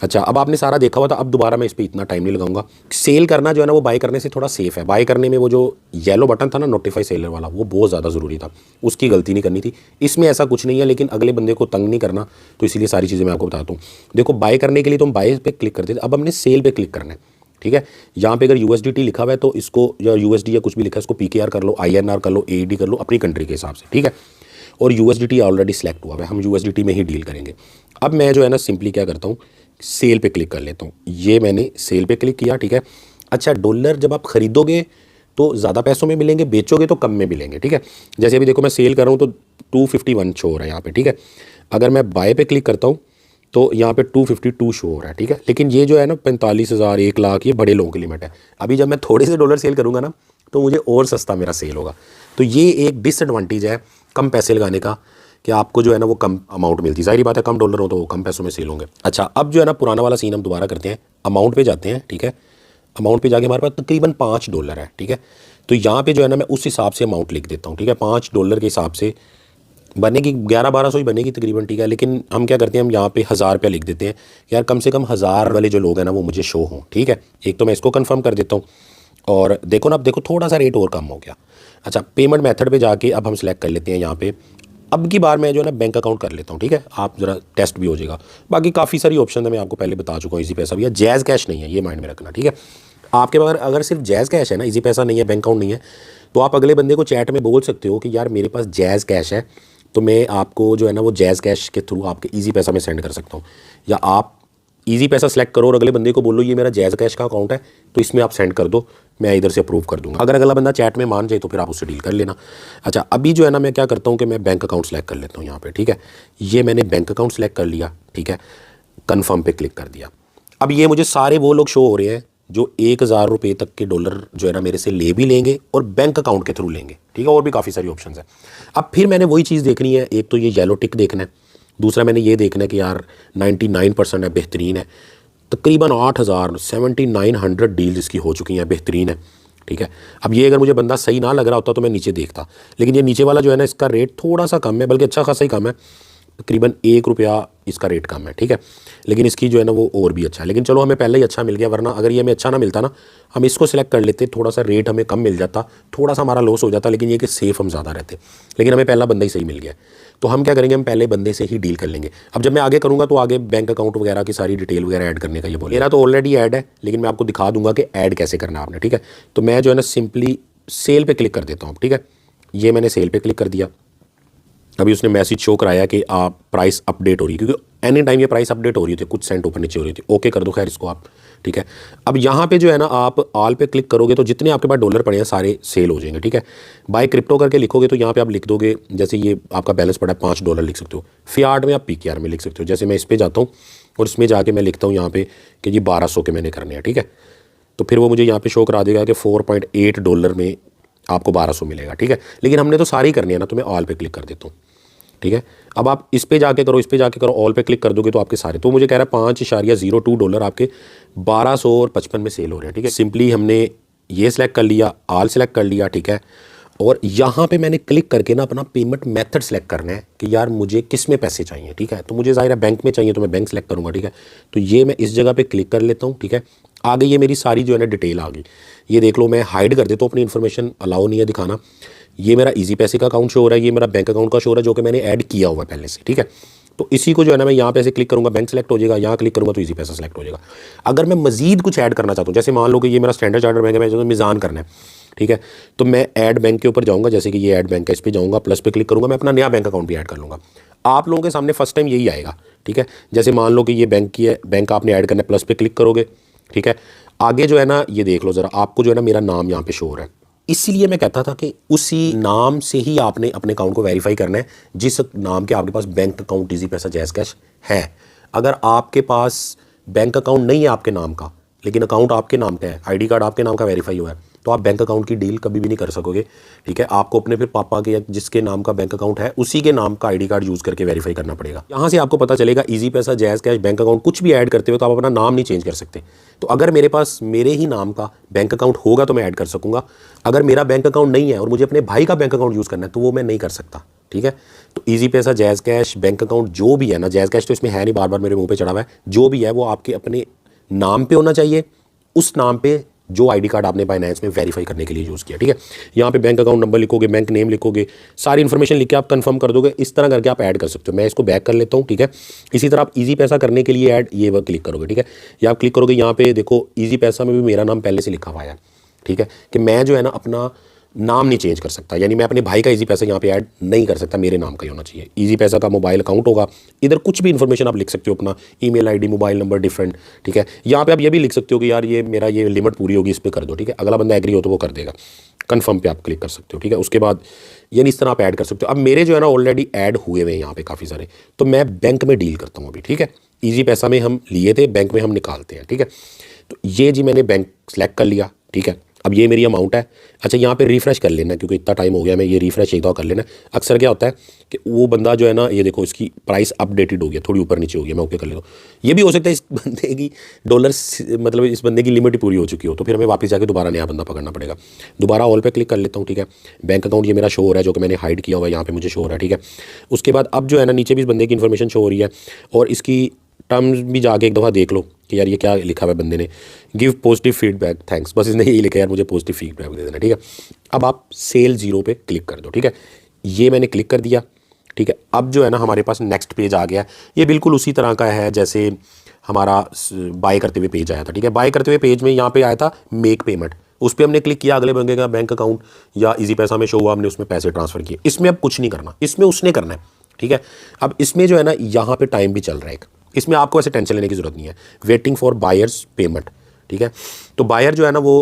अच्छा, अब आपने सारा देखा हुआ था, अब दोबारा मैं इस पर इतना टाइम नहीं लगाऊंगा। सेल करना जो है ना वो बाय करने से थोड़ा सेफ है, बाय करने में वो जो येलो बटन था ना नोटिफाई सेलर वाला, वो बहुत ज़्यादा ज़रूरी था, उसकी गलती नहीं करनी थी। इसमें ऐसा कुछ नहीं है, लेकिन अगले बंदे को तंग नहीं करना, तो इसीलिए सारी चीज़ें मैं आपको बताता हूँ। देखो, बाय करने के लिए तो हम बाय पे क्लिक करते थे, अब हमने सेल पे क्लिक करना है, ठीक है। यहाँ पे अगर USDT लिखा हुआ है तो इसको, या USD या कुछ भी लिखा है, इसको PKR कर लो, INR कर लो, AED कर लो, अपनी कंट्री के हिसाब से, ठीक है। और USDT ऑलरेडी सेलेक्ट हुआ है, हम USDT में ही डील करेंगे। अब मैं जो है ना सिंपली क्या करता हूँ, सेल पे क्लिक कर लेता हूँ, ये मैंने सेल पे क्लिक किया, ठीक है। अच्छा, डॉलर जब आप खरीदोगे तो ज़्यादा पैसों में मिलेंगे, बेचोगे तो कम में मिलेंगे, ठीक है। जैसे अभी देखो मैं सेल कर रहा हूँ तो 251 शो हो रहा है यहाँ पे, ठीक है। अगर मैं बाय पे क्लिक करता हूँ तो यहाँ पे 252 शो हो रहा है, ठीक है। लेकिन ये जो है ना 45,000 1 लाख, ये बड़े लोगों की लिमिट है। अभी जब मैं थोड़े से डॉलर सेल करूँगा ना तो मुझे और सस्ता मेरा सेल होगा। तो ये एक डिसएडवांटेज है कम पैसे लगाने का, कि आपको जो है ना वो कम अमाउंट मिलती है। ज़ाहिर बात है, कम डॉलर हो तो वो कम पैसों में सेल होंगे। अच्छा, अब जो है ना पुराना वाला सीन हम दोबारा करते हैं, अमाउंट पे जाते हैं, ठीक है। अमाउंट पे जाके हमारे पास तकरीबन $5 है, ठीक है। तो यहाँ पे जो है ना मैं उस हिसाब से अमाउंट लिख देता हूँ, ठीक है। $5 के हिसाब से बनेगी 1100-1200 ही बनेगी तकरीबन, ठीक है। लेकिन हम क्या करते हैं, हम यहाँ पे 1000 रुपया लिख देते हैं, यार कम से कम 1000 वाले जो लोग हैं ना वो मुझे शो हों, ठीक है। एक तो मैं इसको कंफर्म कर देता हूँ, और देखो ना, अब देखो थोड़ा सा रेट और कम हो गया। अच्छा, पेमेंट मेथड पे जाके अब हम सेलेक्ट कर लेते हैं यहाँ पे। अब की बार मैं जो है ना बैंक अकाउंट कर लेता हूँ, ठीक है, आप ज़रा टेस्ट भी हो जाएगा। बाकी काफ़ी सारी ऑप्शन है, मैं आपको पहले बता चुका हूँ। इजी पैसा भी है, जैज़ कैश नहीं है, ये माइंड में रखना, ठीक है। आपके पास अगर सिर्फ जैज़ कैश है ना, इजी पैसा नहीं है, बैंक अकाउंट नहीं है, तो आप अगले बंदे को चैट में बोल सकते हो कि यार मेरे पास जैज़ कैश है, तो मैं आपको जो है ना वो जैज़ कैश के थ्रू आपके इजी पैसा में सेंड कर सकता हूँ। या आप इजी पैसा सेलेक्ट करो और अगले बंदे को बोलो ये मेरा जैज़ कैश का अकाउंट है, तो इसमें आप सेंड कर दो, मैं इधर से अप्रूव कर दूंगा। अगर अगला बंदा चैट में मान जाए तो फिर आप उससे डील कर लेना। अच्छा, अभी जो है ना मैं क्या करता हूँ कि मैं बैंक अकाउंट सेलेक्ट कर लेता हूँ यहाँ पे, ठीक है। ये मैंने बैंक अकाउंट सेलेक्ट कर लिया, ठीक है, कन्फर्म पे क्लिक कर दिया। अब ये मुझे सारे वो लोग शो हो रहे हैं जो 1000 रुपये तक के डॉलर जो है ना मेरे से ले भी लेंगे और बैंक अकाउंट के थ्रू लेंगे, ठीक है। और भी काफ़ी सारी ऑप्शन है। अब फिर मैंने वही चीज़ देखनी है, एक तो ये येलो टिक देखना है, दूसरा मैंने ये देखना है कि यार 99% है, बेहतरीन है। तकरीबन 7900 डील्स इसकी हो चुकी हैं, बेहतरीन है, ठीक है। अब ये अगर मुझे बंदा सही ना लग रहा होता तो मैं नीचे देखता, लेकिन ये नीचे वाला जो है ना इसका रेट थोड़ा सा कम है, बल्कि अच्छा खासा ही कम है, तकरीबन ₹1 इसका रेट कम है, ठीक है। लेकिन इसकी जो है ना वो और भी अच्छा है। लेकिन चलो हमें पहले ही अच्छा मिल गया, वरना अगर ये हमें अच्छा ना मिलता ना, हम इसको सिलेक्ट कर लेते, थोड़ा सा रेट हमें कम मिल जाता, थोड़ा सा हमारा लॉस हो जाता, लेकिन ये कि सेफ हम ज़्यादा रहते। लेकिन हमें पहला बंदा ही सही मिल गया, तो हम क्या करेंगे, हम पहले बंदे से ही डील कर लेंगे। अब जब मैं आगे करूँगा तो आगे बैंक अकाउंट वगैरह की सारी डिटेल वगैरह ऐड करने का ये बोले। मेरा तो ऑलरेडी ऐड है, लेकिन मैं आपको दिखा दूंगा कि ऐड कैसे करना है आपने, ठीक है। तो मैं जो है ना सिंपली सेल पे क्लिक कर देता हूँ, ठीक है। ये मैंने सेल पे क्लिक कर दिया। अभी उसने मैसेज शो कराया कि आप प्राइस अपडेट हो रही है, क्योंकि एनी टाइम ये प्राइस अपडेट हो रही थी, कुछ सेंट ऊपर नीचे हो रही थी। ओके कर दो खैर इसको आप, ठीक है। अब यहाँ पे जो है ना आप ऑल पे क्लिक करोगे तो जितने आपके पास डॉलर पड़े हैं सारे सेल हो जाएंगे, ठीक है। बाय क्रिप्टो करके लिखोगे तो यहाँ पे आप लिख दोगे, जैसे ये आपका बैलेंस पड़ा है $5 लिख सकते हो। फियाट में आप PKR में लिख सकते हो। जैसे मैं इस पर जाता हूँ और इसमें जाके मैं लिखता हूँ यहाँ पे कि जी 1200 के मैंने करने हैं, ठीक है। तो फिर वो मुझे यहाँ पे शो करा देगा कि $4.8 में आपको 1200 मिलेगा, ठीक है। लेकिन हमने तो सारी करनी है ना, तो मैं ऑल पे क्लिक कर देता हूँ, ठीक है। अब आप इस पे जाके करो, इस पे जाके करो, ऑल पे क्लिक कर दोगे तो आपके सारे, तो मुझे कह रहा है $5.02 आपके 1255 में सेल हो रहे हैं, ठीक है। सिंपली हमने ये सिलेक्ट कर लिया, ऑल सेलेक्ट कर लिया, ठीक है। और यहाँ पे मैंने क्लिक करके ना अपना पेमेंट मेथड सेलेक्ट करना है कि यार मुझे किस में पैसे चाहिए, ठीक है। तो मुझे ज़ाहिर है बैंक में चाहिए तो मैं बैंक सेलेक्ट करूँगा, ठीक है। तो ये मैं इस जगह पे क्लिक कर लेता हूँ, ठीक है। आगे ये मेरी सारी जो है ना डिटेल आ गई, ये देख लो। मैं हाइड कर देता हूँ, अपनी इन्फॉर्मेशन अलाउ नहीं है दिखाना। ये मेरा ईजी पैसे का अकाउंट शो हो रहा है, ये मेरा बैंक अकाउंट का शो हो रहा है जो कि मैंने ऐड किया हुआ है पहले से, ठीक है। तो इसी को जो है ना मैं यहाँ पे ऐसे क्लिक करूँगा, बैंक सेलेक्ट हो जाएगा, यहाँ क्लिक करूँगा तो ईजी पैसा सेलेक्ट हो जाएगा। अगर मैं मजीद कुछ ऐड करना चाहता हूँ, जैसे मान लो कि ये मेरा स्टैंडर्ड चार्टर्ड बैंक है, मैं मिज़ान करना है, ठीक है। तो मैं ऐड बैंक के ऊपर जाऊँगा, जैसे कि ये ऐड बैंक है, इस पर जाऊँगा, प्लस पे क्लिक करूँगा, मैं अपना नया बैंक अकाउंट भी ऐड कर लूँगा। आप लोगों के सामने फर्स्ट टाइम यही आएगा, ठीक है। जैसे मान लो कि ये बैंक की है, बैंक आपने ऐड करना है, प्लस पे क्लिक करोगे, ठीक है। आगे जो है ना ये देख लो ज़रा, आपको जो है ना मेरा नाम यहाँ पे शो हो रहा है। इसलिए मैं कहता था कि उसी नाम से ही आपने अपने अकाउंट को वेरीफाई करना है जिस नाम के आपके पास बैंक अकाउंट ईजी पैसा जैज़ कैश है। अगर आपके पास बैंक अकाउंट नहीं है आपके नाम का, लेकिन अकाउंट आपके नाम का है, आईडी कार्ड आपके नाम का वेरीफाई हुआ है, तो आप बैंक अकाउंट की डील कभी भी नहीं कर सकोगे, ठीक है। आपको अपने फिर पापा के या जिसके नाम का बैंक अकाउंट है उसी के नाम का आईडी कार्ड यूज़ करके वेरीफाई करना पड़ेगा। यहाँ से आपको पता चलेगा ईजी पैसा, जैज़ कैश, बैंक अकाउंट कुछ भी ऐड करते हो तो आप अपना नाम नहीं चेंज कर सकते। तो अगर मेरे पास मेरे ही नाम का बैंक अकाउंट होगा तो मैं ऐड कर सकूँगा। अगर मेरा बैंक अकाउंट नहीं है और मुझे अपने भाई का बैंक अकाउंट यूज़ करना है तो वो मैं नहीं कर सकता, ठीक है। तो ईजी पैसा, जैज़ कैश, बैंक अकाउंट जो भी है ना, जैज़ कैश तो इसमें है नहीं, बार बार मेरे मुंह पे चढ़ा हुआ है, जो भी है वो आपके अपने नाम पे होना चाहिए, उस नाम पे जो आईडी कार्ड आपने बाइनेंस में वेरीफाई करने के लिए यूज़ किया, ठीक है। यहाँ पे बैंक अकाउंट नंबर लिखोगे, बैंक नेम लिखोगे, सारी इन्फॉर्मेशन लिख के आप कंफर्म कर दोगे। इस तरह करके आप ऐड कर सकते हो। मैं इसको बैक कर लेता हूँ, ठीक है। इसी तरह आप ईजी पैसा करने के लिए ऐड ये वो क्लिक करोगे, ठीक है। या आप क्लिक करोगे, यहाँ पे देखो ईजी पैसा में भी मेरा नाम पहले से लिखा हुआ है, ठीक है, कि मैं जो है ना अपना नाम नहीं चेंज कर सकता, यानी मैं अपने भाई का ईजी पैसा यहाँ पे ऐड नहीं कर सकता, मेरे नाम का ही होना चाहिए। ईजी पैसा का मोबाइल अकाउंट होगा, इधर कुछ भी इन्फॉर्मेशन आप लिख सकते हो, अपना email ID, mobile number different, ठीक है। यहाँ पे आप ये भी लिख सकते हो कि यार ये मेरा ये लिमिट पूरी होगी, इस पर कर दो, ठीक है। अगला बंदा एग्री हो तो वो कर देगा, कन्फर्म पे आप क्लिक कर सकते हो, ठीक है। उसके बाद यानी इस तरह आप ऐड कर सकते हो। अब मेरे जो है ना ऑलरेडी ऐड हुए हुए हैं यहाँ पे काफ़ी सारे, तो मैं बैंक में डील करता हूँ अभी, ठीक है। ईजी पैसा में हम लिए थे, बैंक में हम निकालते हैं, ठीक है। तो ये जी मैंने बैंक सेलेक्ट कर लिया, ठीक है। अब ये मेरी अमाउंट है। अच्छा, यहाँ पे रिफ़्रेश कर लेना क्योंकि इतना टाइम हो गया, मैं ये रिफ़्रेश एक दफ़ा कर लेना। अक्सर क्या होता है कि वो बंदा जो है ना, ये देखो इसकी प्राइस अपडेटेड हो गया, थोड़ी ऊपर नीचे हो गया, मैं ओके कर लेता हूँ। ये भी हो सकता है इस बंदे की डॉलर मतलब इस बंदे की लिमिट ही पूरी हो चुकी हो, तो फिर हमें वापस जाके दोबारा नया बंदा पकड़ना पड़ेगा। दोबारा ऑल पे क्लिक कर लेता हूँ, ठीक है। बैंक अकाउंट ये मेरा शो हो रहा है जो कि मैंने हाइड किया हुआ है, यहाँ पे मुझे शो हो रहा है, ठीक है। उसके बाद अब जो है ना नीचे भी इस बंदे की इन्फॉर्मेशन शो हो रही है और इसकी टर्म्स भी जाके एक दफ़ा देख लो कि यार ये क्या लिखा हुआ है बंदे ने, गिव पॉजिटिव फीडबैक थैंक्स, बस इसने यही लिखा है यार मुझे पॉजिटिव फीडबैक दे देना, ठीक है। अब आप सेल 0 पे क्लिक कर दो, ठीक है। ये मैंने क्लिक कर दिया, ठीक है। अब जो है ना हमारे पास नेक्स्ट पेज आ गया। ये बिल्कुल उसी तरह का है जैसे हमारा बाय करते हुए पेज आया था, ठीक है। बाय करते हुए पेज में यहाँ पे आया था मेक पेमेंट, उस पर हमने क्लिक किया, अगले बंदे का बैंक अकाउंट या ईजी पैसा में शो हुआ, हमने उसमें पैसे ट्रांसफ़र किए। इसमें अब कुछ नहीं करना, इसमें उसने करना है, ठीक है। अब इसमें जो है ना यहाँ पे टाइम भी चल रहा है एक, इसमें आपको ऐसे टेंशन लेने की ज़रूरत नहीं है। वेटिंग फॉर बायर्स पेमेंट, ठीक है। तो बायर जो है ना वो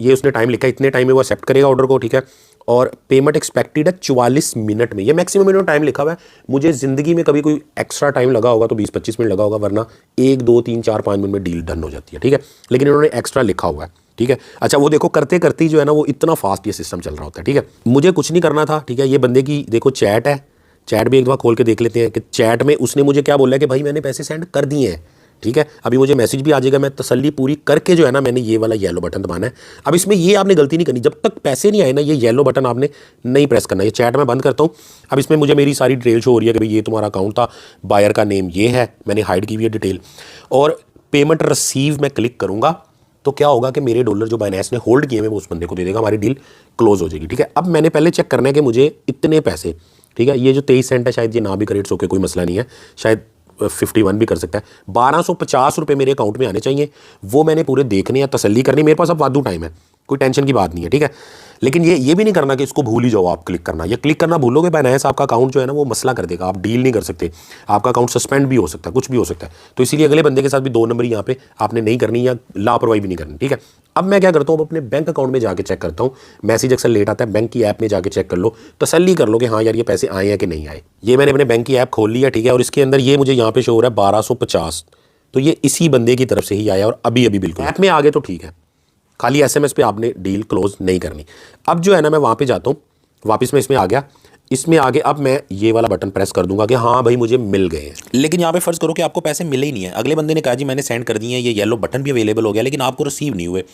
ये उसने टाइम लिखा है, इतने टाइम में वो एक्सेप्ट करेगा ऑर्डर को, ठीक है। और पेमेंट एक्सपेक्टेड है 44 मिनट में, ये मैक्सिमम मिनिमम टाइम लिखा हुआ है। मुझे ज़िंदगी में कभी कोई एक्स्ट्रा टाइम लगा होगा तो 20-25 मिनट लगा होगा, वरना 1, 2, 3, 4, 5 मिनट में डील डन हो जाती है, ठीक है। लेकिन इन्होंने एक्स्ट्रा लिखा हुआ है, ठीक है। अच्छा, वो देखो करते करते जो है ना वो इतना फास्ट ये सिस्टम चल रहा होता है, ठीक है। मुझे कुछ नहीं करना था, ठीक है। ये बंदे की देखो चैट है, चैट भी एक दफ़ा खोल के देख लेते हैं कि चैट में उसने मुझे क्या बोला है कि भाई मैंने पैसे सेंड कर दिए हैं, ठीक है। अभी मुझे मैसेज भी आ जाएगा, मैं तसल्ली पूरी करके जो है ना मैंने ये वाला येलो बटन दबाना है। अब इसमें ये आपने गलती नहीं करनी, जब तक पैसे नहीं आए ना ये येलो बटन आपने नहीं प्रेस करना। ये चैट में बंद करता हूँ। अब इसमें मुझे मेरी सारी डिटेल शो हो रही है कि भाई ये तुम्हारा अकाउंट था, बायर का नेम ये है, मैंने हाइड की हुई है डिटेल, और पेमेंट रिसीव में क्लिक करूँगा तो क्या होगा कि मेरे डॉलर जो बाइनेंस ने होल्ड किए हुए वो उस बंदे को दे देगा, हमारी डील क्लोज हो जाएगी, ठीक है। अब मैंने पहले चेक करना है कि मुझे इतने पैसे, ठीक है, ये जो 23 सेंट है शायद ये ना भी करे, इट्स ओके, कोई मसला नहीं है, शायद 51 भी कर सकता है। 1250 रुपये मेरे अकाउंट में आने चाहिए, वो मैंने पूरे देखने या तसल्ली करनी। मेरे पास अब वादू टाइम है, कोई टेंशन की बात नहीं है, ठीक है। लेकिन ये भी नहीं करना कि इसको भूल ही जाओ आप क्लिक करना। ये क्लिक करना भूलोगे बाइनेंस आपका अकाउंट जो है ना वो मसला कर देगा, आप डील नहीं कर सकते, आपका अकाउंट सस्पेंड भी हो सकता है, कुछ भी हो सकता है। तो इसीलिए अगले बंदे के साथ भी 2 नंबरी यहाँ पे आपने नहीं करनी या लापरवाही भी नहीं करनी, ठीक है। अब मैं क्या करता हूँ, अपने बैंक अकाउंट में जाके चेक करता हूँ। मैसेज अक्सर लेट आता है, बैंक की ऐप में जाके चेक कर लो, तसल्ली कर लो कि हाँ यार ये पैसे आए हैं कि नहीं आए। ये मैंने अपने बैंक की ऐप खोल लिया, ठीक है। और इसके अंदर ये मुझे यहाँ पे शो हो रहा है 1250, तो ये इसी बंदे की तरफ से ही आया और अभी बिल्कुल ऐप में आ गए तो ठीक है, खाली SMS पे आपने डील क्लोज नहीं करनी। अब जो है ना मैं वहाँ पे जाता हूँ, वापस मैं इसमें आ गया। इसमें आगे अब मैं ये वाला बटन प्रेस कर दूंगा कि हाँ भाई मुझे मिल गए हैं। लेकिन यहाँ पे फर्ज करो कि आपको पैसे मिले ही नहीं है, अगले बंदे ने कहा जी मैंने सेंड कर दिए हैं, ये येलो बटन भी अवेलेबल हो गया, लेकिन आपको रिसीव नहीं हुए,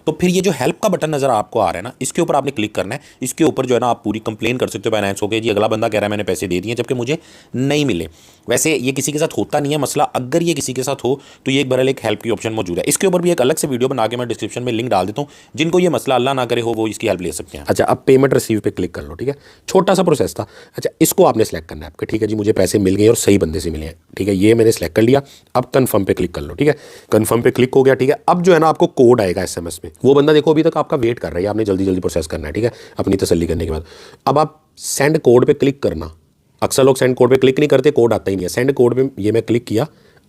तो फिर ये जो हेल्प का बटन नजर आपको आ रहा है ना, इसके ऊपर आपने क्लिक करना है। इसके ऊपर जो है ना आप पूरी कंप्लेन कर सकते हो बाइनेंस को कि जी अगला बंदा कह रहा है मैंने पैसे दे दिए जबकि मुझे नहीं मिले। वैसे ये किसी के साथ होता नहीं है मसला, अगर ये किसी के साथ हो तो ये एक बरल एक हेल्प की ऑप्शन मौजूद है। इसके ऊपर भी एक अलग से वीडियो बना के मैं डिस्क्रिप्शन में लिंक डाल देता हूँ, जिनको ये मसला अल्लाह ना करे हो वो इसकी हेल्प ले सकते हैं। अच्छा, अब पेमेंट रिसीव पे क्लिक कर लो, ठीक है, छोटा सा प्रोसेस था। अच्छा, इसको आपने सेलेक्ट करना है आपके, ठीक है जी, मुझे पैसे मिल गए और सही बंदे से मिले हैं, ठीक है, ये मैंने सेलेक्ट कर लिया। अब कन्फर्म पे क्लिक कर लो, ठीक है, कन्फर्म पे क्लिक हो गया, ठीक है। अब जो है ना आपको कोड आएगा SMS में, वो बंदा देखो अभी तक आपका वेट कर रहा है, आपने जल्दी जल्दी प्रोसेस करना है, ठीक है, अपनी तसल्ली करने के बाद। अब आप सेंड कोड पे क्लिक करना, अक्सर लोग सेंड कोड पे क्लिक नहीं करते, कोड आता ही नहीं है। सेंड कोड पे ये मैं क्लिक किया,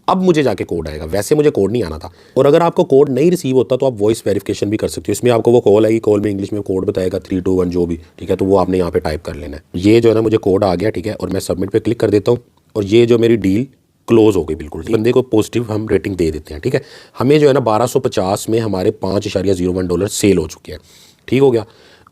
अब मुझे जाके कोड आएगा, वैसे मुझे कोड नहीं आना था। और अगर आपको कोड नहीं रिसीव होता तो आप वॉइस वेरिफिकेशन भी कर सकते हो, इसमें आपको वो कॉल आएगी, कॉल में इंग्लिश में कोड बताएगा 321 जो भी, ठीक है, तो वो आपने यहाँ पे टाइप कर लेना है। ये जो है ना मुझे कोड आ गया, ठीक है, और मैं सबमिट पे क्लिक कर देता हूँ और ये जो मेरी डील क्लोज हो गई बिल्कुल। बंदे को पॉजिटिव हम रेटिंग दे देते हैं, ठीक है। हमें जो है ना 1250 में हमारे $5.01 सेल हो चुके हैं, ठीक हो गया।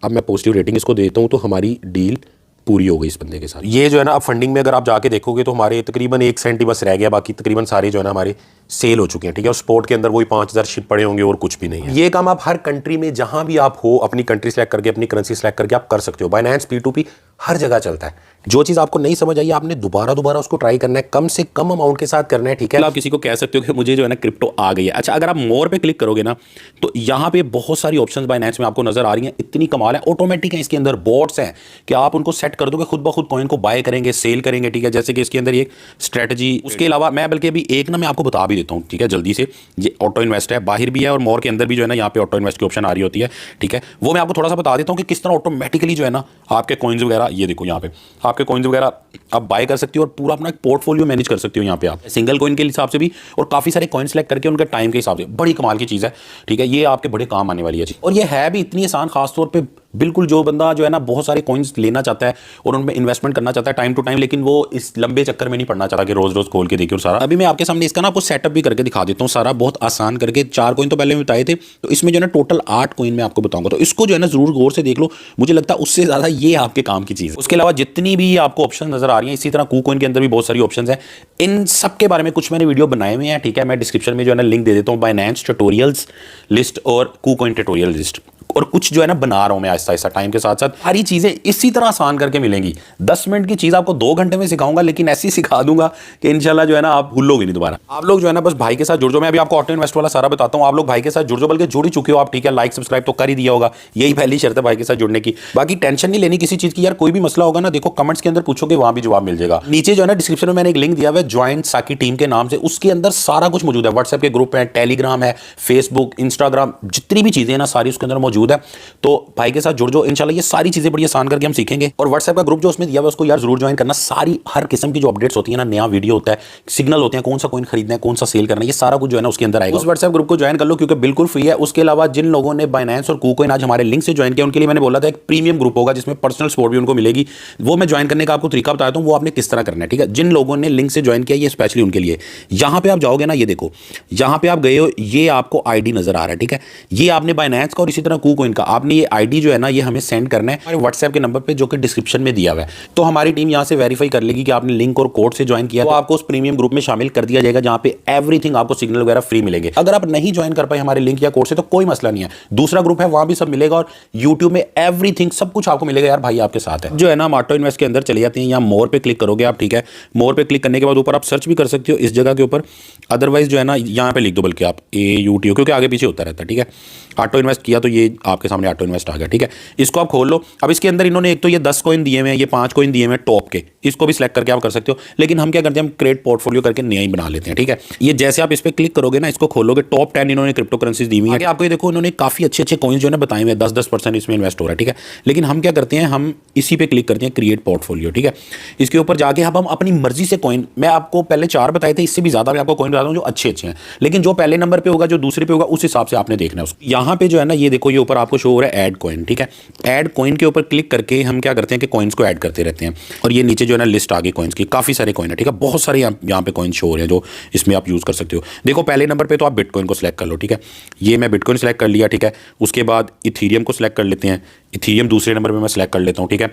अब मैं पॉजिटिव रेटिंग इसको देता हूँ तो हमारी डील पूरी हो गई इस बंदे के साथ। ये जो है ना अब फंडिंग में अगर आप जाके देखोगे तो हमारे तकरीबन 1 सेंट ही बस रह गया, बाकी तकरीबन सारे जो है ना हमारे सेल हो चुके हैं, ठीक है। और स्पोर्ट के अंदर वही 5000 शिप पड़े होंगे और कुछ भी नहीं है। ये काम आप हर कंट्री में जहां भी आप हो अपनी कंट्री सेलेक्ट करके अपनी करेंसी सेलेक्ट करके आप कर सकते हो। बाइनेंस P2P हर जगह चलता है। जो चीज़ आपको नहीं समझ आई आपने दोबारा उसको ट्राई करना है, कम से कम अमाउंट के साथ करना है, ठीक है। आप किसी को कह सकते हो कि मुझे जो है ना क्रिप्टो आ गई है। अच्छा, अगर आप मोर पे क्लिक करोगे ना तो यहाँ पे बहुत सारी ऑप्शंस बाइनेंस में आपको नजर आ रही हैं, इतनी कमाल है, ऑटोमेटिक है, इसके अंदर बोट्स हैं कि आप उनको सेट कर दोगे खुद ब खुद कॉइन को बाय करेंगे, सेल करेंगे, ठीक है। जैसे कि इसके अंदर एक स्ट्रेटजी, उसके अलावा मैं बल्कि अभी एक ना मैं आपको बता भी देता हूँ, ठीक है, जल्दी से। ये ऑटो इन्वेस्ट है, बाहर भी है और मोर के अंदर भी जो है ना यहाँ पे ऑटो इन्वेस्ट की ऑप्शन आ रही होती है, ठीक है। वो मैं आपको थोड़ा सा बता देता हूँ कि किस तरह ऑटोमेटिकली जो है ना आपके कॉइन्स वगैरह, ये देखो यहाँ पे आपके कॉइन्स वगैरह आप बाय कर सकते हो और पूरा अपना एक पोर्टफोलियो मैनेज कर सकते हो यहाँ पे आप सिंगल कॉइन के हिसाब से भी और काफी सारे कॉइन सेलेक्ट करके उनके टाइम के हिसाब से। बड़ी कमाल की चीज़ है, ठीक है, ये आपके बड़े काम आने वाली है चीज़। और ये है भी इतनी आसान, खासतौर पे बिल्कुल जो बंदा जो है ना बहुत सारे कॉइन्स लेना चाहता है और उनमें इन्वेस्टमेंट करना चाहता है टाइम टू टाइम, लेकिन वो इस लंबे चक्कर में नहीं पड़ना चाहता कि रोज रोज खोल के देखिए और सारा। अभी मैं आपके सामने इसका ना आपको सेटअप भी करके दिखा देता हूँ सारा, बहुत आसान करके। 4 कॉइन तो पहले में बताए थे, तो इसमें जो है ना टोटल 8 कॉइन मैं आपको बताऊंगा, तो इसको जो है ना जरूर गौर से देख लो। मुझे लगता है उससे ज्यादा ये आपके काम की चीज़ है। उसके अलावा जितनी भी आपको ऑप्शन नजर आ रही है, इसी तरह KuCoin के अंदर भी बहुत सारी ऑप्शन है। इन सब के बारे में कुछ मैंने वीडियो बनाए हुए हैं, ठीक है, मैं डिस्क्रिप्शन में जो है ना लिंक दे देता हूँ, बाइनेंस ट्यूटोरियल्स लिस्ट और KuCoin ट्यूटोरियल लिस्ट, और कुछ जो है ना बना रहा हूं मैं आहिस्ता आहिस्ता टाइम के साथ साथ। सारी चीजें इसी तरह आसान करके मिलेंगी। 10 मिनट की चीज आपको 2 घंटे में सिखाऊंगा, लेकिन ऐसी सिखा दूंगा कि इंशाल्लाह जो है ना आप भूलोगे नहीं दोबारा। आप लोग जो है ना बस भाई के साथ जुड़ जाओ। मैं अभी आपको ऑटो इन्वेस्ट वाला सारा बताता हूं, आप लोग भाई के साथ जुड़ जाओ, बल्कि जुड़ ही चुके हो आप, ठीक है। लाइक सब्सक्राइब तो कर ही दिया होगा, यही पहली शर्त है भाई के साथ जुड़ने की। बाकी टेंशन नहीं लेनी किसी चीज की यार, कोई भी मसला होगा ना देखो कमेंट्स के अंदर पूछोगे, वहां भी जवाब मिल जाएगा। नीचे जो है ना डिस्क्रिप्शन में मैंने एक लिंक दिया हुआ है ज्वाइन साकी टीम के नाम से, उसके अंदर सारा कुछ मौजूद है। व्हाट्सएप के ग्रुप है, टेलीग्राम है, फेसबुक, इंस्टाग्राम, जितनी भी चीजें ना सारी उसके अंदर मौजूद है। तो भाई के साथ जुड़ जाओ, इंशाल्लाह ये सारी चीजें बड़ी आसान करके हम सीखेंगे। और व्हाट्सएप का ग्रुप जो उसमें दिया हुआ है उसको यार जरूर ज्वाइन करना। सारी हर किस्म की जो अपडेट्स होती है ना, नया वीडियो होता है, सिग्नल होते हैं, कौन सा कॉइन खरीदना है, कौन सा सेल करना है, ये सारा कुछ जो है ना उसके अंदर आएगा। उस व्हाट्सएप ग्रुप को ज्वाइन कर लो क्योंकि बिल्कुल फ्री है। उसके अलावा जिन लोगों ने बाइनेंस और KuCoin आज हमारे लिंक से ज्वाइन किया, उनके लिए मैंने बोला था एक प्रीमियम ग्रुप होगा जिसमें पर्सनल सपोर्ट भी उनको मिलेगी। वो मैं ज्वाइन करने का आपको तरीका बताता हूँ, वो आपने किस तरह करना है, ठीक है। जिन लोगों ने लिंक से ज्वाइन किया ये स्पेशली उनके लिए। यहाँ पे आप जाओगे ना, ये देखो यहाँ पे आप गए हो, ये आपको ID नजर आ रहा है, ठीक है। ये आपने बाइनेंस का और इसी तरह KuCoin का आपने ये ID जो है ना ये हमें सेंड करना है हमारे व्हाट्सएप के नंबर पे जो कि डिस्क्रिप्शन में दिया हुआ है। तो हमारी टीम यहाँ से वेरीफाई कर लेगी कि आपने लिंक और कोड से ज्वाइन किया, तो आपको उस प्रीमियम ग्रुप में शामिल कर दिया जाएगा जहाँ पे एवरीथिंग आपको सिग्नल वगैरह फ्री मिलेंगे। अगर आप नहीं ज्वाइन कर पाए हमारे लिंक या कोड से तो कोई मसला नहीं है, दूसरा ग्रुप है वहां भी सब मिलेगा और यूट्यूब में एवरीथिंग सब कुछ आपको मिलेगा। यार भाई आपके साथ है। जो है ना हम ऑटो इन्वेस्ट के अंदर चले जाते हैं, यहाँ मोर पे क्लिक करोगे आप, ठीक है। मोर पे क्लिक करने के बाद ऊपर आप सर्च भी कर सकते हो इस जगह के ऊपर, अदरवाइज जो है ना यहाँ पे लिख दो बल्कि आप AUTO, क्योंकि आगे पीछे होता रहता है, ठीक है। ऑटो इन्वेस्ट किया तो ये आपके सामने ऑटो इन्वेस्ट आ गया, ठीक है। इसको आप खोल लो। अब इसके अंदर इन्होंने एक तो ये 10 कॉइन दिए हुए हैं, ये 5 कॉइन दिए हुए हैं टॉप के, इसको भी सिलेक्ट करके आप कर सकते हो। लेकिन हम क्या करते हैं, हम क्रिएट पोर्टफोलियो करके नया ही बना लेते हैं, ठीक है। ये जैसे आप इस पर क्लिक करोगे ना, इसको खोलोगे, टॉप 10 इन्होंने क्रिप्टो करेंसीज दी हुई है। आपको ये देखो इन्होंने काफी अच्छे अच्छे कॉइन्स जो है ना बताए हुए हैं, 10% इसमें इन्वेस्ट हो रहा है, ठीक है। लेकिन हम क्या करते हैं, हम इसी पे क्लिक करते हैं क्रिएट पोर्टफोलियो, ठीक है। इसके ऊपर जाके अब हम अपनी मर्जी से कॉइन, मैं आपको पहले 4 बताए थे, इससे भी ज्यादा मैं आपको कॉइन बताता हूँ जो अच्छे अच्छे हैं, लेकिन जो पहले नंबर पे होगा जो दूसरे पे होगा उस हिसाब से आपने देखना है उसको। यहाँ पे जो है ना ये देखो ये ऊपर ऊपर आपको शो हो रहा है ऐड कॉइन, ठीक है। ऐड कॉइन के ऊपर क्लिक करके हम क्या करते हैं कि कॉइन्स को ऐड करते रहते हैं, और ये नीचे जो है ना लिस्ट आ गई कॉइन्स की, काफ़ी सारे कॉइन है, ठीक है। बहुत सारे यहाँ पे कॉइन शो हो रहे हैं जो इसमें आप यूज़ कर सकते हो। देखो पहले नंबर पर तो आप बिटकॉइन को सिलेक्ट कर लो, ठीक है। ये मैं बिटकॉइन सेलेक्ट कर लिया, ठीक है। उसके बाद इथीरियम को सिलेक्ट कर लेते हैं, इथीरियम दूसरे नंबर पर मैं सिलेक्ट कर लेता हूँ, ठीक है।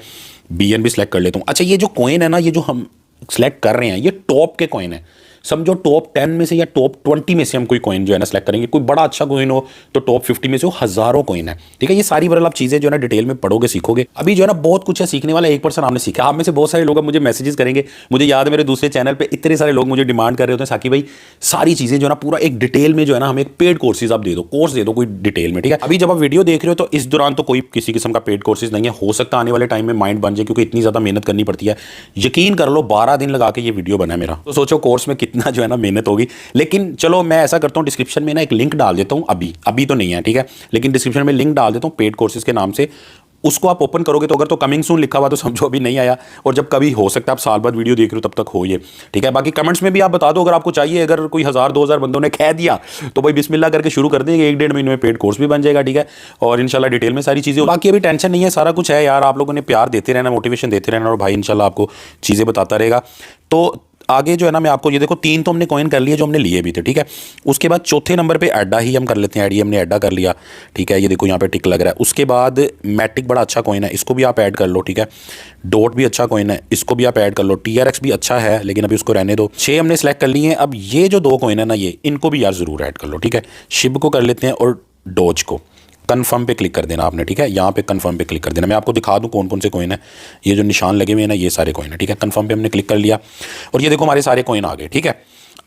BNB सिलेक्ट कर लेता हूँ। अच्छा, ये जो कॉइन है ना, ये जो हम सेलेक्ट कर रहे हैं ये टॉप के कॉइन है। समझो टॉप 10 में से या टॉप 20 में से हम कोई कॉइन जो है ना सेलेक्ट करेंगे। कोई बड़ा अच्छा कॉइन हो तो टॉप 50 में से वो हज़ारों कॉइन है, ठीक है। ये सारी बरल आप चीज़ें जो है ना डिटेल में पढ़ोगे, सीखोगे। अभी जो है ना बहुत कुछ है सीखने वाला, 1% आपने सीखा। आप में से बहुत सारे लोग अब मुझे मैसेजेस करेंगे। मुझे याद है मेरे दूसरे चैनल पर इतने सारे लोग मुझे डिमांड कर रहे होते हैं, साकी भाई सारी चीज़ें जो है ना पूरा एक डिटेल में जो है ना हमें एक पेड कोर्सेज आप दे दो, कोर्स दे दो कोई डिटेल में, ठीक है। अभी जब आप वीडियो देख रहे हो तो इस दौरान तो कोई किसी किस्म का पेड कोर्सेज नहीं है। हो सकता है आने वाले टाइम में माइंड बन जाए, क्योंकि इतनी ज़्यादा मेहनत करनी पड़ती है। यकीन कर लो 12 दिन लगा के ये वीडियो बना है मेरा, तो सोचो कोर्स में कितना जो है ना मेहनत होगी। लेकिन चलो मैं ऐसा करता हूं, डिस्क्रिप्शन में ना एक लिंक डाल देता हूं, अभी तो नहीं है, ठीक है, लेकिन डिस्क्रिप्शन में लिंक डाल देता हूं पेड कोर्सेज के नाम से। उसको आप ओपन करोगे तो अगर तो कमिंग सून लिखा हुआ तो समझो अभी नहीं आया, और जब कभी हो सकता है आप साल बाद वीडियो देख रहे हो तब तक हो ये, ठीक है। बाकी कमेंट्स में भी आप बता दो अगर आपको चाहिए। अगर कोई 1000-2000 बंदों ने कह दिया तो भाई बिस्मिल्लाह करके शुरू कर देंगे, 1-1.5 महीने में पेड कोर्स भी बन जाएगा, ठीक है। और इंशाल्लाह डिटेल में सारी चीज़ें। बाकी अभी टेंशन नहीं है, सारा कुछ है यार। आप लोगों ने प्यार देते रहना, मोटिवेशन देते रहना, और भाई इंशाल्लाह आपको चीज़ें बताता रहेगा। तो आगे जो है ना मैं आपको ये देखो 3 तो हमने कॉइन कर लिए जो हमने लिए भी थे, ठीक है। उसके बाद चौथे नंबर पे एडा ही हम कर लेते हैं। एडी हमने एडा कर लिया, ठीक है। ये देखो यहाँ पे टिक लग रहा है। उसके बाद मैटिक बड़ा अच्छा कॉइन है, इसको भी आप ऐड कर लो, ठीक है। डॉट भी अच्छा कॉइन है, इसको भी आप ऐड कर लो। TRX भी अच्छा है लेकिन अभी उसको रहने दो। 6 हमने सेलेक्ट कर लिए हैं। अब ये जो 2 कॉइन है ना, ये इनको भी यार ज़रूर ऐड कर लो, ठीक है। शिब को कर लेते हैं और डोज को। कन्फर्म पे क्लिक कर देना आपने, ठीक है। यहाँ पे कन्फर्म पे क्लिक कर देना। मैं आपको दिखा दूँ कौन कौन से कॉइन है। ये जो निशान लगे हुए हैं ना, ये सारे कॉइन है, ठीक है। कन्फर्म पे हमने क्लिक कर लिया और ये देखो हमारे सारे कॉइन आ गए, ठीक है।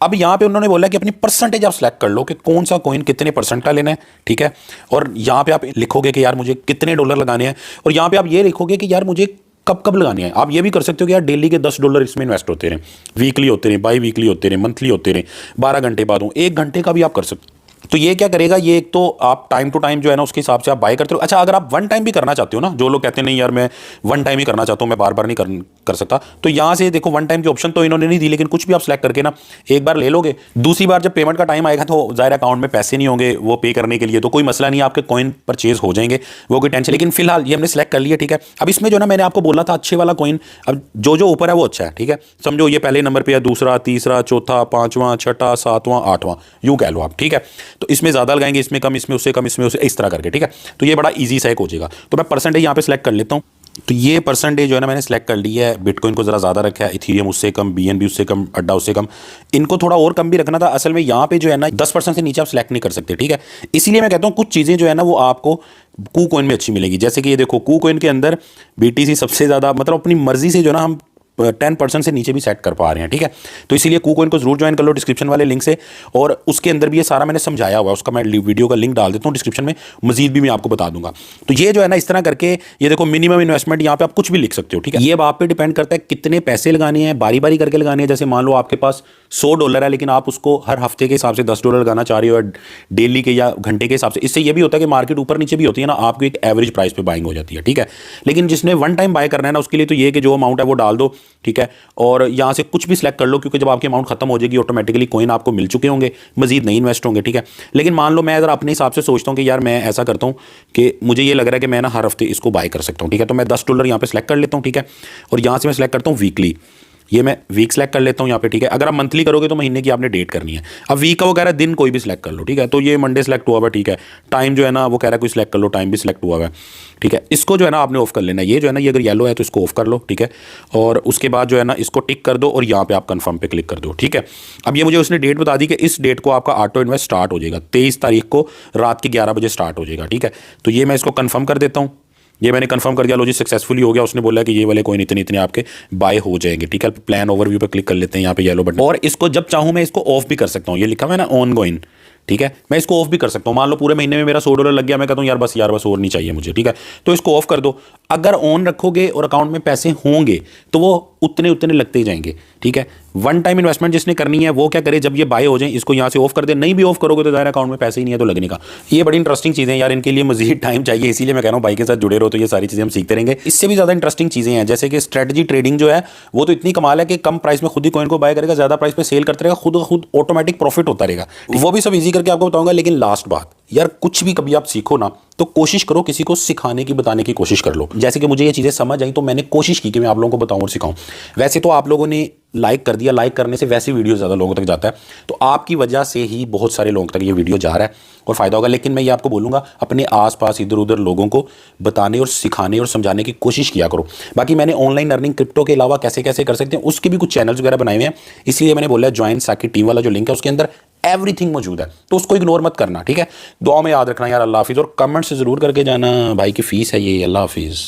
अब यहाँ पे उन्होंने बोला कि अपनी परसेंटेज आप सेलेक्ट कर लो कि कौन सा कॉइन कितने परसेंट का लेना है, ठीक है। और यहाँ पे आप लिखोगे कि यार मुझे कितने डॉलर लगाने हैं, और यहाँ पे आप ये लिखोगे कि यार मुझे कब कब लगाने हैं। आप ये भी कर सकते हो कि यार डेली के $10 इसमें इन्वेस्ट होते रहे, वीकली होते रहे, बाई वीकली होते रहे, मंथली होते रहे, 12 घंटे बाद हो, 1 घंटे का भी आप कर सकते हो। तो ये क्या करेगा, ये एक तो आप टाइम टू टाइम जो है ना उसके हिसाब से आप बाय करते हो। अच्छा, अगर आप 1 टाइम भी करना चाहते हो ना, जो लोग कहते हैं नहीं यार मैं 1 टाइम ही करना चाहता हूँ, मैं बार बार नहीं कर सकता, तो यहाँ से देखो 1 टाइम की ऑप्शन तो इन्होंने नहीं दी, लेकिन कुछ भी आप सेलेक्ट करके ना एक बार ले लोगे। दूसरी बार जब पेमेंट का टाइम आएगा तो ज़ाहिर अकाउंट में पैसे नहीं होंगे वो पे करने के लिए, तो कोई मसला नहीं, आपके कॉइन परचेज हो जाएंगे, वो कोई टेंशन। लेकिन फिलहाल ये हमने सेलेक्ट कर लिया, ठीक है। अब इसमें जो ना मैंने आपको बोला था अच्छे वाला कॉइन, अब जो ऊपर है वो अच्छा है, ठीक है। समझो ये पहले नंबर पर है, दूसरा, तीसरा, चौथा, 5वां, 6वां, 7वां, 8वां, यूँ कह लो आप, ठीक है। तो इसमें ज़्यादा लगाएंगे, इसमें कम, इसमें उससे कम, इसमें उससे, इस तरह करके, ठीक है। तो ये बड़ा इजी सा एक हो जाएगा। तो मैं परसेंटेज यहाँ पे सेलेक्ट कर लेता हूँ। तो ये परसेंटेज जो है ना मैंने सेलेक्ट कर ली है। बिटकॉइन को ज़रा ज़्यादा रखा है, इथीरियम उससे कम, BNB उससे कम, अड्डा उससे कम। इनको थोड़ा और कम भी रखना था। असल में यहाँ पे जो है ना 10% से नीचे आप सेलेक्ट नहीं कर सकते, ठीक है। इसीलिए मैं कहता हूँ कुछ चीज़ें जो है ना वो आपको KuCoin में अच्छी मिलेगी। जैसे कि ये देखो KuCoin के अंदर BTC सबसे ज़्यादा, मतलब अपनी मर्जी से जो ना हम 10% से नीचे भी सेट कर पा रहे हैं, ठीक है। तो इसीलिए KuCoin को जरूर ज्वाइन कर लो डिस्क्रिप्शन वाले लिंक से, और उसके अंदर भी ये सारा मैंने समझाया हुआ है, उसका मैं वीडियो का लिंक डाल देता हूँ डिस्क्रिप्शन में, मजीद भी मैं आपको बता दूंगा। तो ये जो है ना इस तरह करके, ये देखो मिनिमम इन्वेस्टमेंट यहाँ पे आप कुछ भी लिख सकते हो, ठीक है। ये अब आप पे डिपेंड करता है कितने पैसे लगाने हैं, बारी बारी करके लगाने हैं। जैसे मान लो आपके पास $100 है, लेकिन आप उसको हर हफ्ते के हिसाब से $10 लगाना चाह रहे हो, डेली के या घंटे के हिसाब से। इससे ये भी होता है कि मार्केट ऊपर नीचे भी होती है ना, आपको एक एवरेज प्राइस पे बाइंग हो जाती है, ठीक है। लेकिन जिसने 1 टाइम बाय करना है ना, उसके लिए तो ये कि जो अमाउंट है वो डाल दो, ठीक है। और यहाँ से कुछ भी सिलेक्ट कर लो, क्योंकि जब आपकी अमाउंट खत्म हो जाएगी ऑटोमेटिकली कॉइन आपको मिल चुके होंगे, मजीद नहीं इन्वेस्ट होंगे, ठीक है। लेकिन मान लो मैं अगर अपने हिसाब से सोचता हूँ कि यार मैं ऐसा करता हूँ कि मुझे ये लग रहा है कि मैं ना हर हफ्ते इसको बाय कर सकता हूँ, ठीक है। तो मैं $10 यहाँ पे सिलेक्ट कर लेता हूँ, ठीक है। और यहाँ से मैं सिलेक्ट करता हूँ वीकली, ये मैं वीक सेलेक्ट कर लेता हूँ यहाँ पे, ठीक है। अगर आप मंथली करोगे तो महीने की आपने डेट करनी है। अब वीक का वो कह रहा है दिन कोई भी सिलेक्ट कर लो, ठीक है। तो ये मंडे सेलेक्ट हुआ हुआ, ठीक है। टाइम जो है ना वो कह रहा है कोई सिलेक्ट कर लो, टाइम भी सिलेक्ट हुआ हुआ है, ठीक है। इसको जो है ना आपने ऑफ कर लेना है। ये जो है ना, ये अगर येलो है तो इसको ऑफ कर लो, ठीक है। और उसके बाद जो है ना इसको टिक कर दो और यहाँ पे आप कंफर्म पे क्लिक कर दो, ठीक है। अब ये मुझे उसने डेट बता दी कि इस डेट को आपका ऑटो इन्वेस्ट स्टार्ट हो जाएगा, 23 तारीख को रात के 11 बजे स्टार्ट हो जाएगा, ठीक है। तो ये मैं इसको कंफर्म कर देता हूँ। ये मैंने कंफर्म कर दिया, लो जी सक्सेसफुली हो गया। उसने बोला कि ये वाले कॉइन इतने इतने आपके बाय हो जाएंगे, ठीक है। प्लान ओवरव्यू पे क्लिक कर लेते हैं यहाँ पे येलो बटन, और इसको जब चाहूँ मैं इसको ऑफ भी कर सकता हूँ। ये लिखा हुआ है ना ऑन गोइंग, ठीक है। मैं इसको ऑफ भी कर सकता हूँ। मान लो पूरे महीने में मेरा $100 लग गया, मैं कहता हूँ यार बस और नहीं चाहिए मुझे, ठीक है। तो इसको ऑफ कर दो। अगर ऑन रखोगे और अकाउंट में पैसे होंगे तो वो उतने उतने लगते ही जाएंगे, ठीक है। 1 टाइम इन्वेस्टमेंट जिसने करनी है वो क्या करे, जब ये बाय हो जाए इसको यहाँ से ऑफ कर दे। नहीं भी ऑफ करोगे तो ज़ाहिर अकाउंट में पैसे ही नहीं है तो लगने का। ये बड़ी इंटरेस्टिंग चीज़ें यार, इनके लिए मजीद टाइम चाहिए, इसीलिए मैं कह रहा हूँ भाई के साथ जुड़े रहो तो ये सारी चीज़ें हम सीखते रहेंगे। इससे भी ज़्यादा इंटरेस्टिंग चीज़ें हैं, जैसे कि स्ट्रेटजी ट्रेडिंग जो है वो तो इतनी कमाल है कि कम प्राइस में खुद ही कॉइन को बाय करेगा, ज़्यादा प्राइस पे सेल करते रहेगा, खुद ऑटोमेटिक प्रॉफिट होता रहेगा। वो भी सब ईजी करके आपको बताऊंगा। लेकिन लास्ट बात यार, कुछ भी कभी आप सीखो ना तो कोशिश करो किसी को सिखाने की, बताने की कोशिश कर लो। जैसे कि मुझे ये चीज़ें समझ आई तो मैंने कोशिश की कि मैं आप लोगों को बताऊं और सिखाऊं। वैसे तो आप लोगों ने लाइक कर दिया, लाइक करने से वैसे वीडियो ज़्यादा लोगों तक जाता है, तो आपकी वजह से ही बहुत सारे लोगों तक ये वीडियो जा रहा है और फ़ायदा होगा। लेकिन मैं ये आपको बोलूँगा, अपने आसपास इधर उधर लोगों को बताने और सिखाने और समझाने की कोशिश किया करो। बाकी मैंने ऑनलाइन अर्निंग क्रिप्टो के अलावा कैसे कैसे कर सकते हैं उसके भी कुछ चैनल्स वगैरह बनाए हुए हैं, इसलिए मैंने बोला ज्वाइन साकी टीम वाला जो लिंक है उसके अंदर एवरीथिंग मौजूद है, तो उसको इग्नोर मत करना, ठीक है। दुआ में याद रखना यार। अल्लाह हाफिज़, और कमेंट से ज़रूर करके जाना भाई की फ़ीस है ये। अल्लाह हाफिज़।